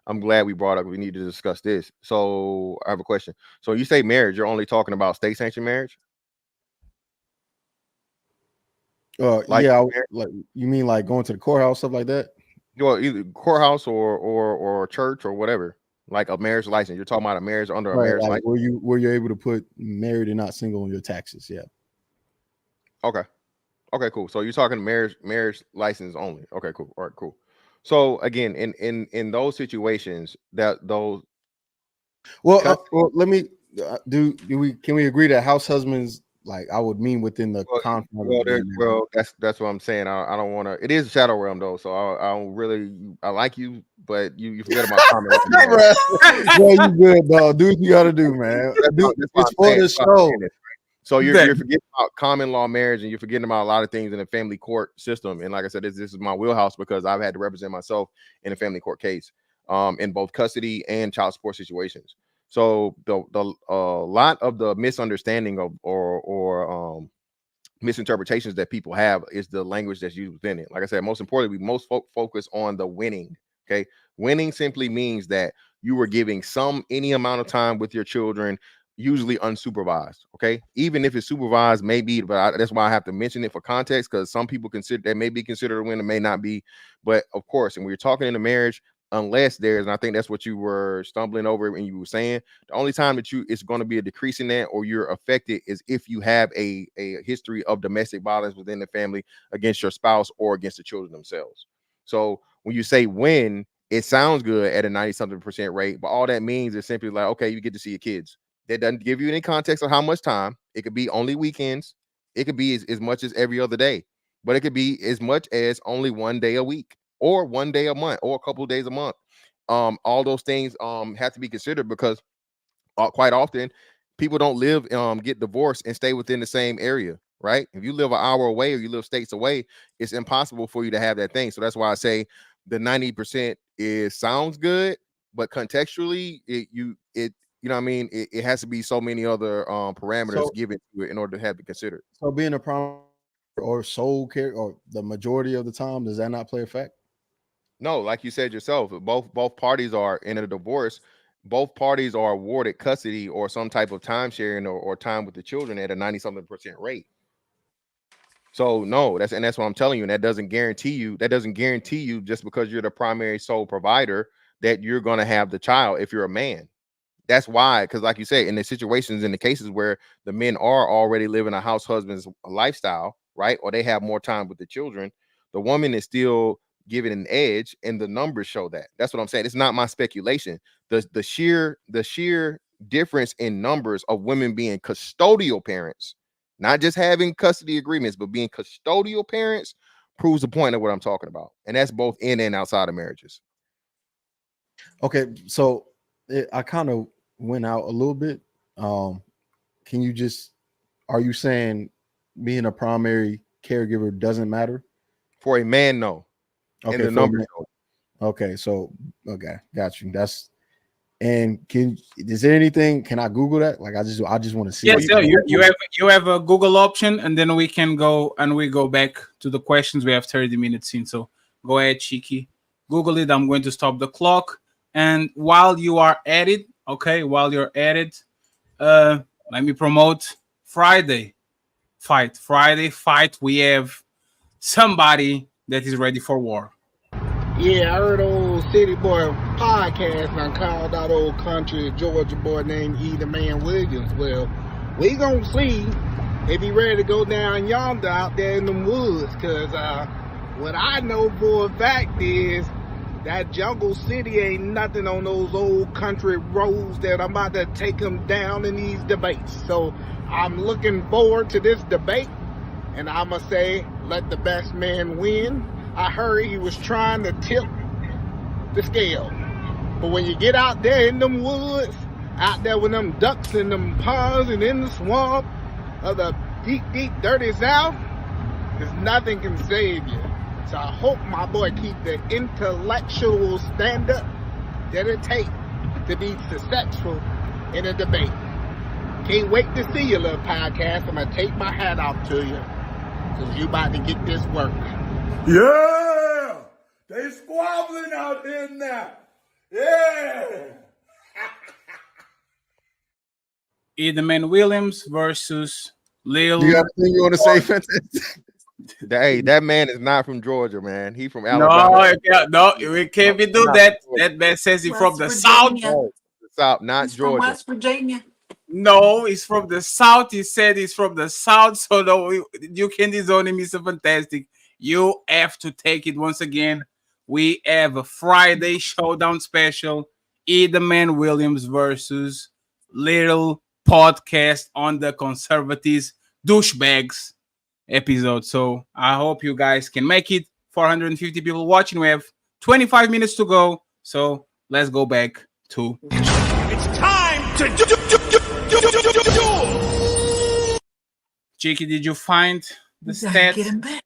I'm glad we brought up. We need to discuss this. So I have a question. So you say marriage, you're only talking about state sanctioned marriage? Like you mean like going to the courthouse, stuff like that? Well, either courthouse or church or whatever. Like a marriage license. You're talking about a marriage under a marriage license. Were you able to put married and not single on your taxes? Yeah. Okay. Okay, cool. So you're talking marriage license only. Okay, cool. All right, cool. So again, in those situations, let me can we agree that house husbands, like I would mean within the confines. Well, that's what I'm saying. I don't want to. It is shadow realm though, so I don't really. I like you, but you forget about comment. Well, you good, dog. Do what you got to do, man. It's for the show. So you're forgetting about common law marriage, and you're forgetting about a lot of things in the family court system. And like I said, this is my wheelhouse because I've had to represent myself in a family court case, in both custody and child support situations. So the lot of the misunderstanding of or misinterpretations that people have is the language that's used within it. Like I said, most importantly, we most focus on the winning. Okay, winning simply means that you were giving any amount of time with your children, usually unsupervised. Okay, even if it's supervised, maybe, but that's why I have to mention it for context, because some people consider that may be considered a win, it may not be. But of course, and when you're talking in a marriage, unless there's, and I think that's what you were stumbling over when you were saying, the only time that it's going to be a decrease in that or you're affected is if you have a history of domestic violence within the family against your spouse or against the children themselves. So when you say win, it sounds good at a 90-something% rate, but all that means is simply like, okay, you get to see your kids. That doesn't give you any context of how much time. It could be only weekends. It could be as much as every other day, but it could be as much as only one day a week or one day a month or a couple of days a month. All those things have to be considered because quite often people don't get divorced and stay within the same area, right? If you live an hour away or you live states away, it's impossible for you to have that thing. So that's why I say the 90% sounds good, but contextually you know what I mean? It has to be so many other parameters given to it in order to have it considered. So being a primary or sole care or the majority of the time, does that not play a fact? No, like you said yourself, both parties are in a divorce. Both parties are awarded custody or some type of time sharing or time with the children at a 90-something% rate. So no, that's what I'm telling you. And that doesn't guarantee you just because you're the primary sole provider that you're going to have the child if you're a man. That's why, because like you said, in the situations, in the cases where the men are already living a house husband's lifestyle, right, or they have more time with the children, the woman is still given an edge, and the numbers show that. That's what I'm saying. It's not my speculation. The sheer difference in numbers of women being custodial parents, not just having custody agreements, but being custodial parents, proves the point of what I'm talking about, and that's both in and outside of marriages. Okay, so I kind of went out a little bit. Are you saying being a primary caregiver doesn't matter? For a man, no. Okay, and the numbers. Okay, so got you. Is there anything? Can I Google that? Like I just want to see. Yes, you have a Google option, and then we can go back to the questions. We have 30 minutes in, so go ahead, Chiki. Google it. I'm going to stop the clock. And while you are at it, let me promote Friday fight. We have somebody that is ready for war. Yeah, I heard old City Boy podcast and I called out old country Georgia boy named E. the Man Williams. Well, we gonna see if he ready to go down yonder out there in the woods, because what I know for a fact is that Jungle City ain't nothing on those old country roads that I'm about to take him down in these debates. So I'm looking forward to this debate, and I'ma say, let the best man win. I heard he was trying to tip the scale. But when you get out there in them woods, out there with them ducks in them ponds and in the swamp, the deep, deep, dirty South, because nothing can save you. So I hope my boy keep the intellectual standard that it takes to be successful in a debate. Can't wait to see your little podcast. I'm going to take my hat off to you, because you about to get this work. Yeah! They squabbling out there now. Yeah! Edelman Williams versus Lil. You got anything you want to say, Fantastic? Hey, that man is not from Georgia, man. He from No, Alabama. we can't be do that. That man says he's from the South. Oh, the South, not He's Georgia. from West Virginia. No, he's from the South. He said he's from the South. So no, you can disown him. Mr. Fantastic. You have to take it once again. We have a Friday showdown special. Edelman Williams versus Little Podcast on the Conservatives Douchebags episode. So I hope you guys can make it. 450 people watching. We have 25 minutes to go. So let's go back to It's time to do. Cheeky. Did you find the stats?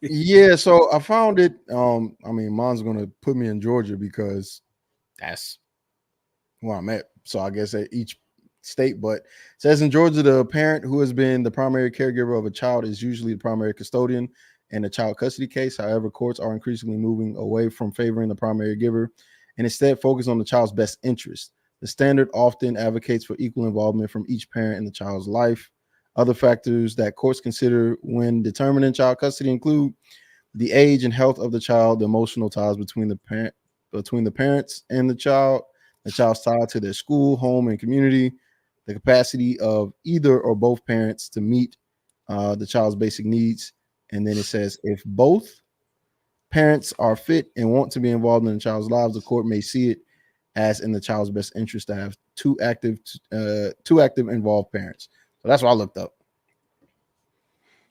Yeah, so I found it. I mean, mine's gonna put me in Georgia because that's where I'm at. So I guess at each state, but it says in Georgia, the parent who has been the primary caregiver of a child is usually the primary custodian in a child custody case. However, courts are increasingly moving away from favoring the primary giver and instead focus on the child's best interest. The standard often advocates for equal involvement from each parent in the child's life. Other factors that courts consider when determining child custody include the age and health of the child, the emotional ties between the parents and the child's tie to their school, home, and community, the capacity of either or both parents to meet the child's basic needs. And then it says if both parents are fit and want to be involved in the child's lives, the court may see it as in the child's best interest to have two active involved parents. So that's what I looked up.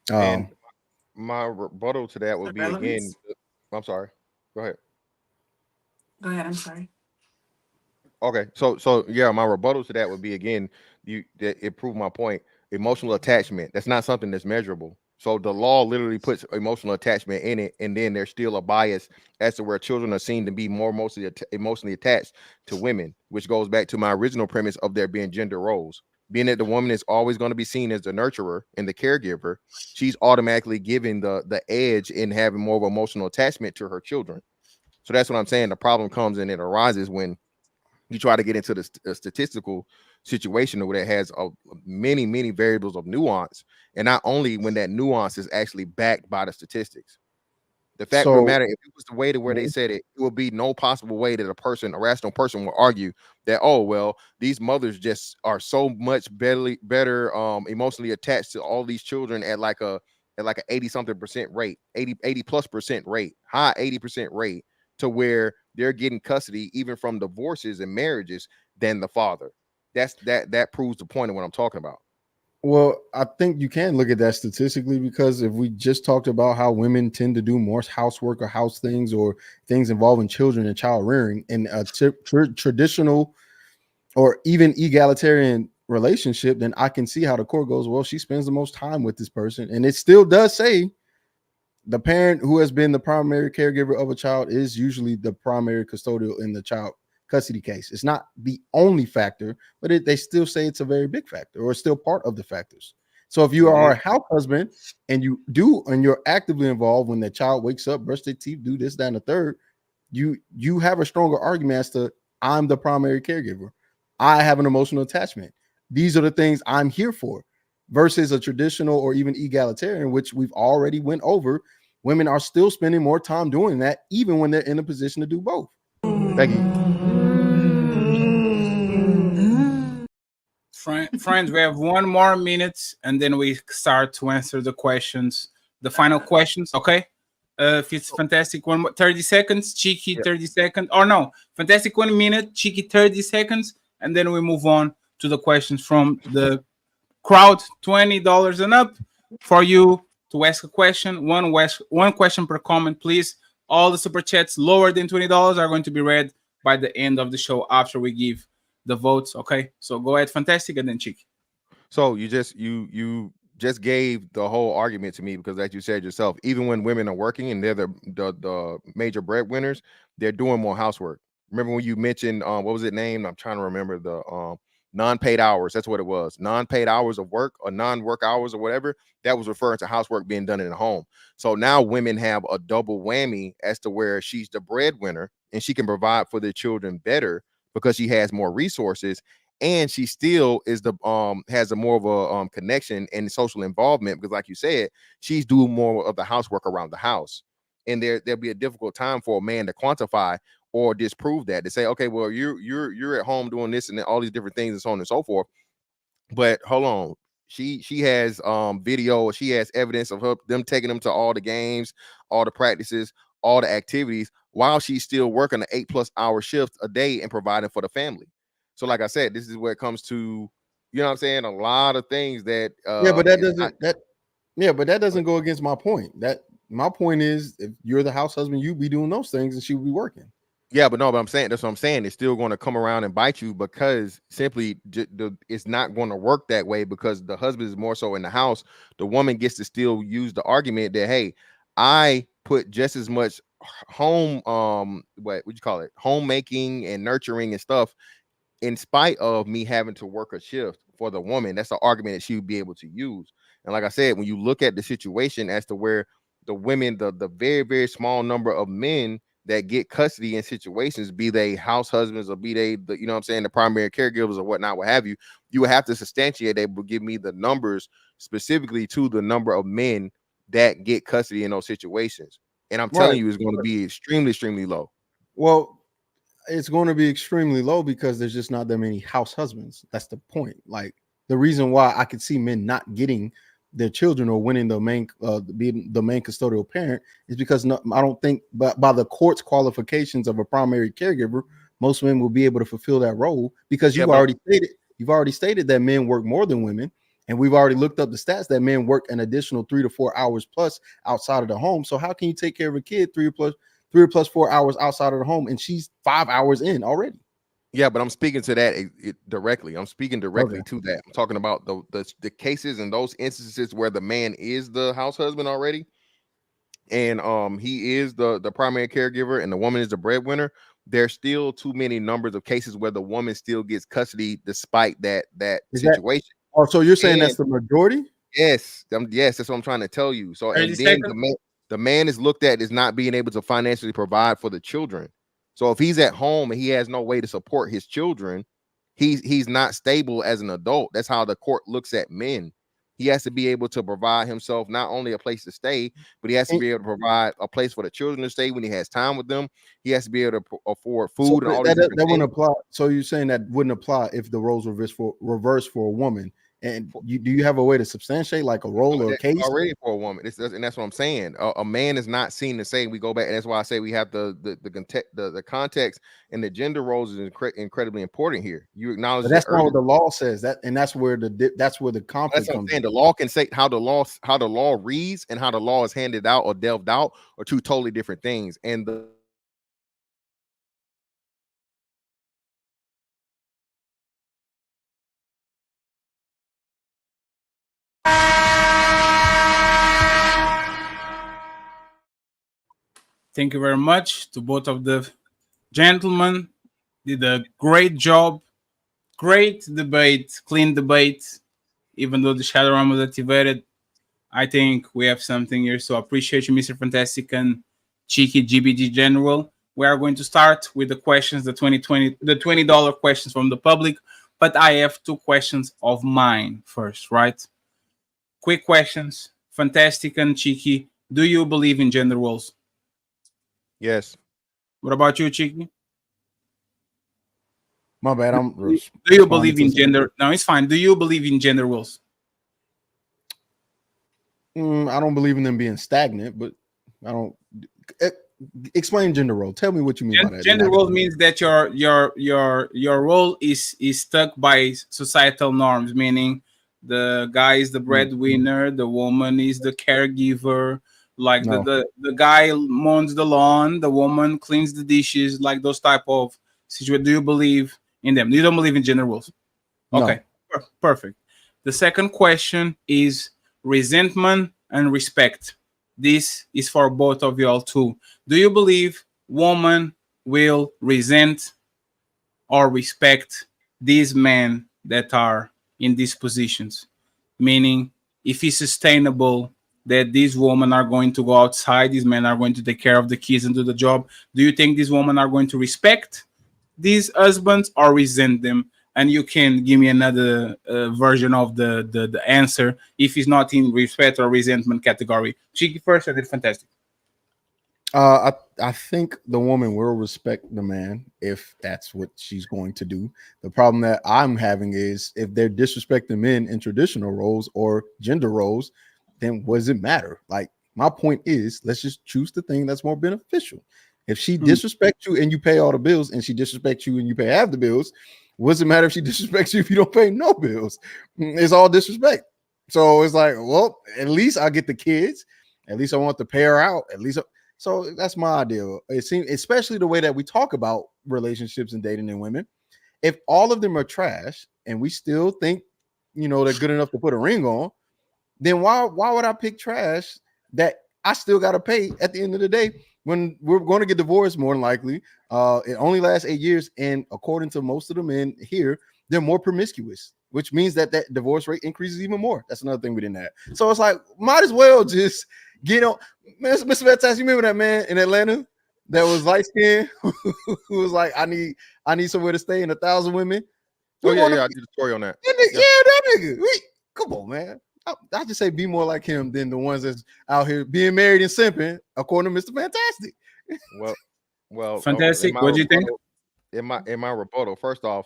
And my rebuttal to that would be again. I'm sorry. Go ahead. Go ahead. I'm sorry. Okay, so yeah, my rebuttal to that would be again, it proved my point. Emotional attachment, that's not something that's measurable. So the law literally puts emotional attachment in it, and then there's still a bias as to where children are seen to be more emotionally attached to women, which goes back to my original premise of there being gender roles. Being that the woman is always going to be seen as the nurturer and the caregiver, she's automatically given the edge in having more of an emotional attachment to her children. So that's what I'm saying. The problem comes and it arises when you try to get into the statistical situation where it has many variables of nuance, and not only when that nuance is actually backed by the statistics. The fact of the matter, if it was the way to where they said it, it would be no possible way that a rational person will argue that, oh, well, these mothers just are so much better emotionally attached to all these children at like a 80-something% rate, 80+% rate, high 80% rate, to where they're getting custody even from divorces and marriages than the father. That proves the point of what I'm talking about. Well, I think you can look at that statistically, because if we just talked about how women tend to do more housework or house things or things involving children and child rearing in a traditional or even egalitarian relationship, then I can see how the court goes, well, she spends the most time with this person. And it still does say the parent who has been the primary caregiver of a child is usually the primary custodial in the child custody case. It's not the only factor, but they still say it's a very big factor, or it's still part of the factors. So if you are a house husband and you're actively involved when the child wakes up, brush their teeth, do this, that, and the third, you have a stronger argument as to I'm the primary caregiver. I have an emotional attachment. These are the things I'm here for, versus a traditional or even egalitarian, which we've already went over. Women are still spending more time doing that, even when they're in a position to do both. Thank you. Friends, we have 1 more minute and then we start to answer the questions, the final questions. Okay. If it's Fantastic, 30 seconds, Cheeky 30 seconds, or no, Fantastic 1 minute, Cheeky 30 seconds, and then we move on to the questions from the crowd. $20 and up for you to ask a question. One question per comment, please. All the super chats lower than $20 are going to be read by the end of the show after we give the votes. Okay, so go ahead, Fantastic, and then Cheeky. So you just gave the whole argument to me because, like you said yourself, even when women are working and they're the major breadwinners, they're doing more housework. Remember when you mentioned what was it named? I'm trying to remember the non-paid hours. That's what it was. Non-paid hours of work or non-work hours or whatever. That was referring to housework being done in the home. So now women have a double whammy as to where she's the breadwinner and she can provide for their children better because she has more resources, and she still is the has a more of a connection and social involvement because, like you said, she's doing more of the housework around the house. And there'll be a difficult time for a man to quantify or disprove that, to say, okay, well, you're at home doing this and all these different things and so on and so forth. But hold on, she has video, she has evidence of them taking them to all the games, all the practices, all the activities while she's still working an 8+ hour shift a day and providing for the family. So like I said, this is where it comes to, you know what I'm saying, a lot of things that but that doesn't go against my point. That my point is, if you're the house husband, you be doing those things and she will be working. Yeah, but I'm saying, that's what I'm saying. It's still going to come around and bite you because simply it's not going to work that way because the husband is more so in the house. The woman gets to still use the argument that, hey, I put just as much home, what would you call it? Homemaking and nurturing and stuff in spite of me having to work a shift for the woman. That's the argument that she would be able to use. And like I said, when you look at the situation as to where the women, the very, very small number of men that get custody in situations, be they house husbands or be they the, you know what I'm saying, the primary caregivers or whatnot, what have you, you would have to substantiate. They will give me the numbers specifically to the number of men that get custody in those situations. And I'm telling you, it's going to be extremely, extremely low. Well, it's going to be extremely low because there's just not that many house husbands. That's the point. Like, the reason why I could see men not getting their children or winning the main being the main custodial parent is because I don't think by the court's qualifications of a primary caregiver, most men will be able to fulfill that role because you've already stated that men work more than women, and we've already looked up the stats that men work an additional 3 to 4 hours plus outside of the home. So how can you take care of a kid 3 or plus 4 hours outside of the home and she's 5 hours in already? Yeah, but I'm speaking to that directly. I'm speaking directly to that. I'm talking about the cases and those instances where the man is the house husband already, and he is the primary caregiver, and the woman is the breadwinner. There's still too many numbers of cases where the woman still gets custody despite that situation. So you're saying that's the majority? Yes, yes, that's what I'm trying to tell you. So, and then the man is looked at as not being able to financially provide for the children. So if he's at home and he has no way to support his children, he's not stable as an adult. That's how the court looks at men. He has to be able to provide himself not only a place to stay, but he has to be able to provide a place for the children to stay when he has time with them. He has to be able to afford food and all these different things. Wouldn't apply. So you're saying that wouldn't apply if the roles were reversed for a woman? And do you have a way to substantiate, like a role or a case already for a woman? And that's what I'm saying. A man is not seen the same. We go back, and that's why I say we have the context and the gender roles is incredibly important here. You acknowledge that's not what the law says. That's where the conflict comes in. The law can say how the law reads and how the law is handed out or delved out are two totally different things. And Thank you very much to both of the gentlemen. Did a great job. Great debate, clean debate. Even though the shadow realm was activated, I think we have something here. So I appreciate you, Mr. Fantastic and Cheeky GBG General. We are going to start with the questions, the $20 questions from the public. But I have 2 questions of mine first, right? Quick questions. Fantastic and Cheeky, do you believe in gender roles? Yes. What about you, Cheeky? My bad. Do you believe in gender? No, it's fine. Do you believe in gender roles? I don't believe in them being stagnant, but I don't. Explain gender role. Tell me what you mean by that. Gender role means that your role is stuck by societal norms, meaning the guy is the breadwinner, the woman is the caregiver. Like the guy mows the lawn, the woman cleans the dishes, like those type of situations. Do you believe in them? You don't believe in gender roles? Okay, perfect. The second question is resentment and respect. This is for both of y'all too. Do you believe women will resent or respect these men that are in these positions? Meaning, if it's sustainable that these women are going to go outside, these men are going to take care of the kids and do the job, do you think these women are going to respect these husbands or resent them? And you can give me another version of the answer if it's not in respect or resentment category. Cheeky first, I did fantastic. I think the woman will respect the man if that's what she's going to do. The problem that I'm having is if they're disrespecting men in traditional roles or gender roles, then what does it matter? Like, my point is, let's just choose the thing that's more beneficial. If she disrespects you and you pay all the bills, and she disrespects you and you pay half the bills, what does it matter if she disrespects you if you don't pay no bills? It's all disrespect. So it's like, well, at least I get the kids. At least I want to pay her out. At least. So that's my idea. It seems, especially the way that we talk about relationships and dating and women, if all of them are trash and we still think, they're good enough to put a ring on, then why would I pick trash that I still got to pay at the end of the day when we're going to get divorced more than likely? It only lasts 8 years. And according to most of the men here, they're more promiscuous, which means that divorce rate increases even more. That's another thing we didn't have. So it's like, might as well just get on. Mr. Fantastic, you remember that man in Atlanta that was light skinned who was like, I need somewhere to stay and 1,000 women. Oh, yeah, I did a story on that. That nigga. Come on, man. I just say be more like him than the ones that's out here being married and simping, according to Mr. Fantastic. Well, Fantastic. What do you think? In my rebuttal, first off,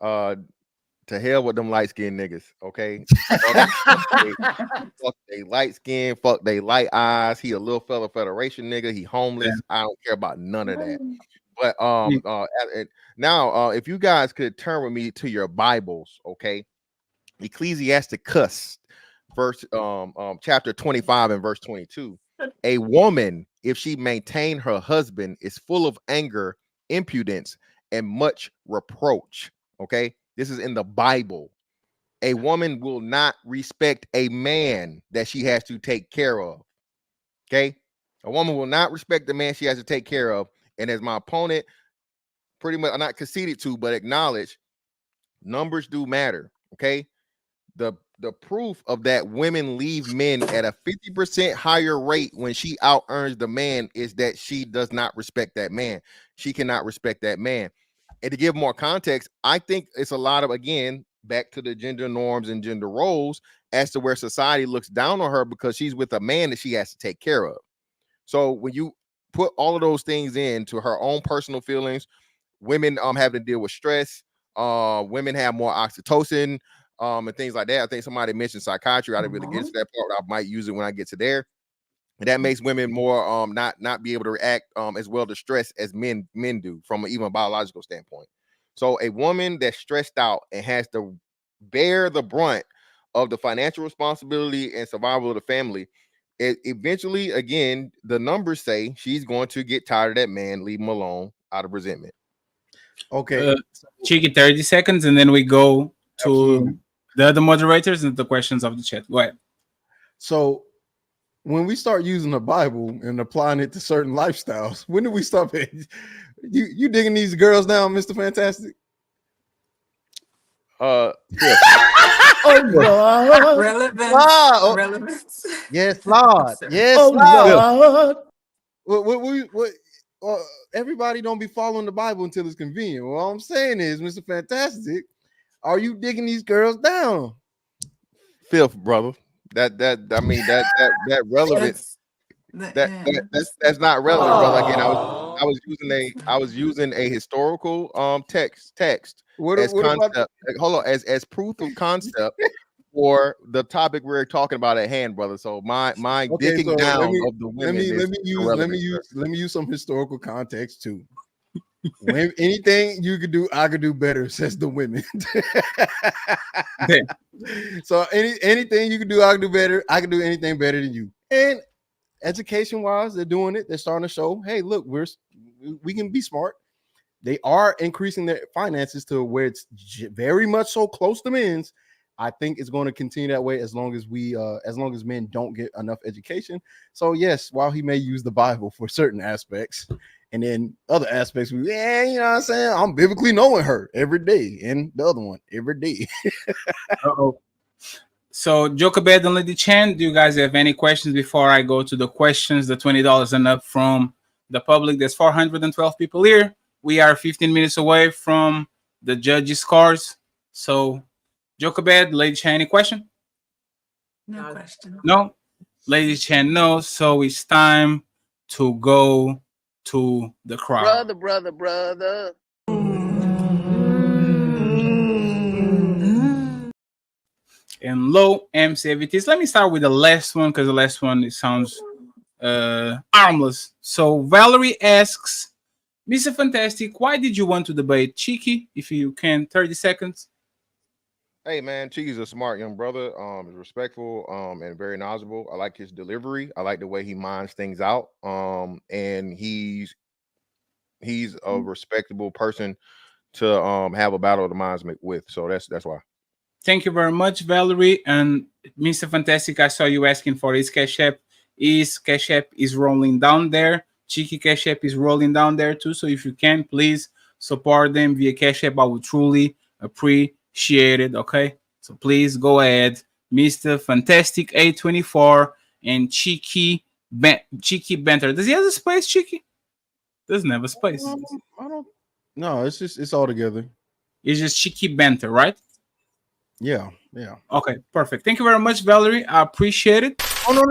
to hell with them light skinned niggas, okay? Fuck they light skin, fuck they light eyes. He a little fella Federation nigga. He homeless. Yeah. I don't care about none of that. But now, if you guys could turn with me to your Bibles, okay? Ecclesiasticus, chapter 25 and verse 22. A woman, if she maintain her husband, is full of anger, impudence, and much reproach. Okay. This is in the Bible. A woman will not respect a man that she has to take care of. Okay. A woman will not respect the man she has to take care of. And as my opponent pretty much not conceded to, but acknowledge, numbers do matter. Okay. The proof of that women leave men at a 50% higher rate when she out earns the man is that she does not respect that man. She cannot respect that man. And to give more context, I think it's a lot of, again, back to the gender norms and gender roles as to where society looks down on her because she's with a man that she has to take care of. So when you put all of those things into her own personal feelings, women having to deal with stress, women have more oxytocin, and things like that. I think somebody mentioned psychiatry. I didn't really get into that part. I might use it when I get to there. And that makes women more not be able to react as well to stress as men do from even a biological standpoint. So a woman that's stressed out and has to bear the brunt of the financial responsibility and survival of the family, it eventually, again, the numbers say she's going to get tired of that man, leave him alone out of resentment. Okay. Cheeky 30 seconds, and then we go to the other moderators and the questions of the chat. Go ahead. So when we start using the Bible and applying it to certain lifestyles, when do we stop it? You digging these girls down, Mr. Fantastic? Yeah. Oh, Relevance. Relevance. Yes, Lord. Yes, Lord. What, everybody don't be following the Bible until it's convenient. Well, all I'm saying is, Mr. Fantastic, are you digging these girls down? Filth, brother. That relevance. That's not relevant, brother. Again, I was using a historical text as concept. Hold on, as proof of concept for the topic we're talking about at hand, brother. So my digging down of the women. Let me use some historical context too. When anything you could do, I could do better, says the women. So anything you can do, I can do better. I can do anything better than you. And education wise, they're doing it. They're starting to show, hey, look, we can be smart. They are increasing their finances to where it's very much so close to men's I think it's going to continue that way as long as men don't get enough education. So yes, while he may use the Bible for certain aspects, and then other aspects, you know what I'm saying? I'm biblically knowing her every day, and the other one every day. Uh-oh. So Jokabed and Lady Chan, do you guys have any questions before I go to the questions? The $20 and up from the public. There's 412 people here. We are 15 minutes away from the judges' scores. So Jokabed, Lady Chan, any question? No question. No? Lady Chan, no. So it's time to go to the crowd. Brother. And low MCVTs. Let me start with the last one because the last one, it sounds harmless. So Valerie asks, Mr. Fantastic, why did you want to debate Cheeky? If you can, 30 seconds. Hey man, Cheeky's a smart young brother. He's respectful, and very knowledgeable. I like his delivery. I like the way he minds things out. And he's a respectable person to have a battle of the minds with. So that's why. Thank you very much, Valerie. And Mr. Fantastic, I saw you asking for his Cash App. His Cash App is rolling down there. Cheeky Cash App is rolling down there too. So if you can, please support them via Cash App. I would truly appreciate it. Okay. So please go ahead. Mr. Fantastic 824 and Cheeky Banter. Does he have a space, Cheeky? Doesn't have a space. I don't. No, it's all together. It's just Cheeky Banter, right? Yeah. Okay, perfect. Thank you very much, Valerie. I appreciate it. Oh no!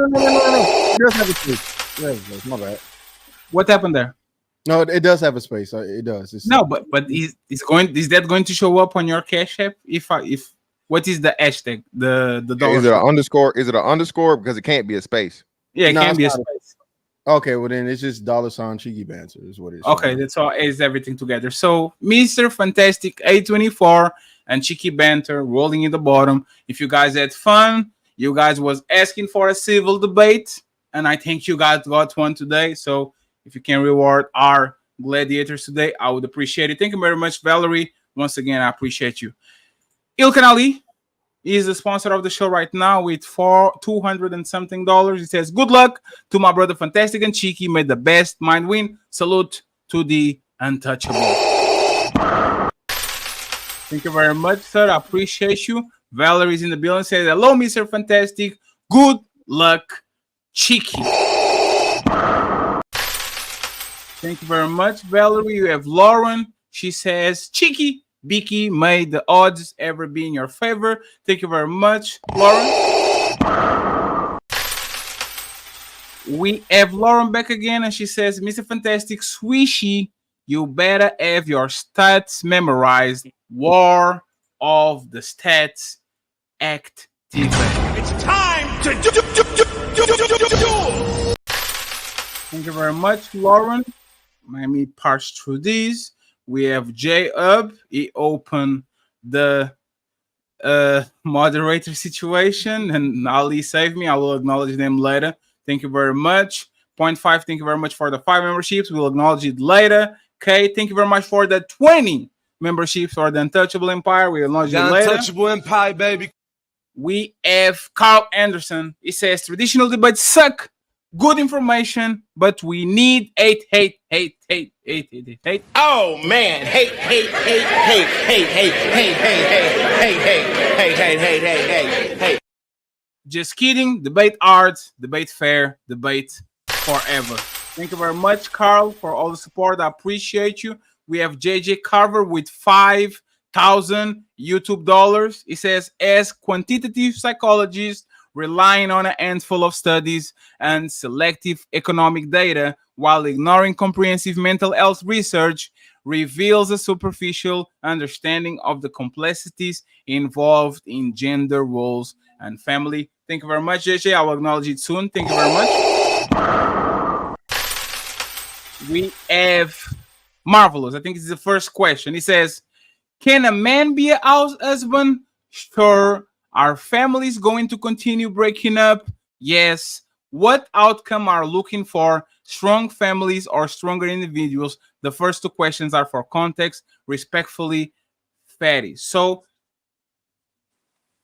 It does have a space. Yeah, my bad. What happened there? No, it does have a space. It does. No, but is that going to show up on your Cash App? If what is the hashtag? The dollar. Is it an underscore? Is it an underscore? Because it can't be a space. Yeah, it can't be a space. Okay, well then it's just $ Cheeky Banter is what it is. Okay, that's all. Is everything together? So Mr. Fantastic 824 and Cheeky Banter rolling in the bottom. If you guys had fun, you guys was asking for a civil debate, and I think you guys got one today. So if you can reward our gladiators today, I would appreciate it. Thank you very much, Valerie. Once again, I appreciate you. Ilkan Ali is the sponsor of the show right now with $200 and something. It says, good luck to my brother Fantastic and Cheeky. May the best mind win. Salute to the untouchable. Thank you very much, sir. I appreciate you. Valerie's in the building. Says, hello, Mr. Fantastic. Good luck, Cheeky. Thank you very much, Valerie. You have Lauren. She says, Cheeky, Beaky, may the odds ever be in your favor. Thank you very much, Lauren. We have Lauren back again, and she says, Mr. Fantastic, Swishy, you better have your stats memorized. War of the Stats Activate. It's time to do. Thank you very much, Lauren. Let me parse through these. We have J Up. He opened the moderator situation, and Ali saved me. I will acknowledge them later. Thank you very much. 0.5, thank you very much for the 5 memberships. We'll acknowledge it later. Okay, thank you very much for the 20 memberships for the Untouchable Empire. We'll acknowledge it later. Untouchable Empire, baby. We have Carl Anderson. He says, traditional debates suck. Good information, but we need hate. Oh man, hate. Just kidding. Debate art, debate fair, debate forever. Thank you very much, Carl, for all the support. I appreciate you. We have JJ Carver with 5,000 YouTube dollars. He says, as quantitative psychologists, relying on a handful of studies and selective economic data while ignoring comprehensive mental health research reveals a superficial understanding of the complexities involved in gender roles and family. Thank you very much, JJ. I will acknowledge it soon. Thank you very much. We have Marvelous. I think it's the first question. He says, can a man be a house husband? Sure. Are families going to continue breaking up? Yes. What outcome are looking for? Strong families or stronger individuals? The first two questions are for context. Respectfully, Fatty. So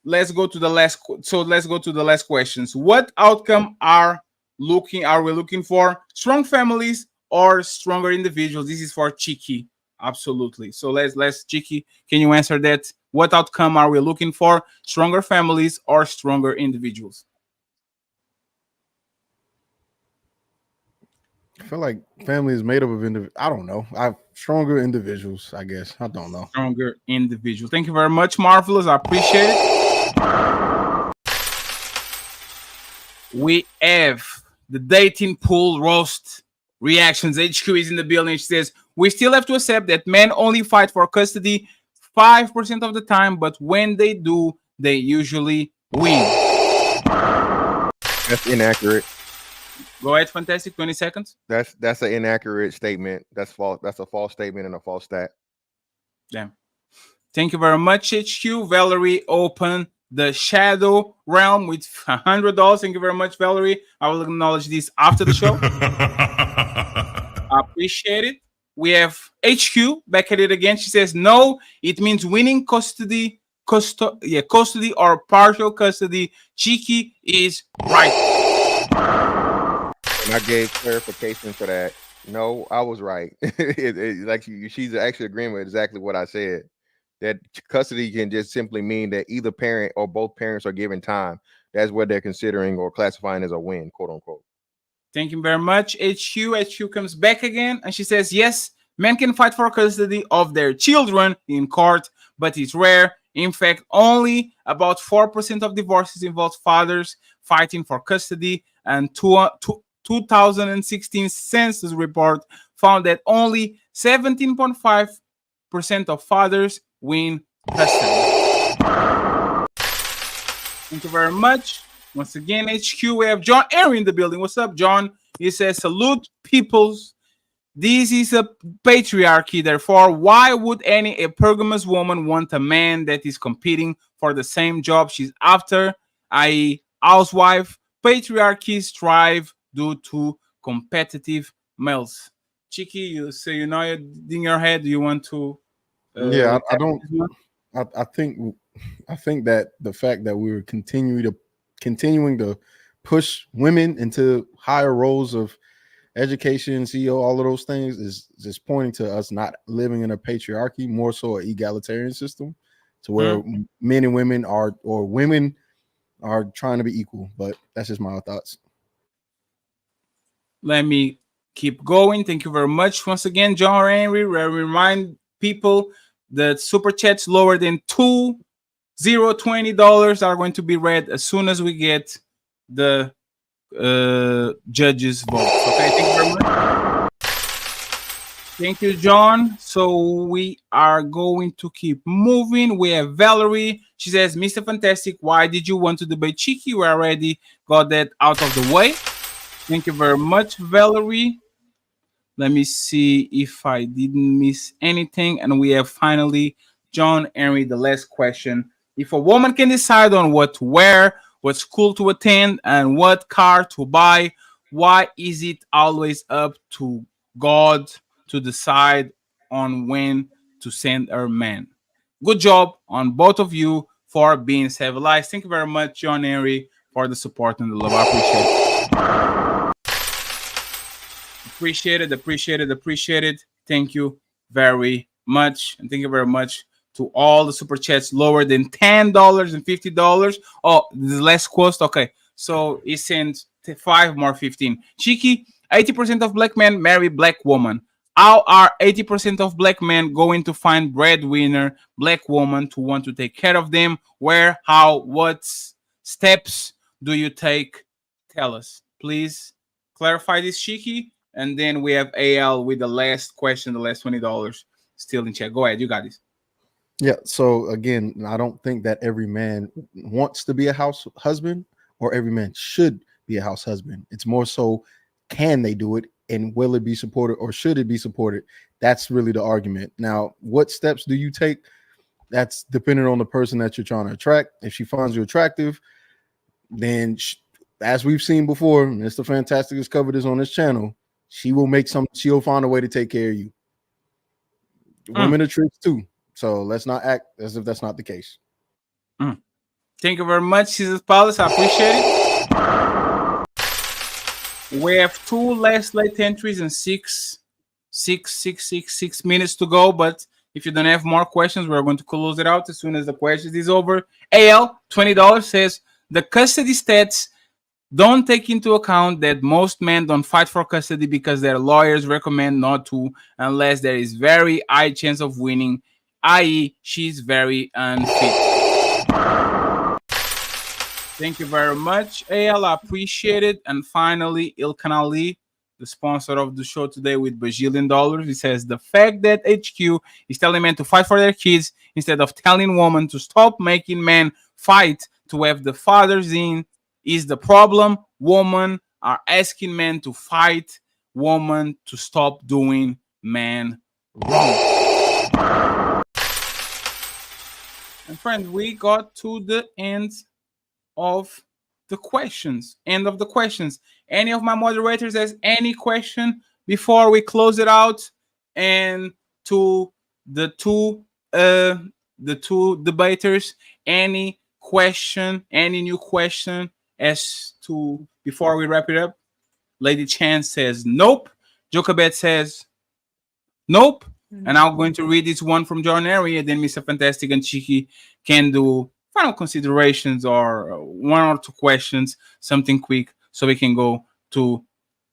let's go to the last. So let's go to the last questions. What outcome are we looking for? Strong families or stronger individuals? This is for Chiki. Absolutely. So let's Chiki. Can you answer that? What outcome are we looking for? Stronger families or stronger individuals? I feel like family is made up of I don't know. Stronger individuals, I guess. I don't know. Stronger individuals. Thank you very much, Marvelous. I appreciate it. We have the dating pool roast reactions. HQ is in the building. She says, we still have to accept that men only fight for custody 5% of the time, but when they do, they usually win. That's inaccurate. Go ahead, Fantastic. 20 seconds. That's an inaccurate statement. That's false. That's a false statement and a false stat. Damn. Thank you very much, HQ. Valerie open the shadow realm with $100. Thank you very much, Valerie. I will acknowledge this after the show. I appreciate it. We have HQ back at it again. She says, no, it means winning custody or partial custody. Chiki is right. And I gave clarification for that. No, I was right. She's actually agreeing with exactly what I said. That custody can just simply mean that either parent or both parents are given time. That's what they're considering or classifying as a win, quote unquote. Thank you very much, HQ. HQ comes back again and she says, yes, men can fight for custody of their children in court, but it's rare. In fact, only about 4% of divorces involve fathers fighting for custody, and 2016 census report found that only 17.5% of fathers win custody. Thank you very much. Once again, HQ, we have John Henry in the building. What's up, John? He says, salute peoples. This is a patriarchy. Therefore, why would a pergamous woman want a man that is competing for the same job she's after, i.e., housewife? Patriarchies thrive due to competitive males. Chiki, you say you know it in your head. Do you want to? Yeah, I don't. I think that the fact that we're continuing to push women into higher roles of education, CEO, all of those things is just pointing to us not living in a patriarchy, more so an egalitarian system, to where men and women women are trying to be equal. But that's just my thoughts. Let me keep going. Thank you very much once again, John Henry. Remind people that super chats lower than $20 are going to be read as soon as we get the judges' votes. Okay, thank you very much. Thank you, John. So we are going to keep moving. We have Valerie. She says, Mr. Fantastic, why did you want to debate Chiki? We already got that out of the way. Thank you very much, Valerie. Let me see if I didn't miss anything. And we have finally John Henry, the last question. If a woman can decide on what to wear, what school to attend, and what car to buy, why is it always up to God to decide on when to send her man? Good job on both of you for being civilized. Thank you very much, John Henry, for the support and the love. I appreciate it. Appreciate it. Thank you very much. And thank you very much to all the super chats lower than $10 and $50. Oh, the less cost. Okay. So he sent 5 more 15. Chiki, 80% of black men marry black woman. How are 80% of black men going to find breadwinner black woman to want to take care of them? Where, how, what steps do you take? Tell us, please. Clarify this, Chiki. And then we have AL with the last question, the last $20 still in check. Go ahead, you got this. Yeah. So again, I don't think that every man wants to be a house husband or every man should be a house husband. It's more so, can they do it and will it be supported or should it be supported? That's really the argument. Now, what steps do you take? That's dependent on the person that you're trying to attract. If she finds you attractive, then as we've seen before, Mr. Fantastic has covered this on his channel. She'll find a way to take care of you. Women are tricks too. So let's not act as if that's not the case. Thank you very much, Jesus Palace. I appreciate it. We have 2 last late entries and 6 minutes to go. But if you don't have more questions, we're going to close it out as soon as the questions is over. AL $20 says the custody stats don't take into account that most men don't fight for custody because their lawyers recommend not to unless there is very high chance of winning, i.e., she's very unfit. Thank you very much, AL. I appreciate it. And finally, Ilkan Ali, the sponsor of the show today with bajillion dollars. He says the fact that HQ is telling men to fight for their kids instead of telling women to stop making men fight to have the fathers in is the problem. Women are asking men to fight women to stop doing men wrong. And friends, we got to the end of the questions. End of the questions. Any of my moderators has any question before we close it out? And to the two debaters, any question, any new question as to before we wrap it up? Lady Chan says nope. Jokabet says nope. And I'm going to read this one from John Airy, and then Mr. Fantastic and Cheeky can do final considerations or 1 or 2 questions, something quick, so we can go to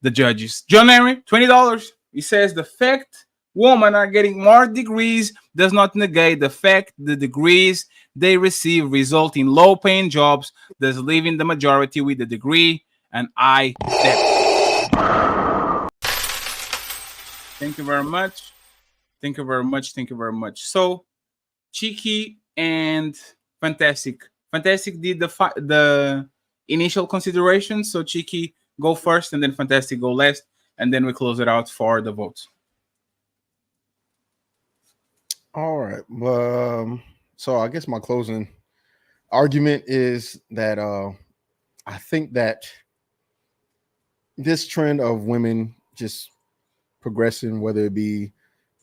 the judges. John Airy, $20. He says the fact women are getting more degrees does not negate the fact the degrees they receive result in low-paying jobs, thus leaving the majority with a degree and high debt. Thank you very much. Thank you very much. Thank you very much. So, Cheeky and Fantastic. Fantastic did the initial considerations. So, Cheeky, go first, and then Fantastic go last, and then we close it out for the votes. All right. So I guess my closing argument is that I think that this trend of women just progressing, whether it be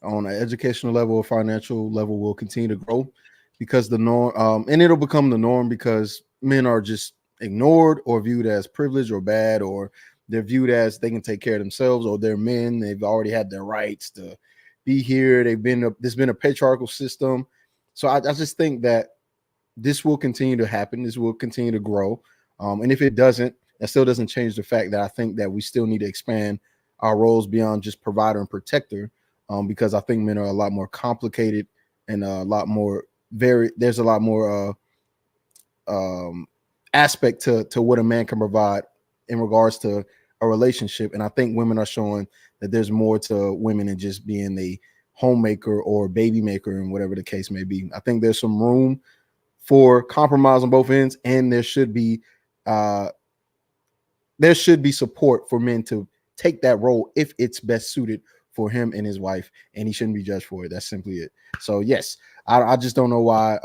on an educational level or financial level, will continue to grow because the norm, and it'll become the norm because men are just ignored or viewed as privileged or bad, or they're viewed as they can take care of themselves, or they're men. They've already had their rights to be here. There's been a patriarchal system. So I just think that this will continue to happen. This will continue to grow. And if it doesn't, that still doesn't change the fact that I think that we still need to expand our roles beyond just provider and protector, because I think men are a lot more complicated and a lot more there's a lot more aspect to what a man can provide in regards to a relationship. And I think women are showing that there's more to women than just being a homemaker or baby maker and whatever the case may be. I think there's some room for compromise on both ends, and there should be support for men to take that role if it's best suited for him and his wife, and he shouldn't be judged for it. That's simply it. So yes, I just don't know why.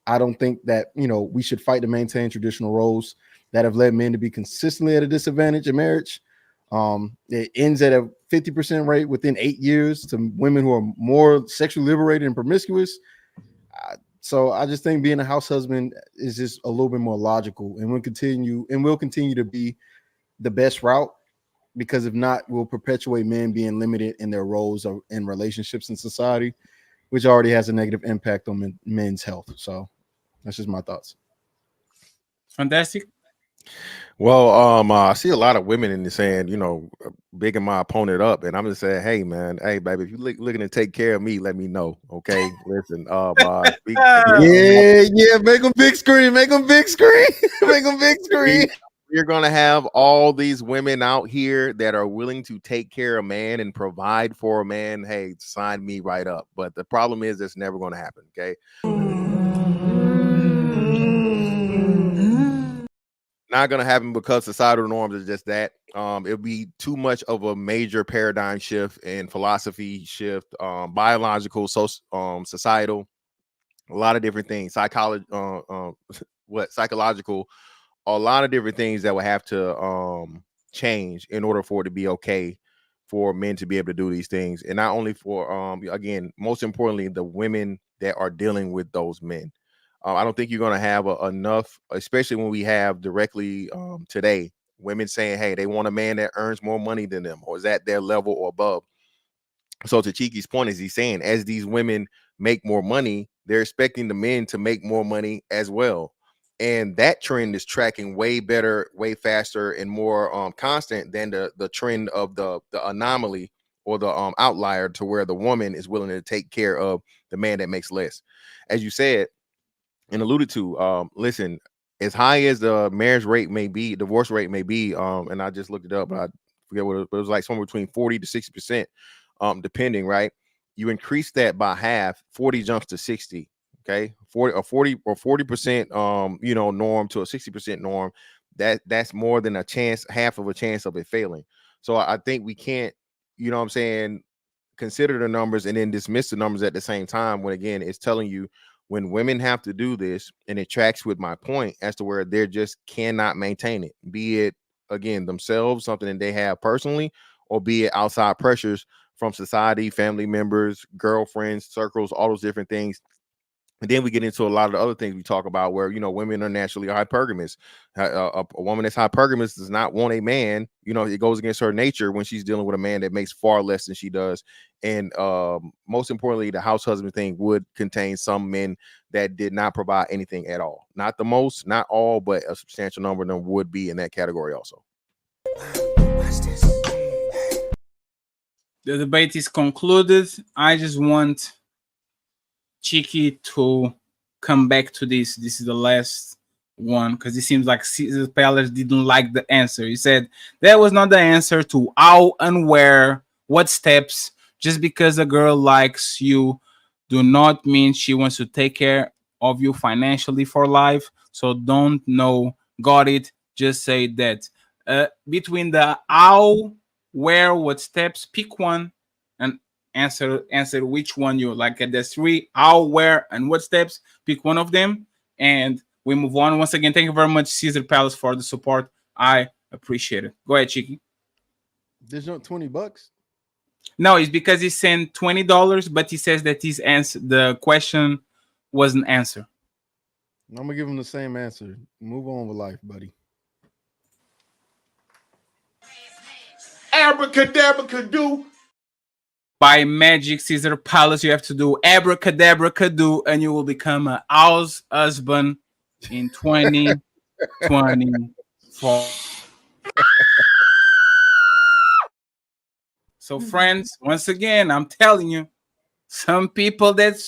I don't think that, we should fight to maintain traditional roles that have led men to be consistently at a disadvantage in marriage. It ends at a 50% rate within 8 years to women who are more sexually liberated and promiscuous. So I just think being a house husband is just a little bit more logical, and will continue to be the best route, because if not, we'll perpetuate men being limited in their roles in relationships in society, which already has a negative impact on men's health. So that's just my thoughts. Fantastic. Well, I see a lot of women in this saying, bigging my opponent up, and I'm just saying, hey man, hey baby, if you looking to take care of me, let me know. Okay, listen, yeah, make them big screen, make them big screen, make them big screen. You're gonna have all these women out here that are willing to take care of a man and provide for a man. Hey, sign me right up. But the problem is, it's never going to happen. Okay. Not going to happen because societal norms is just that. It'll be too much of a major paradigm shift and philosophy shift, biological, societal, a lot of different things, psychological, a lot of different things that will have to change in order for it to be okay for men to be able to do these things. And not only for, again, most importantly, the women that are dealing with those men. I don't think you're going to have enough, especially when we have directly today women saying, hey, they want a man that earns more money than them or is at their level or above. So to Chiki's point, is he's saying as these women make more money, they're expecting the men to make more money as well. And that trend is tracking way better, way faster, and more constant than the trend of the anomaly or the outlier to where the woman is willing to take care of the man that makes less. As you said and alluded to, listen, as high as the marriage rate may be, divorce rate may be, and I just looked it up, but I forget what it was like, somewhere between 40 to 60%, depending, right? You increase that by half, 40 jumps to 60. Okay, 40% norm to a 60% norm. That's more than a chance, half of a chance of it failing. So I think we can't, you know what I'm saying, consider the numbers and then dismiss the numbers at the same time, when again it's telling you when women have to do this, and it tracks with my point as to where they just cannot maintain it, be it again themselves, something that they have personally, or be it outside pressures from society, family members, girlfriends, circles, all those different things. And then we get into a lot of the other things we talk about where, women are naturally hypergamous. A woman that's hypergamous does not want a man, it goes against her nature when she's dealing with a man that makes far less than she does. And most importantly, the house husband thing would contain some men that did not provide anything at all. Not the most, not all, but a substantial number of them would be in that category also. The debate is concluded. I just want Chiki to come back to this. This is the last one because it seems like Caesar Palace didn't like the answer. He said that was not the answer to how and where, what steps. Just because a girl likes you do not mean she wants to take care of you financially for life. So don't know, got it, just say that. Between the how, where, what steps, pick one and answer which one you like. At the three, how, where, and what steps. Pick one of them, and we move on. Once again, thank you very much, Caesar Palace, for the support. I appreciate it. Go ahead, Chiki. There's no $20. No, it's because he sent $20, but he says that his answer, the question wasn't answered. I'm gonna give him the same answer. Move on with life, buddy. Abracadabra do. By magic, Caesar Palace, you have to do abracadabra do, and you will become a house husband in 2024. So, friends, once again, I'm telling you, some people that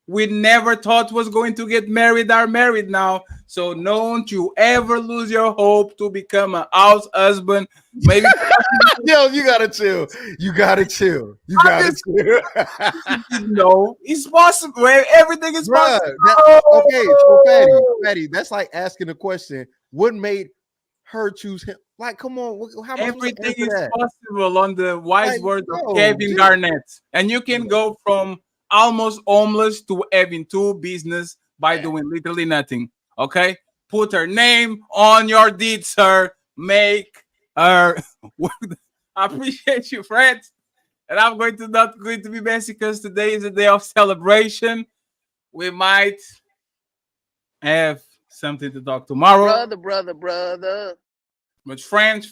we never thought was going to get married are married now. So don't you ever lose your hope to become a house husband. Maybe yo, you gotta chill. You gotta chill. You gotta chill. No, it's possible. Everything is possible. Okay, so Fatty, that's like asking the question: what made her choose him? Like, come on, how am I Everything is that? possible on the wise words of Kevin Garnett, and you can go from almost homeless to having two business by doing literally nothing. Okay, put her name on your deed, sir. Make her. I appreciate you, friends, and I'm not going to be messy because today is a day of celebration. We might have something to talk tomorrow. Brother. But friends,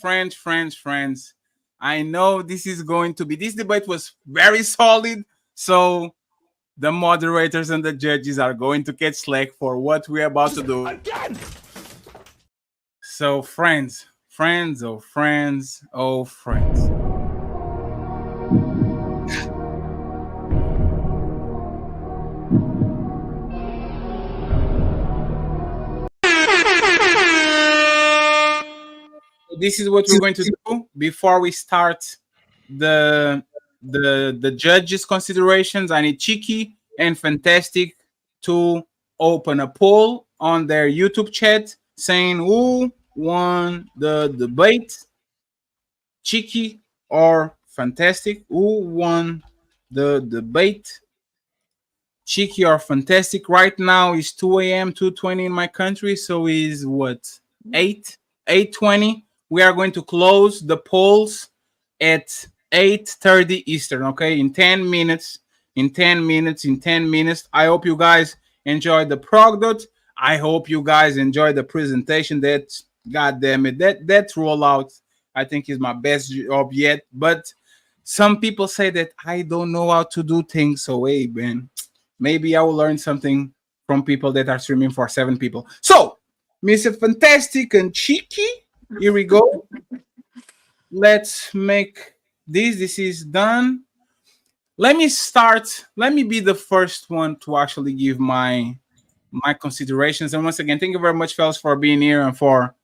I know this debate was very solid. So the moderators and the judges are going to get slack for what we're about to do. Again. So friends. This is what we're going to do before we start the judges' considerations. I need Chiki and Fantastic to open a poll on their YouTube chat saying who won the debate, Chiki or Fantastic. Who won the debate, Chiki or Fantastic? Right now is 2 a.m. 2:20 in my country, so is what, 8:20. We are going to close the polls at 8:30 Eastern. Okay, in 10 minutes. I hope you guys enjoyed the product. I hope you guys enjoy the presentation. That, God damn it, that rollout, I think, is my best job yet. But some people say that I don't know how to do things. So hey, man, maybe I will learn something from people that are streaming for 7 people. So, Mr. Fantastic and Cheeky, here we go. Let's make this. This is done. Let me start. Let me be the first one to actually give my considerations. And once again, thank you very much, fellas, for being here and for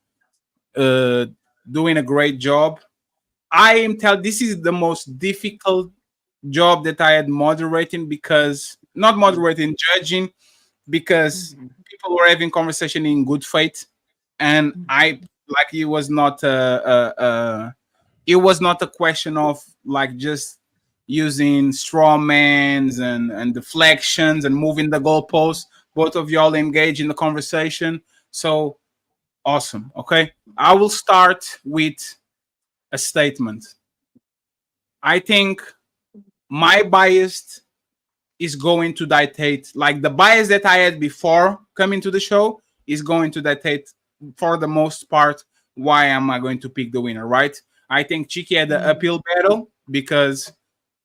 uh, doing a great job. I am telling, this is the most difficult job that I had moderating, because not moderating, judging, because people were having conversation in good faith, and I, like, it was not a question of like just using straw mans and deflections and moving the goalposts. Both of y'all engage in the conversation, so awesome. Okay, I will start with a statement. I think my bias is going to dictate, like the bias that I had before coming to the show is going to dictate for the most part why am I going to pick the winner, right? I think Chiki had the uphill battle because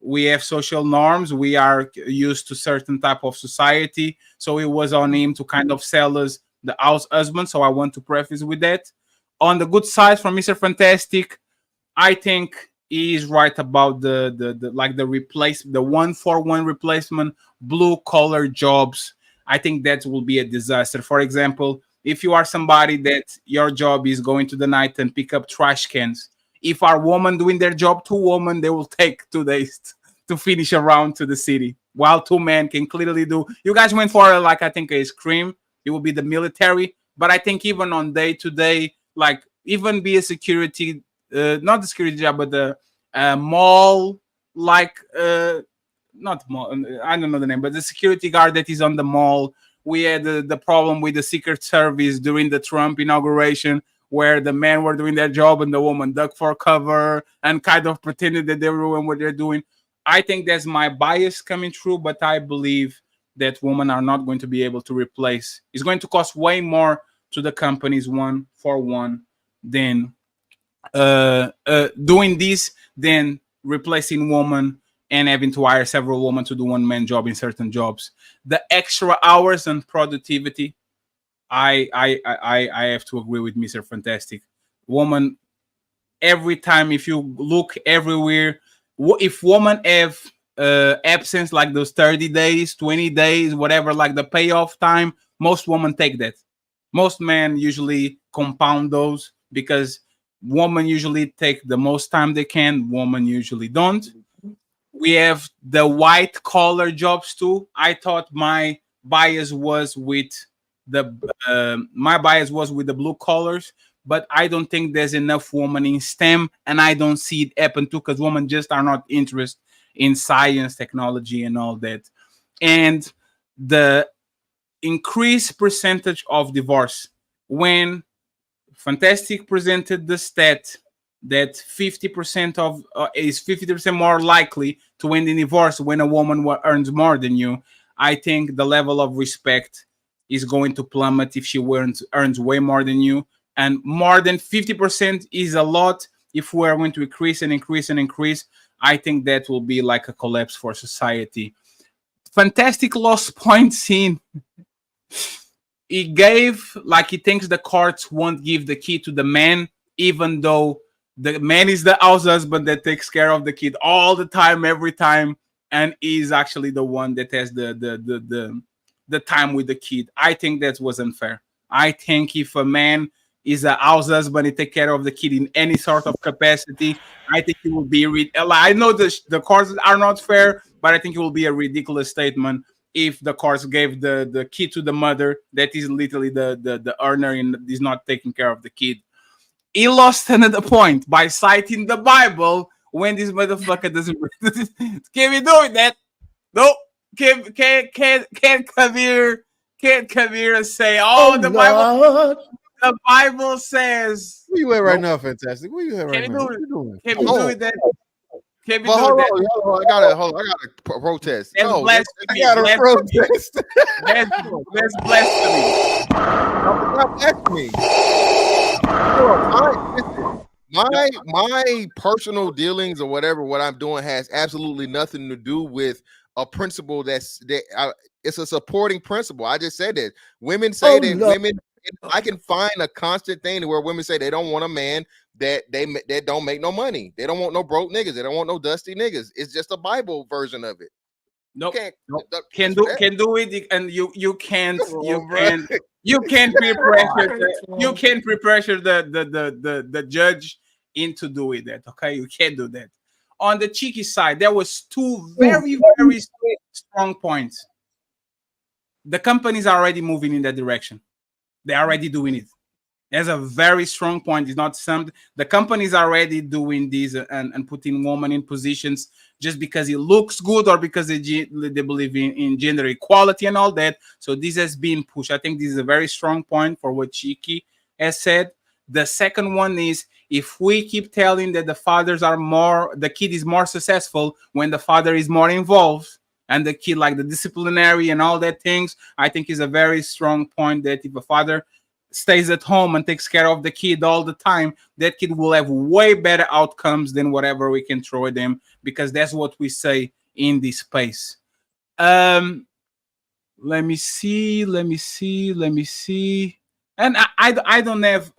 we have social norms, we are used to certain type of society, so it was on him to kind of sell us the house husband. So I want to preface with that. On the good side, from Mr. Fantastic, I think he is right about the like the 1-for-1 replacement, blue collar jobs. I think that will be a disaster. For example, if you are somebody that your job is going to the night and pick up trash cans, if our woman doing their job, 2 women, they will take 2 days to finish around to the city, while 2 men can clearly do. You guys went for like, I think, a scream. It will be the military, but I think even on day to day, like even be a security, not the security job, but the mall, like not mall, I don't know the name, but the security guard that is on the mall. We had the problem with the Secret Service during the Trump inauguration, where the men were doing their job and the woman ducked for cover and kind of pretended that they were doing what they're doing. I think that's my bias coming through, but I believe that women are not going to be able to replace. It's going to cost way more to the companies 1-for-1 than doing this than replacing women and having to hire several women to do one-man job in certain jobs. The extra hours and productivity, I have to agree with Mr. Fantastic. Woman, every time, if you look everywhere, if women have absence like those 30 days, 20 days, whatever, like the payoff time, most women take that. Most men usually compound those because women usually take the most time they can, women usually don't. We have the white collar jobs too. I thought my bias was with the blue collars, but I don't think there's enough women in STEM, and I don't see it happen too because women just are not interested in science, technology, and all that. And the increased percentage of divorce, when Fantastic presented the stat that 50% of is 50% more likely to end in divorce when a woman earns more than you. I think the level of respect is going to plummet if she earns way more than you, and more than 50% is a lot. If we are going to increase and increase and increase, I think that will be like a collapse for society. Fantastic lost points in. He gave, like, he thinks the courts won't give the key to the man, even though the man is the house husband that takes care of the kid all the time, every time, and is actually the one that has the time with the kid. I think that was unfair. I think if a man is a house husband and take care of the kid in any sort of capacity, I think it will be. I know the courts are not fair, but I think it will be a ridiculous statement if the courts gave the kid to the mother that is literally the earner and is not taking care of the kid. He lost another point by citing the Bible when this motherfucker doesn't. Can we do that? No. Can't come here and say, "Oh, the Lord. The Bible says." Where you at right now, Fantastic? Where you at right now? Can we do that? Can't be But doing hold that. on, I gotta protest. That's Yo, blasphemy. I got a Blasphemy. protest. That's blasphemy. I'm not blasphemy. Listen, my personal dealings or whatever what I'm doing has absolutely nothing to do with a principle it's a supporting principle. I just said that women say that women. I can find a constant thing where women say they don't want a man that don't make no money. They don't want no broke niggas. They don't want no dusty niggas. It's just a Bible version of it. Nope. Can do it, and you can't on, you can't peer pressure you can't peer pressure the judge into doing that. Okay, you can't do that. On the cheeky side, there was two very strong points. The companies are already moving in that direction. They're already doing it. There's a very strong point. It's not something the companies are already doing this and putting women in positions just because it looks good or because they believe in gender equality and all that. So this has been pushed. I think this is a very strong point for what Chiki has said. The second one is if we keep telling that the kid is more successful when the father is more involved and the kid like the disciplinary and all that things, I think is a very strong point that if a father stays at home and takes care of the kid all the time, that kid will have way better outcomes than whatever we can throw at them, because that's what we say in this space. Let me see. And I don't have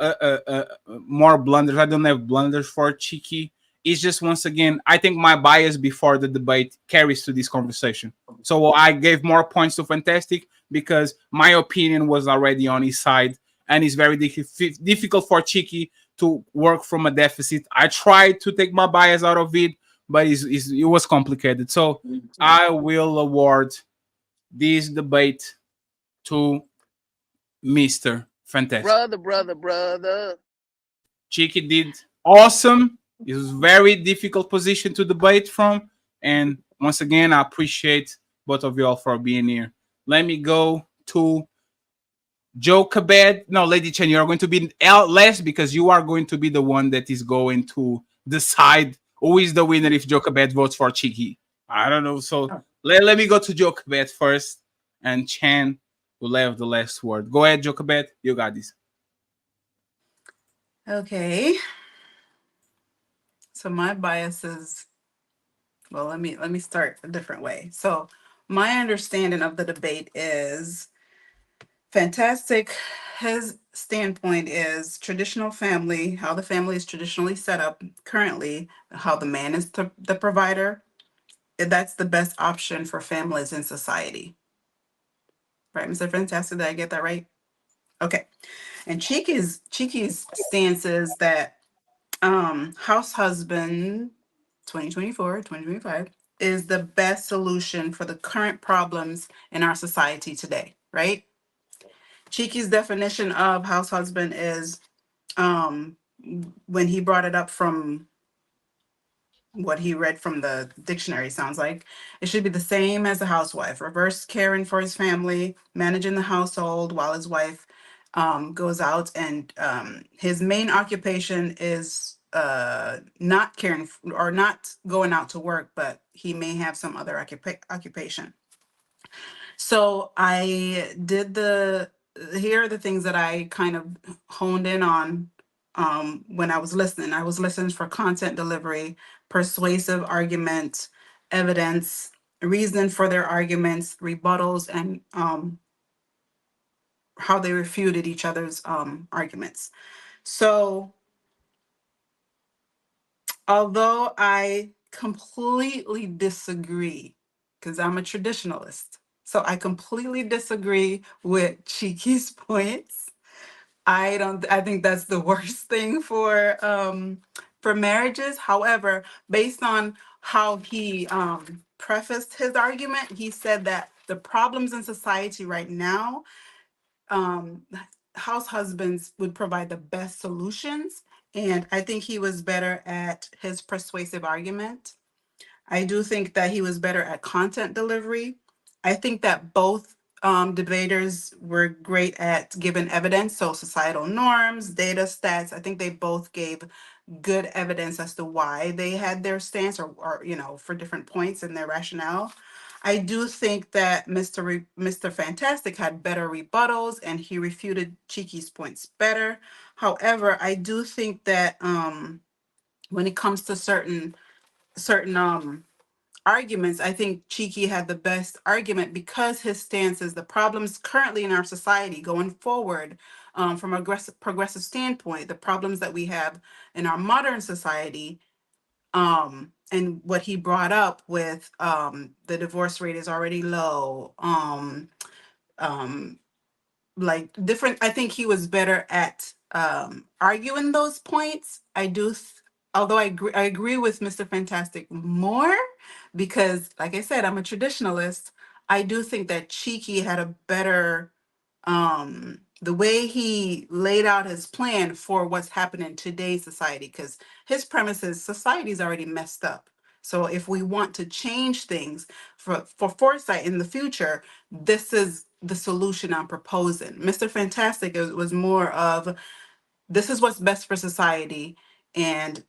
more blunders. I don't have blunders for Chiki. It's just, once again, I think my bias before the debate carries to this conversation. So I gave more points to Fantastic because my opinion was already on his side, and it's very difficult for Chiki to work from a deficit. I tried to take my bias out of it, but it was complicated. So I will award this debate to Mr. Fantastic. Brother. Chiki did awesome. It was a very difficult position to debate from. And once again, I appreciate both of you all for being here. Let me go to Joe Cabed. No, Lady Chen, you're going to be last because you are going to be the one that is going to decide who is the winner if Joe Cabed votes for Chiki. I don't know. So let me go to Joe Cabed first, and Chen will have the last word. Go ahead, Joe Cabed. You got this. Okay. So my biases, well, let me start a different way. So my understanding of the debate is Fantastic. His standpoint is traditional family, how the family is traditionally set up currently, how the man is the provider. That's the best option for families in society. Right, Mr. Fantastic, did I get that right? Okay. And Chiki's stance is that house husband 2024, 2025 is the best solution for the current problems in our society today, right? Chiki's definition of house husband is when he brought it up from what he read from the dictionary, sounds like it should be the same as a housewife, reverse caring for his family, managing the household while his wife goes out, and his main occupation is not caring or not going out to work, but he may have some other occupation. So I did here are the things that I kind of honed in on when I was listening. I was listening for content delivery, persuasive argument, evidence, reason for their arguments, rebuttals, and how they refuted each other's arguments. So although I completely disagree, because I'm a traditionalist, so I completely disagree with Chiki's points. I think that's the worst thing for marriages. However, based on how he prefaced his argument, he said that the problems in society right now, house husbands would provide the best solutions. And I think he was better at his persuasive argument. I do think that he was better at content delivery. I think that both debaters were great at giving evidence. So societal norms, data, stats, I think they both gave good evidence as to why they had their stance, or you know, for different points in their rationale. I do think that Mr. Fantastic had better rebuttals, and he refuted Cheeky's points better. However, I do think that when it comes to certain arguments, I think Cheeky had the best argument because his stance is the problems currently in our society going forward, from a progressive standpoint, the problems that we have in our modern society, and what he brought up with the divorce rate is already low, um, like different. I think he was better at arguing those points. Although I agree with Mr. Fantastic more, because like I said, I'm a traditionalist. I do think that Cheeky had a better the way he laid out his plan for what's happening in today's society, because his premise is society's already messed up. So if we want to change things for foresight in the future, this is the solution I'm proposing. Mr. Fantastic was more of, this is what's best for society, and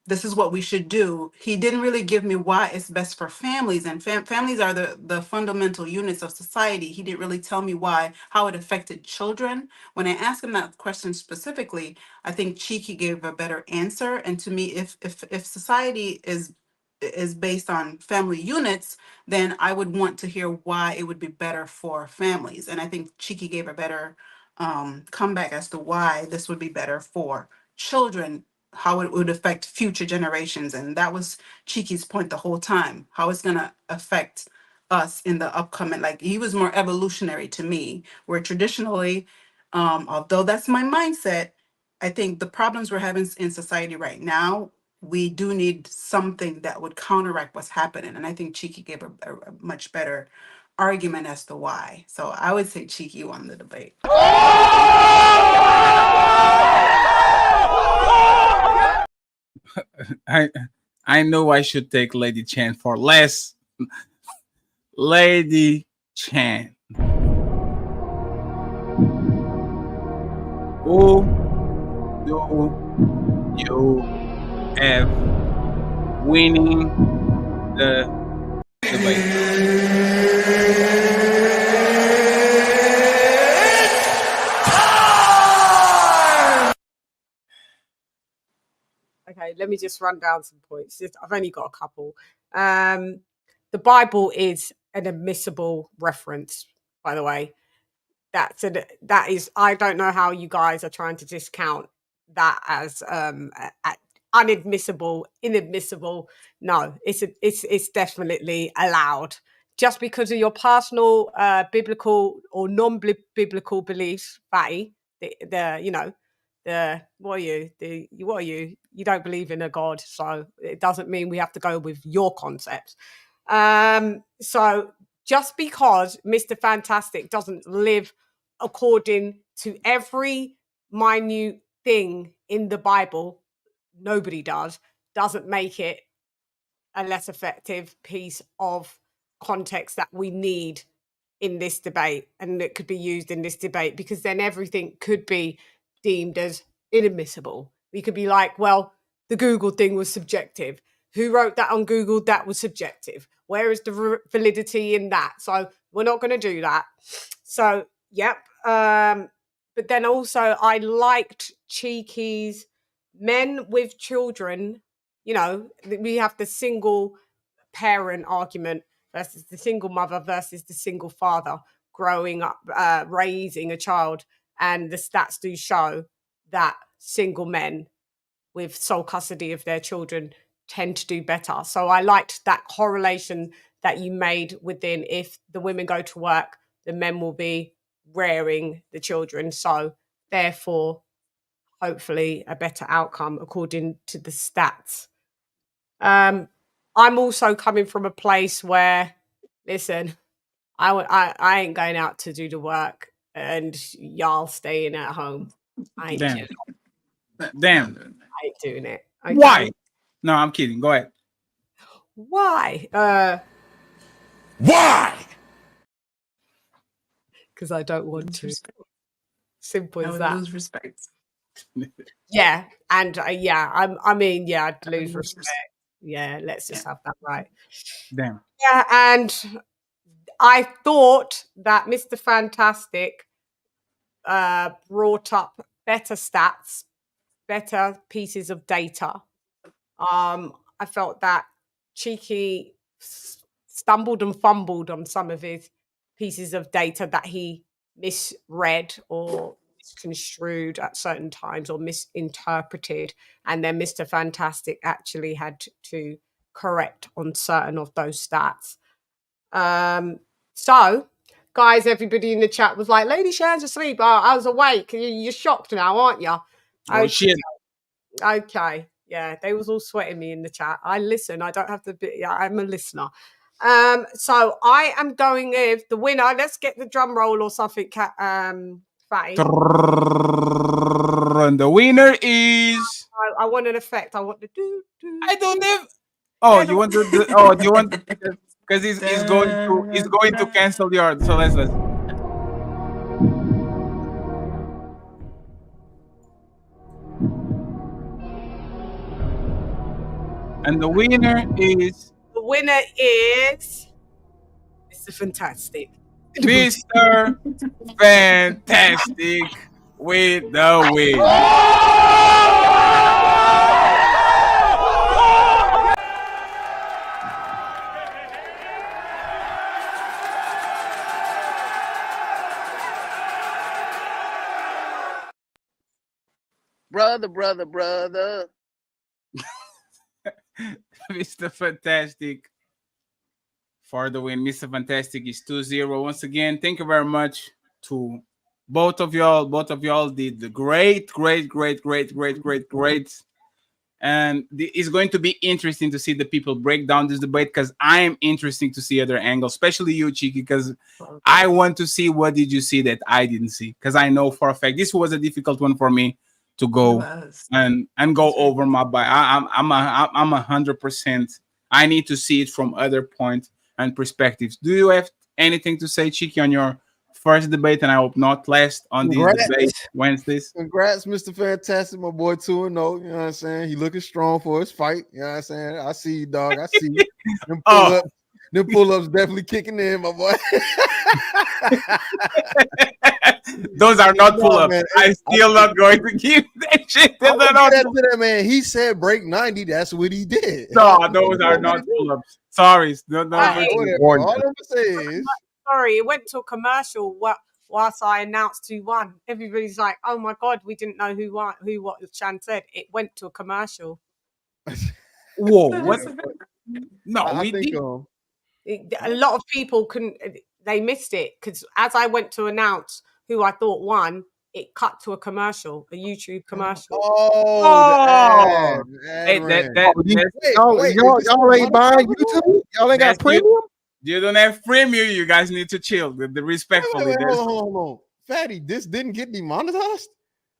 this is what we should do. He didn't really give me why it's best for families, and families are the fundamental units of society. He didn't really tell me how it affected children. When I asked him that question specifically, I think Cheeky gave a better answer. And to me, if society is based on family units, then I would want to hear why it would be better for families. And I think Cheeky gave a better comeback as to why this would be better for children, how it would affect future generations. And that was Cheeky's point the whole time, how it's going to affect us in the upcoming. Like, he was more evolutionary to me, where traditionally, although that's my mindset, I think the problems we're having in society right now, we do need something that would counteract what's happening. And I think Cheeky gave a much better argument as to why. So I would say Cheeky won the debate. I know I should take Lady Chan for less. Lady Chan. Who do you have winning the debate? Okay, let me just run down some points. I've only got a couple. The Bible is an admissible reference, by the way. That is. I don't know how you guys are trying to discount that as unadmissible, inadmissible. No, it's definitely allowed. Just because of your personal biblical or non-biblical beliefs, Fatty, what are you? You don't believe in a God, so it doesn't mean we have to go with your concepts. So just because Mr. Fantastic doesn't live according to every minute thing in the Bible, nobody doesn't make it a less effective piece of context that we need in this debate, and it could be used in this debate, because then everything could be deemed as inadmissible. We could be like, well, the Google thing was subjective. Who wrote that on Google? That was subjective. Where is the validity in that? So we're not going to do that. So, yep. But then also, I liked Cheeky's men with children. You know, we have the single parent argument versus the single mother versus the single father growing up, raising a child. And the stats do show that single men with sole custody of their children tend to do better. So I liked that correlation that you made within, if the women go to work, the men will be rearing the children. So therefore, hopefully a better outcome according to the stats. I'm also coming from a place where, listen, I ain't going out to do the work, and y'all staying at home. I ain't doing it. Damn. I ain't doing it. Okay? Why? No, I'm kidding. Go ahead. Why? Why? Because I don't want to. Simple as that. Lose respect. Yeah, and I mean, yeah, I'd lose respect. Yeah, let's just have that right. Damn. Yeah, and I thought that Mr. Fantastic brought up better stats, better pieces of data. I felt that Cheeky stumbled and fumbled on some of his pieces of data that he misread or misconstrued at certain times or misinterpreted. And then Mr. Fantastic actually had to correct on certain of those stats. So, guys, everybody in the chat was like, Lady Shan's asleep. Oh, I was awake. You're shocked now, aren't you? Oh, shit. Okay. Yeah, they was all sweating me in the chat. I listen. I don't have to be. Yeah, I'm a listener. So I am going with the winner. Let's get the drum roll or something, Fatty. And the winner is. I want an effect. I want the do. I don't have. Oh, you want the? Oh, do you want? Because he's going to cancel yours. So let's. And the winner is. The winner is Mr. Fantastic. Mr. Fantastic with the win. Brother. Mr. Fantastic for the win. Mr. Fantastic is 2-0. Once again, thank you very much to both of y'all. Both of y'all did the great. And it's going to be interesting to see the people break down this debate because I am interested to see other angles, especially you, Cheeky, because I want to see what did you see that I didn't see. Because I know for a fact this was a difficult one for me to go and go over my bike. I'm 100%. I need to see it from other points and perspectives. Do you have anything to say, Cheeky, on your first debate, and I hope not last on these debate Wednesdays? Congrats, Mr. Fantastic, my boy, 2-0. You know what I'm saying? He looking strong for his fight. You know what I'm saying? I see you, dog. I see you. Them pull-ups definitely kicking in, my boy. Those are not pull-ups. I'm still not going to give that shit. That man. He said break 90. That's what he did. No, those are not pull-ups. Sorry. No, all I'm saying is, sorry, it went to a commercial whilst I announced who won. Everybody's like, "Oh my god, we didn't know who won." What Shan said. It went to a commercial. Whoa! What? No, I think a lot of people couldn't. They missed it because as I went to announce who I thought won, it cut to a commercial, a YouTube commercial. Y'all ain't buying YouTube? Y'all ain't got premium? You don't have premium. You guys need to chill. Respectfully, hold on. Fatty, this didn't get demonetized?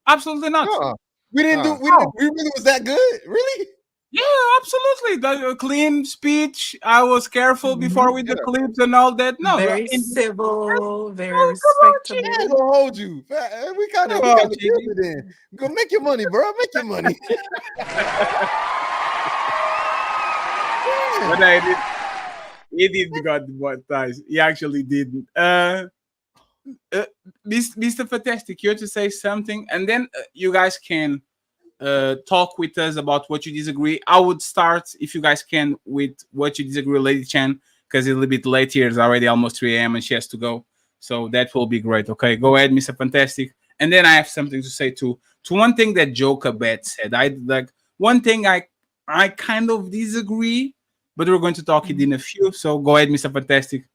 Absolutely not. We didn't do. We really was that good, really? Yeah, absolutely. The clean speech. I was careful before with the clips and all that. No, very civil, very respectful. I'm gonna hold you. We kind of build it in. Go make your money, bro. Make your money. But I did. He didn't got demonetized. He actually didn't. Mr. Fantastic, you have to say something, and then you guys can talk with us about what you disagree. I would start, if you guys can, with what you disagree with Lady Chan, because it's a little bit late here. It's already almost 3 a.m. and she has to go. So that will be great. Okay, go ahead, Mr. Fantastic. And then I have something to say to one thing that Joker Bet said. One thing I kind of disagree, but we're going to talk it in a few. So go ahead, Mr. Fantastic,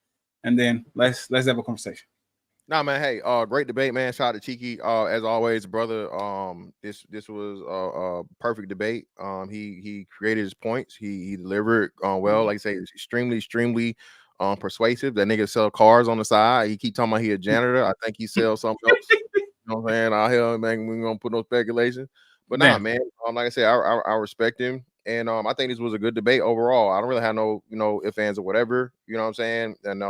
and then let's have a conversation. Nah, man. Hey, great debate, man. Shout out to Cheeky. As always, brother. This was a perfect debate. He created his points. He delivered well. Like I say, extremely persuasive. That nigga sell cars on the side. He keep talking about he a janitor. I think he sells something else. You know what I'm saying? Out here, man, we gonna put no speculation. But nah, man. Like I said, I respect him. And I think this was a good debate overall. I don't really have no, ifs, ands, or whatever. You know what I'm saying? And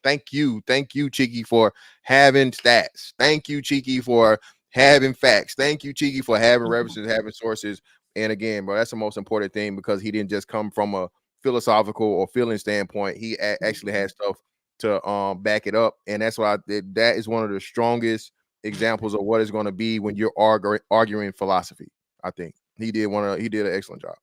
thank you, Cheeky, for having stats. Thank you, Cheeky, for having facts. Thank you, Cheeky, for having references, having sources. And again, bro, that's the most important thing, because he didn't just come from a philosophical or feeling standpoint. He actually had stuff to back it up. And that's why that is one of the strongest examples of what it's going to be when you're arguing philosophy. I think he did an excellent job.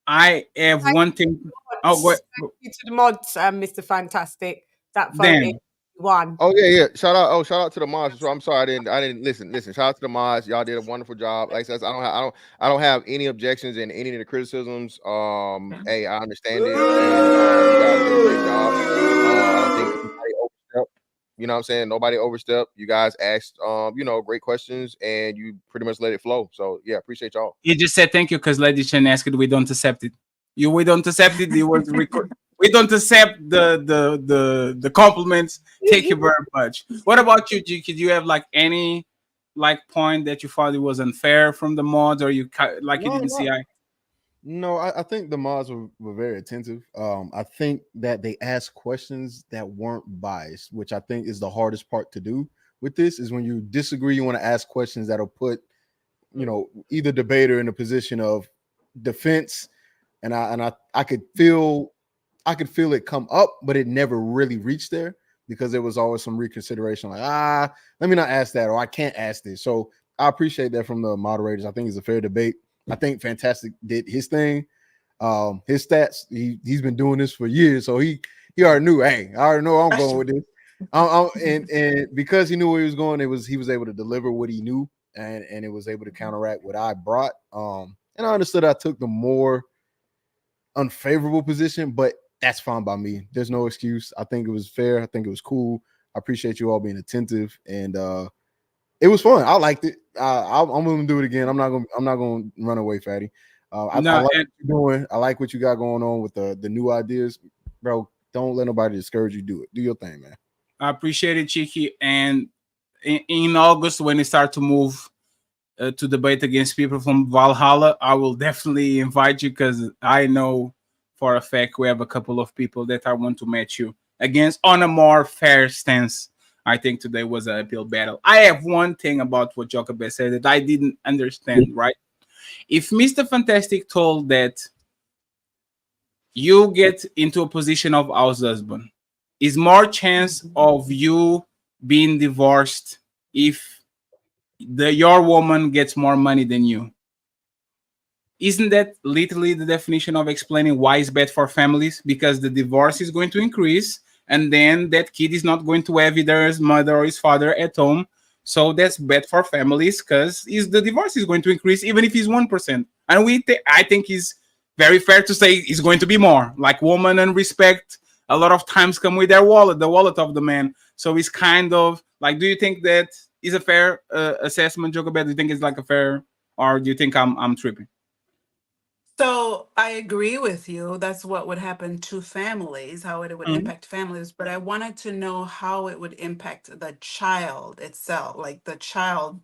I have one thing. Oh, go ahead. Thank you to the mods, Mr. Fantastic. That Dan. voted won. Oh yeah. Shout out to the mods. So I'm sorry I didn't listen. Shout out to the mods. Y'all did a wonderful job. Like I said, I don't have any objections and any of the criticisms. Hey, I understand it. And, you guys did a great job. I don't think anybody overstepped. You know what I'm saying? Nobody overstepped. You guys asked great questions, and you pretty much let it flow. So yeah, appreciate y'all. He just said thank you because Lady Chen asked it. We don't accept it. We don't accept it. It was record. We don't accept the compliments. Thank you very much. What about you, G? Did you have like any point that you thought it was unfair from the mods, or you didn't see? No, I think the mods were very attentive. I think that they asked questions that weren't biased, which I think is the hardest part to do with this. Is when you disagree, you want to ask questions that'll put either debater in a position of defense, and I could feel it come up, but it never really reached there because there was always some reconsideration, like let me not ask that, or I can't ask this. So I appreciate that from the moderators. I think it's a fair debate. I think Fantastic did his thing. His stats, he's been doing this for years, so he already knew. Hey, I already know I'm going with this. And because he knew where he was going, he was able to deliver what he knew, and it was able to counteract what I brought. And I understood I took the more unfavorable position, but that's fine by me. There's no excuse. I think it was fair. I think it was cool. I appreciate you all being attentive, and it was fun. I liked it. I'm going to do it again. I'm not going to run away, Fatty. I like what you're doing. I like what you got going on with the new ideas, bro. Don't let nobody discourage you. Do it. Do your thing, man. I appreciate it, Cheeky. And in August, when it start to move to debate against people from Valhalla, I will definitely invite you, because I know for a fact we have a couple of people that I want to match you against on a more fair stance. I think today was an uphill battle. I have one thing about what Jacob said that I didn't understand, right? If Mr. Fantastic told that you get into a position of house husband, is more chance of you being divorced if your woman gets more money than you. Isn't that literally the definition of explaining why it's bad for families? Because the divorce is going to increase, and then that kid is not going to have either his mother or his father at home. So that's bad for families, because the divorce is going to increase even if he's 1%. And I think it's very fair to say it's going to be more. Like woman and respect a lot of times come with their wallet, the wallet of the man. So it's kind of like, do you think that is a fair assessment, Jokobet? Do you think it's like a fair, or do you think I'm tripping? So I agree with you. That's what would happen to families, how it would impact families. But I wanted to know how it would impact the child itself, like the child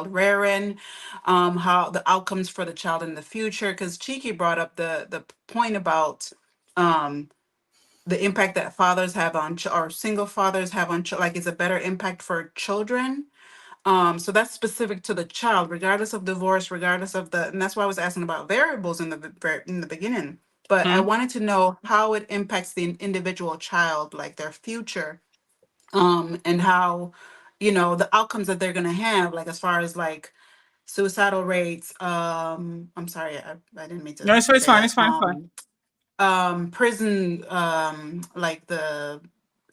rearing, how the outcomes for the child in the future. Because Cheeky brought up the point about the impact that fathers have on or single fathers have on like it's a better impact for children. So that's specific to the child, regardless of divorce, regardless of and that's why I was asking about variables in the beginning. But I wanted to know how it impacts the individual child, like their future, and how, the outcomes that they're gonna have, like as far as like suicidal rates. I'm sorry, I didn't mean to. No, it's fine. It's fine. Prison, like the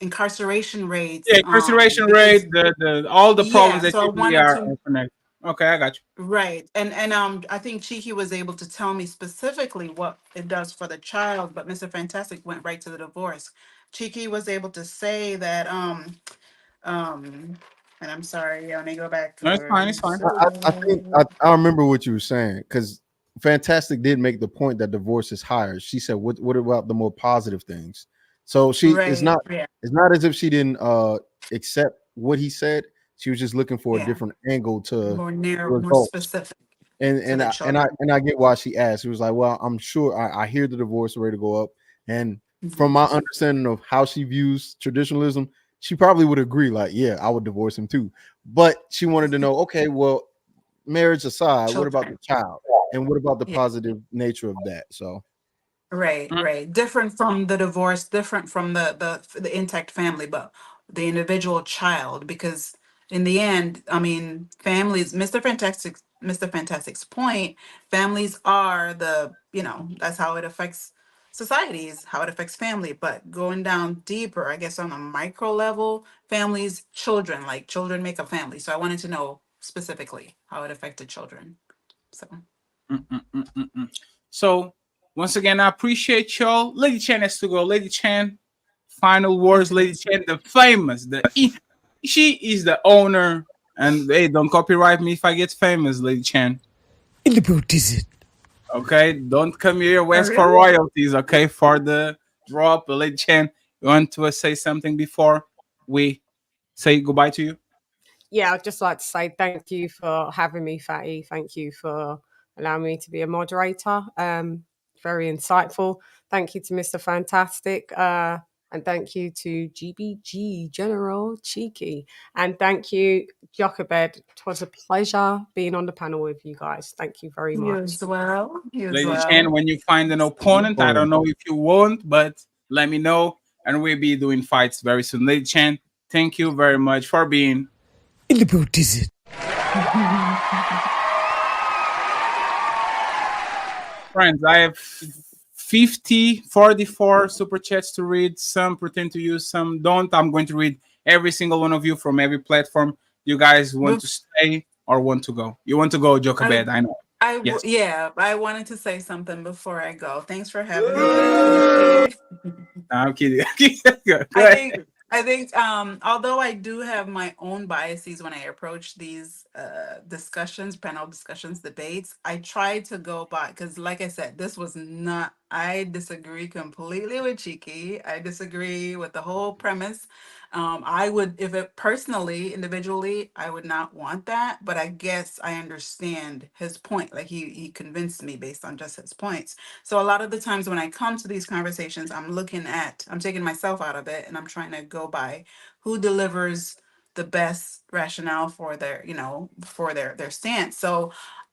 incarceration rates. Yeah, incarceration rate, the all the problems that so I you wanted are to. connected. Okay, I got you. Right. And I think Cheeky was able to tell me specifically what it does for the child, but Mr. Fantastic went right to the divorce. Cheeky was able to say that and I'm sorry, let me go back. No, it's fine. It's fine. I think I remember what you were saying, because Fantastic did make the point that divorce is higher. She said, "What about the more positive things?" So it's not as if she didn't accept what he said. She was just looking for a different angle to more narrow, more specific. And I get why she asked. She was like, "Well, I'm sure I hear the divorce rate to go up, and from my understanding of how she views traditionalism, she probably would agree, like, yeah, I would divorce him too. But she wanted to know, okay, well, marriage aside, what about the child? And what about the positive nature of that? So Right, right. Different from the divorce, different from the intact family, but the individual child, because in the end, I mean, families, Mr. Fantastic's point, families are that's how it affects societies, how it affects family. But going down deeper, I guess on a micro level, families, children, like children make a family. So I wanted to know specifically how it affected children. So So once again, I appreciate y'all. Lady Chan has to go. Lady Chan, final words. Lady Chan, the famous, she is the owner. And hey, don't copyright me if I get famous, Lady Chan. In the boot is it? Okay, don't come here west for really? royalties. Okay, for the drop, Lady Chan. You want to say something before we say goodbye to you? Yeah, I'd just like to say thank you for having me, Fatty. Thank you for allowing me to be a moderator. Very insightful. Thank you to Mr. Fantastic. And thank you to GBG, General Cheeky. And thank you, Jochebed. It was a pleasure being on the panel with you guys. Thank you very You much. as well. You as Lady well. Chan, when you find an opponent, I don't know if you won't, but let me know. And we'll be doing fights very soon. Lady Chan, thank you very much for being In the boot is it? friends. I have 44 super chats to read. Some pretend to use, some don't. I'm going to read every single one of you from every platform. You guys want to stay or want to go? You want to go, Jochebed, I know. Yes. Yeah, I wanted to say something before I go. Thanks for having me. I appreciate it. I'm kidding. Go I think although I do have my own biases when I approach these discussions, panel discussions, debates, I try to go by, because like I said, this was not, I disagree completely with Cheeky. I disagree with the whole premise. I would, if it personally, individually, I would not want that, but I guess I understand his point. Like he convinced me based on just his points. So a lot of the times when I come to these conversations, I'm taking myself out of it and I'm trying to go by who delivers the best rationale for their, for their stance. So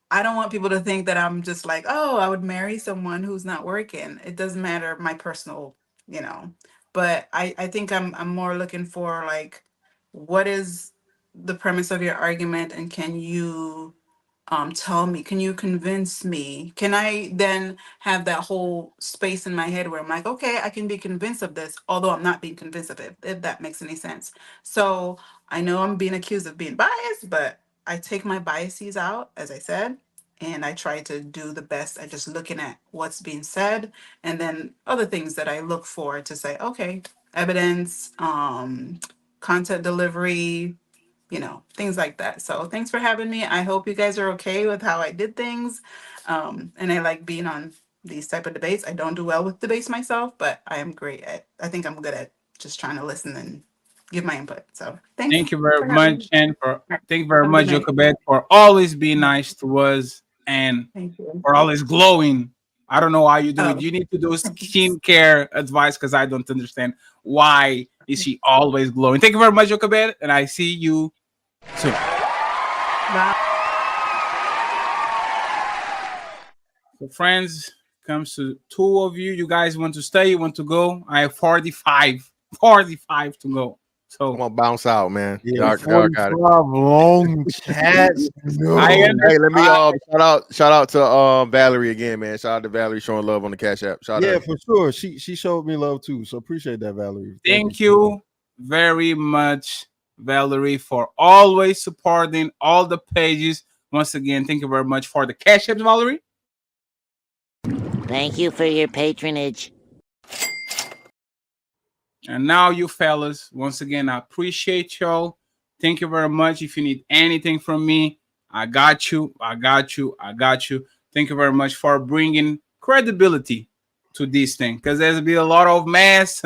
I don't want people to think that I'm just like, oh, I would marry someone who's not working. It doesn't matter my personal, you know. But I think I'm more looking for like, what is the premise of your argument, and can you tell me, can you convince me? Can I then have that whole space in my head where I'm like, okay, I can be convinced of this, although I'm not being convinced of it, if that makes any sense. So I know I'm being accused of being biased, but I take my biases out, as I said, and I try to do the best at just looking at what's being said, and then other things that I look for to say, okay, evidence, content delivery, things like that. So thanks for having me. I hope you guys are okay with how I did things. And I like being on these type of debates. I don't do well with debates myself, but I think I'm good at just trying to listen and give my input. So thanks. Thank you very for having much, me. and thank you very Have a much, good night. Jochebed, for always being nice to us and Thank you. for always glowing. I don't know how you do it. Oh. You need to do skincare advice because I don't understand why is she always glowing. Thank you very much, Jochebed, and I see you soon. Bye. So, friends, comes to two of you. You guys want to stay? You want to go? I have 45 to go. So I'm gonna bounce out, man. yeah, Y'all got it. long chats. No. Hey, let me shout out to Valerie again, man. Shout out to Valerie showing love on the Cash App. Shout out. For sure. She showed me love too. So appreciate that, Valerie. Thank you very much, Valerie, for always supporting all the pages. Once again, thank you very much for the Cash App, Valerie. Thank you for your patronage. And now, you fellas, once again, I appreciate y'all. Thank you very much. If you need anything from me, I got you. Thank you very much for bringing credibility to this thing, because there's been a lot of mess,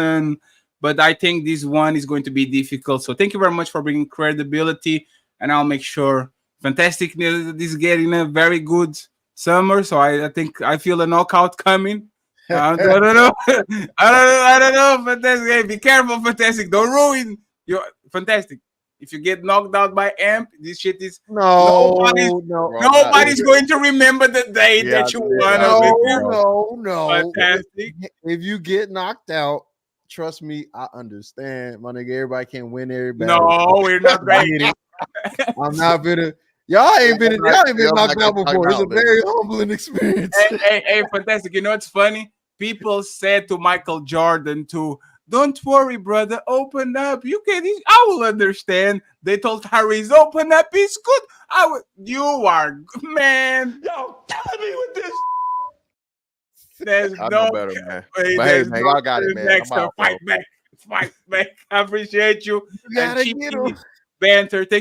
but I think this one is going to be difficult. So thank you very much for bringing credibility, and I'll make sure Fantastic is getting a very good summer. So I think I feel a knockout coming. I don't know. I don't know. Fantastic. Hey, be careful, Fantastic. Don't ruin You're fantastic. If you get knocked out by Amp, this shit is nobody's going to remember the day that you won. No. Fantastic. If you get knocked out, trust me, I understand, my nigga. Everybody can't win everybody. No, we're not ready. I'm not gonna. Y'all ain't been knocked out before. It's a very humbling experience. Hey, fantastic. You know what's funny? People said to Michael Jordan don't worry, brother, open up. I will understand. They told Harris, open up, it's good. You are, man. Yo, killing me with this. There's I no know better, man. But hey, man, y'all got it, man. Next I'm out, fight back. I appreciate you. You gotta and keep get 'em. banter. Thank